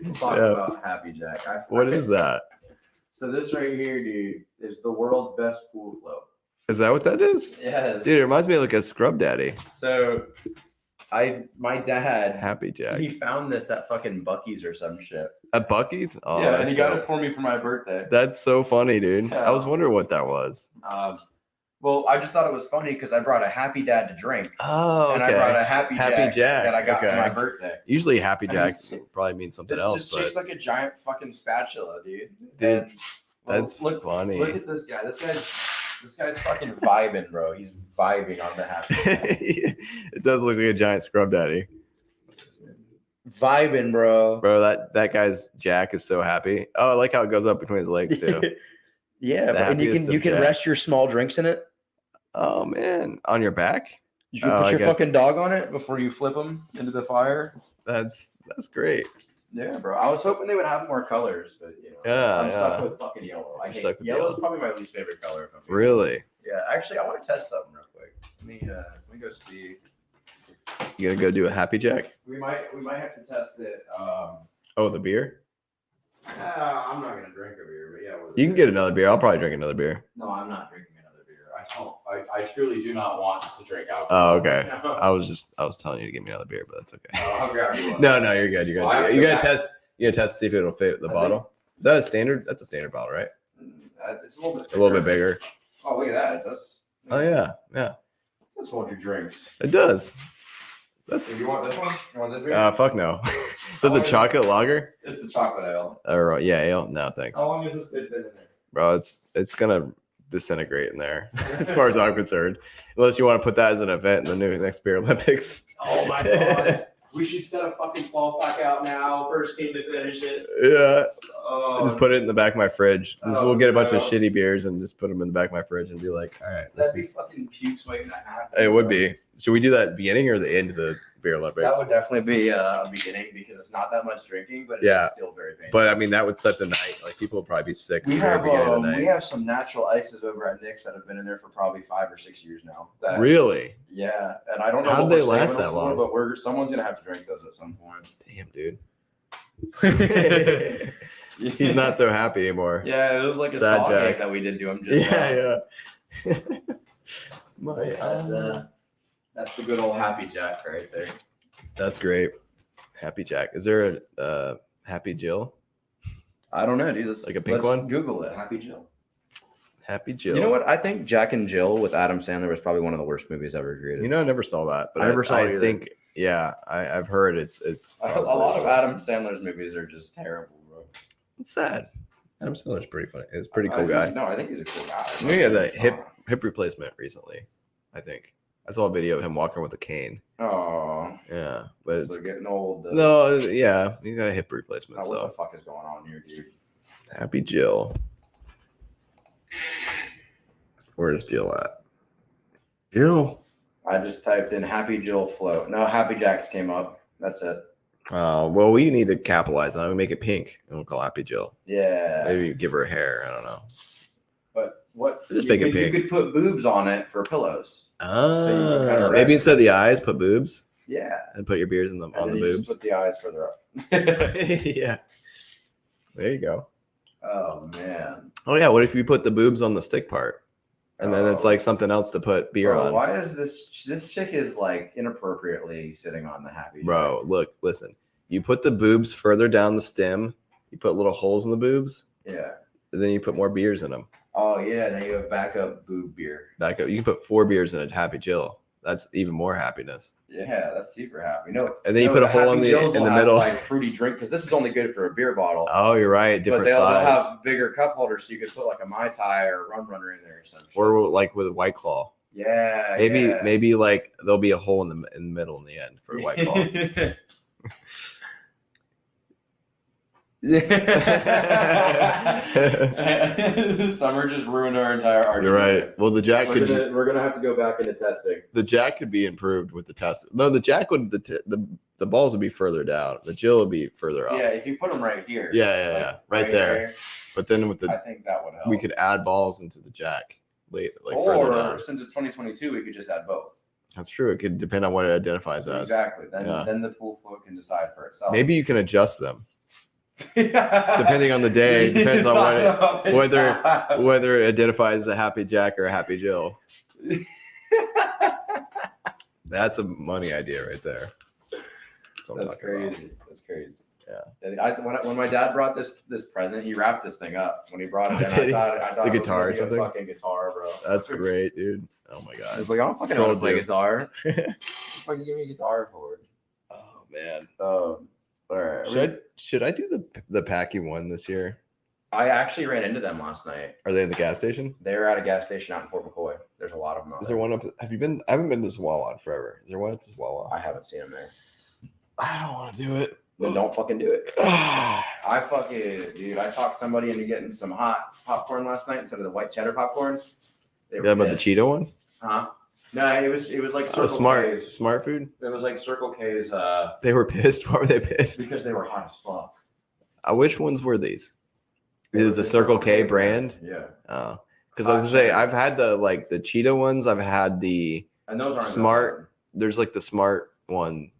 Speaker 1: We'll talk
Speaker 2: Yeah.
Speaker 1: about Happy Jack.
Speaker 2: what is that?
Speaker 1: So this right here, dude, is the world's best pool float.
Speaker 2: Is that what that is?
Speaker 1: Yes.
Speaker 2: Dude, it reminds me of like a scrub daddy.
Speaker 1: So my dad,
Speaker 2: Happy Jack.
Speaker 1: he found this at fucking Buc-ee's or some shit.
Speaker 2: At Buc-ee's? Oh,
Speaker 1: yeah, and
Speaker 2: that's
Speaker 1: he got
Speaker 2: dope.
Speaker 1: it for me for my birthday.
Speaker 2: That's so funny, dude.
Speaker 1: Yeah.
Speaker 2: I was wondering what that was.
Speaker 1: Well, I just thought it was funny because I brought a Happy Dad to drink.
Speaker 2: Oh, okay.
Speaker 1: And I brought a Happy Jack that I got for
Speaker 2: okay.
Speaker 1: my birthday.
Speaker 2: Usually Happy
Speaker 1: And
Speaker 2: Jack
Speaker 1: it's-
Speaker 2: probably means something
Speaker 1: It's
Speaker 2: else,
Speaker 1: just
Speaker 2: but
Speaker 1: shaped like a giant fucking spatula, dude.
Speaker 2: Dude,
Speaker 1: And,
Speaker 2: that's funny.
Speaker 1: Look at this guy. This guy's fucking vibing, bro. He's vibing on the Happy Jack.
Speaker 2: It does look like a giant scrub daddy.
Speaker 1: Vibing, bro.
Speaker 2: Bro, that guy's Jack is so happy. Oh, I like how it goes up between his legs too.
Speaker 1: Yeah,
Speaker 2: The
Speaker 1: bro. And
Speaker 2: happiest
Speaker 1: you
Speaker 2: of
Speaker 1: can
Speaker 2: Jacks.
Speaker 1: rest your small drinks in it.
Speaker 2: Oh man, on your back?
Speaker 1: You can
Speaker 2: Oh,
Speaker 1: put
Speaker 2: I
Speaker 1: your
Speaker 2: guess-
Speaker 1: fucking dog on it before you flip him into the fire.
Speaker 2: That's great.
Speaker 1: Yeah, bro. I was hoping they would have more colors, but you know,
Speaker 2: Yeah,
Speaker 1: I'm
Speaker 2: yeah.
Speaker 1: stuck with fucking yellow. I
Speaker 2: You're
Speaker 1: hate
Speaker 2: stuck with
Speaker 1: yellow's
Speaker 2: yellow.
Speaker 1: probably my least favorite color. If I'm being
Speaker 2: Really?
Speaker 1: Yeah, actually, I want to test something real quick. Let me go see.
Speaker 2: You gonna go do a Happy Jack?
Speaker 1: We might have to test it.
Speaker 2: Oh, the beer?
Speaker 1: I'm not gonna drink a beer, but yeah. with a
Speaker 2: You can
Speaker 1: beer.
Speaker 2: get another beer. I'll probably drink another beer.
Speaker 1: No, I'm not drinking another beer. I truly do not want to drink alcohol.
Speaker 2: Oh, okay.
Speaker 1: No.
Speaker 2: I was telling you to give me another beer, but that's okay.
Speaker 1: I'll grab you one.
Speaker 2: No, you're good. You're
Speaker 1: Well, I have
Speaker 2: good.
Speaker 1: to
Speaker 2: You're
Speaker 1: go
Speaker 2: gonna
Speaker 1: back.
Speaker 2: test. You gonna test to see if it'll fit the
Speaker 1: I
Speaker 2: bottle. Is that a standard? That's a standard bottle, right?
Speaker 1: It's a little bit.
Speaker 2: A little bit bigger.
Speaker 1: Oh, look at that! It does.
Speaker 2: Oh yeah.
Speaker 1: It does hold your drinks.
Speaker 2: It does. That's
Speaker 1: If you want this one? You want this beer?
Speaker 2: fuck no. Is that the chocolate lager?
Speaker 1: It's the chocolate ale.
Speaker 2: Or yeah, ale? No, thanks.
Speaker 1: How long has this been in there?
Speaker 2: Bro, it's gonna disintegrate in there as far as I'm concerned. Unless you want to put that as an event in the next Beer Olympics.
Speaker 1: Oh my god. We should set a fucking 12 pack out now. First team to finish it.
Speaker 2: Yeah.
Speaker 1: Oh,
Speaker 2: Just put it in the back of my fridge.
Speaker 1: Oh,
Speaker 2: We'll get a bunch of
Speaker 1: no.
Speaker 2: shitty beers and just put them in the back of my fridge and be like, all right, this
Speaker 1: that'd be
Speaker 2: is.
Speaker 1: fucking pukes waiting to happen.
Speaker 2: It would be. Should we do that at the beginning or the end of the Beer Olympics?
Speaker 1: That would definitely be a beginning because it's not that much drinking, but it's
Speaker 2: Yeah.
Speaker 1: still very painful.
Speaker 2: But I mean, that would set the night. Like people would probably be sick.
Speaker 1: we
Speaker 2: at the
Speaker 1: have
Speaker 2: beginning of the night.
Speaker 1: we have some natural ices over at Nick's that have been in there for probably 5 or 6 years now. That-
Speaker 2: Really?
Speaker 1: Yeah, and I don't know.
Speaker 2: How'd
Speaker 1: what
Speaker 2: they
Speaker 1: we're saving
Speaker 2: last
Speaker 1: them
Speaker 2: that
Speaker 1: for,
Speaker 2: long?
Speaker 1: But someone's gonna have to drink those at some point.
Speaker 2: Damn, dude. He's not so happy anymore.
Speaker 1: Yeah, it was like a
Speaker 2: Sad
Speaker 1: saw
Speaker 2: Jack.
Speaker 1: gig that we did to him. Just now.
Speaker 2: Yeah. My,
Speaker 1: That's the good old Happy Jack right there.
Speaker 2: that's great. Happy Jack. Is there a Happy Jill?
Speaker 1: I don't know, dude. Let's,
Speaker 2: Like a pink
Speaker 1: let's
Speaker 2: one?
Speaker 1: Google it. Happy Jill.
Speaker 2: Happy Jill.
Speaker 1: You know what? I think Jack and Jill with Adam Sandler was probably one of the worst movies ever created.
Speaker 2: You know, I never saw that, but
Speaker 1: I never saw it
Speaker 2: I
Speaker 1: either.
Speaker 2: think, yeah, I've heard it's
Speaker 1: a lot of Adam Sandler's movies are just terrible, bro.
Speaker 2: It's sad. Adam Sandler's pretty funny. He's a pretty cool guy.
Speaker 1: No, I think he's a cool guy.
Speaker 2: We had a hip replacement recently. I think I saw a video of him walking with a cane.
Speaker 1: Oh,
Speaker 2: Yeah, but
Speaker 1: so
Speaker 2: it's
Speaker 1: getting old.
Speaker 2: no, yeah, he got a hip replacement.
Speaker 1: What the
Speaker 2: So
Speaker 1: fuck is going on here, dude?
Speaker 2: Happy Jill. Where is Jill at? Jill.
Speaker 1: I just typed in Happy Jill float. No, Happy Jacks came up. That's it.
Speaker 2: Well, we need to capitalize on it. We make it pink, and we'll call Happy Jill.
Speaker 1: Yeah.
Speaker 2: Maybe give her hair. I don't know.
Speaker 1: But what?
Speaker 2: Just
Speaker 1: you
Speaker 2: make it
Speaker 1: could,
Speaker 2: pink.
Speaker 1: you could put boobs on it for pillows.
Speaker 2: Ah,
Speaker 1: kinda
Speaker 2: maybe
Speaker 1: rest.
Speaker 2: instead of the eyes, put boobs.
Speaker 1: Yeah.
Speaker 2: and put your beers in them
Speaker 1: And
Speaker 2: on the
Speaker 1: then you
Speaker 2: boobs.
Speaker 1: just put the eyes further up.
Speaker 2: Yeah. There you go.
Speaker 1: Oh man.
Speaker 2: Oh yeah. What if you put the boobs on the stick part, and then it's like something else to put beer
Speaker 1: Bro,
Speaker 2: on?
Speaker 1: why is this chick is like inappropriately sitting on the happy Jack.
Speaker 2: Bro, look, listen. You put the boobs further down the stem. You put little holes in the boobs.
Speaker 1: Yeah.
Speaker 2: And then you put more beers in them.
Speaker 1: Oh yeah, now you have backup boob beer.
Speaker 2: Back up. You can put 4 beers in a Happy Jill. That's even more happiness.
Speaker 1: Yeah, that's super happy. No,
Speaker 2: And then you put a hole in the middle.
Speaker 1: Like fruity drink because this is only good for a beer bottle.
Speaker 2: Oh, you're right. Different
Speaker 1: but they'll
Speaker 2: size.
Speaker 1: have bigger cup holders, so you could put like a Mai Tai or a Rum Runner in there or something.
Speaker 2: Or like with a White Claw.
Speaker 1: Yeah.
Speaker 2: Maybe like there'll be a hole in the middle in the end for a White Claw.
Speaker 1: Summer just ruined our entire argument.
Speaker 2: You're right. Well, the Jack
Speaker 1: We're gonna have to go back into testing.
Speaker 2: The Jack could be improved with the test. No, the Jack would the balls would be further down. The Jill would be further up.
Speaker 1: Yeah, if you put them right here.
Speaker 2: Yeah. Right there.
Speaker 1: Here,
Speaker 2: But then with
Speaker 1: I think that would help.
Speaker 2: we could add balls into the Jack further
Speaker 1: or
Speaker 2: down.
Speaker 1: since it's 2022, we could just add both.
Speaker 2: That's true. It could depend on what it identifies as.
Speaker 1: Exactly. Then the pool float can decide for itself.
Speaker 2: Maybe you can adjust them depending on the day. Depends on whether it identifies as a Happy Jack or a Happy Jill. That's a money idea right there.
Speaker 1: That's crazy. That's crazy.
Speaker 2: Yeah.
Speaker 1: When my dad brought this present, he wrapped this thing up. When he brought it in, I thought
Speaker 2: The
Speaker 1: it was
Speaker 2: guitar or
Speaker 1: gonna be
Speaker 2: something?
Speaker 1: a fucking guitar, bro.
Speaker 2: That's great, dude. Oh my
Speaker 1: I
Speaker 2: god.
Speaker 1: was like, I don't fucking know how to
Speaker 2: Told
Speaker 1: play
Speaker 2: you.
Speaker 1: guitar. What the fuck you give me a guitar for?
Speaker 2: Oh man.
Speaker 1: All right.
Speaker 2: Should I do the Packy one this year?
Speaker 1: I actually ran into them last night.
Speaker 2: Are they in the gas station?
Speaker 1: They're at a gas station out in Fort McCoy. There's a lot of them.
Speaker 2: Is there one up? Have you been? I haven't been to this Wawa in forever. Is there one at this Wawa?
Speaker 1: I haven't seen them there.
Speaker 2: I don't want to do it.
Speaker 1: Then don't fucking do it.
Speaker 2: Ah.
Speaker 1: I talked somebody into getting some hot popcorn last night instead of the white cheddar popcorn. They were
Speaker 2: Yeah, about the
Speaker 1: pissed.
Speaker 2: Cheeto one?
Speaker 1: Huh? No, it was like Circle K's.
Speaker 2: Smart food.
Speaker 1: It was like Circle K's
Speaker 2: They were pissed. Why were they pissed?
Speaker 1: because they were hot as fuck.
Speaker 2: Which ones were these?
Speaker 1: It
Speaker 2: It
Speaker 1: was
Speaker 2: was a
Speaker 1: the
Speaker 2: Circle K brand.
Speaker 1: Yeah.
Speaker 2: Oh, because I was gonna say I've had the Cheeto ones. I've had the
Speaker 1: And those aren't
Speaker 2: Smart. There's like the Smart one.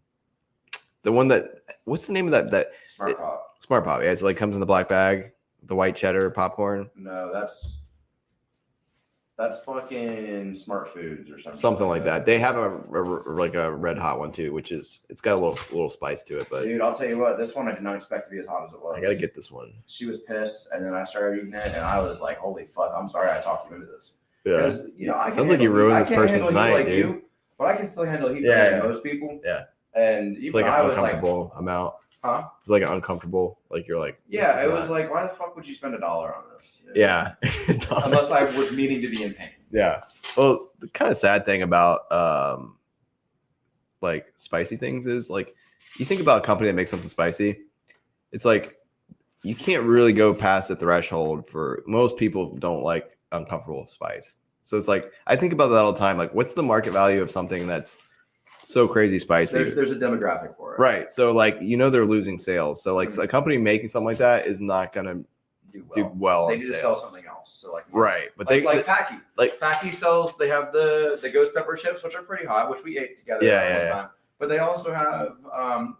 Speaker 2: The one that what's the name of that?
Speaker 1: good. Smart Pop.
Speaker 2: Smart Pop. Yeah, it's like comes in the black bag. The white cheddar popcorn.
Speaker 1: No, that's fucking Smart Foods or something.
Speaker 2: Something like that. They have a red hot one too, which is it's got a little spice to it. But
Speaker 1: Dude, I'll tell you what, this one I did not expect to be as hot as it was.
Speaker 2: I gotta get this one.
Speaker 1: She was pissed, and then I started eating it, and I was like, "Holy fuck! I'm sorry I talked you into this."
Speaker 2: Yeah.
Speaker 1: Because, I
Speaker 2: Sounds like you ruined this person's night,
Speaker 1: like
Speaker 2: dude.
Speaker 1: you, but I can still handle heat
Speaker 2: Yeah,
Speaker 1: better than
Speaker 2: yeah.
Speaker 1: most people.
Speaker 2: Yeah.
Speaker 1: And
Speaker 2: It's
Speaker 1: even
Speaker 2: like
Speaker 1: I
Speaker 2: an
Speaker 1: was like,
Speaker 2: uncomfortable amount.
Speaker 1: huh?
Speaker 2: It's like an uncomfortable. Like you're like.
Speaker 1: Yeah,
Speaker 2: this is
Speaker 1: it was
Speaker 2: not-
Speaker 1: like, why the fuck would you spend $1 on this?
Speaker 2: Yeah.
Speaker 1: Unless I was meaning to be in pain.
Speaker 2: Yeah. Well, the kind of sad thing about like spicy things is like you think about a company that makes something spicy, it's like you can't really go past the threshold for most people don't like uncomfortable spice. So it's like I think about that all the time. Like, what's the market value of something that's so crazy spicy?
Speaker 1: There's a demographic for it.
Speaker 2: Right. So like they're losing sales. So like a company making something like that is not gonna do well
Speaker 1: They
Speaker 2: on
Speaker 1: need to
Speaker 2: sales.
Speaker 1: sell something else. So like
Speaker 2: Right. But
Speaker 1: like Packy.
Speaker 2: like-
Speaker 1: Packy sells. They have the ghost pepper chips, which are pretty hot, which we ate together.
Speaker 2: Yeah.
Speaker 1: Time. But they also have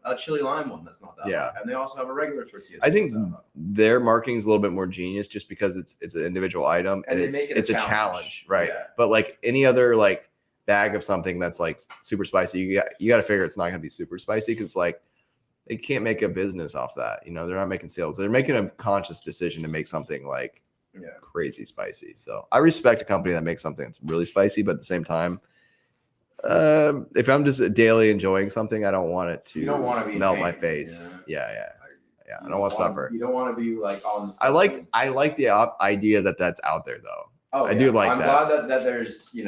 Speaker 1: a chili lime one that's not that
Speaker 2: Yeah.
Speaker 1: hot. And they also have a regular tortilla.
Speaker 2: I think
Speaker 1: that's not that hot.
Speaker 2: their marketing is a little bit more genius just because it's an individual item and
Speaker 1: And they make it a
Speaker 2: it's a
Speaker 1: challenge.
Speaker 2: challenge, right?
Speaker 1: Yeah.
Speaker 2: But like any other like bag of something that's like super spicy, you got to figure it's not going to be super spicy because like they can't make a business off that. They're not making sales. They're making a conscious decision to make something like crazy spicy. So I respect a company that makes something that's really spicy, but at the same time, if I'm just daily enjoying something, I don't want it to
Speaker 1: You don't want to be
Speaker 2: melt
Speaker 1: in
Speaker 2: my
Speaker 1: pain,
Speaker 2: face.
Speaker 1: Yeah.
Speaker 2: Yeah. I don't want to suffer.
Speaker 1: You don't want to be like on.
Speaker 2: I like the idea that's out there though.
Speaker 1: Oh,
Speaker 2: I do like
Speaker 1: I'm
Speaker 2: that.
Speaker 1: glad that there's an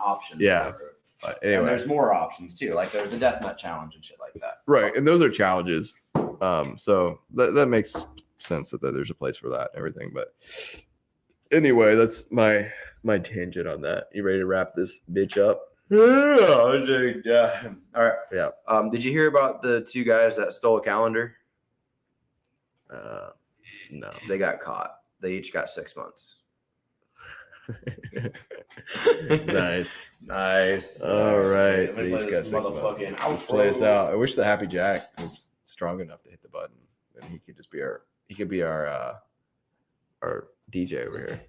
Speaker 1: option.
Speaker 2: Yeah.
Speaker 1: for it.
Speaker 2: But
Speaker 1: And
Speaker 2: anyway,
Speaker 1: there's more options too. Like there's the death nut challenge and shit like that.
Speaker 2: right, and those are challenges. So that makes sense that there's a place for that and everything. But anyway, that's my tangent on that. You ready to wrap this bitch up?
Speaker 1: Yeah, dude. Yeah. All right.
Speaker 2: Yeah.
Speaker 1: Did you hear about the two guys that stole a calendar?
Speaker 2: No.
Speaker 1: They got caught. They each got 6 months.
Speaker 2: Nice.
Speaker 1: Nice.
Speaker 2: All right.
Speaker 1: Let me
Speaker 2: Each
Speaker 1: play
Speaker 2: got
Speaker 1: this
Speaker 2: 6 months.
Speaker 1: motherfucking
Speaker 2: Let's
Speaker 1: outro.
Speaker 2: play us out. I wish the Happy Jack was strong enough to hit the button, and he could just be our DJ over here.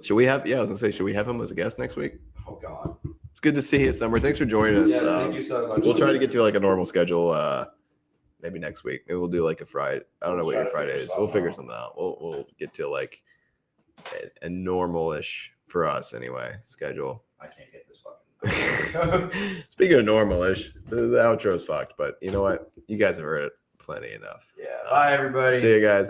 Speaker 2: Should we have? Yeah, I was gonna say, should we have him as a guest next week?
Speaker 1: Oh God.
Speaker 2: It's good to see you, Summer. Thanks for joining us.
Speaker 1: Yes, thank you so much.
Speaker 2: We'll try to get to like a normal schedule. Maybe next week. Maybe we'll do like a Friday. I don't know what your Friday is. We'll figure something out. We'll get to like a normal-ish for us anyway schedule.
Speaker 1: I can't get this fucking.
Speaker 2: Speaking of normal-ish, the outro is fucked, but you know what? You guys have heard it plenty enough.
Speaker 1: Yeah. Bye, everybody.
Speaker 2: See you guys.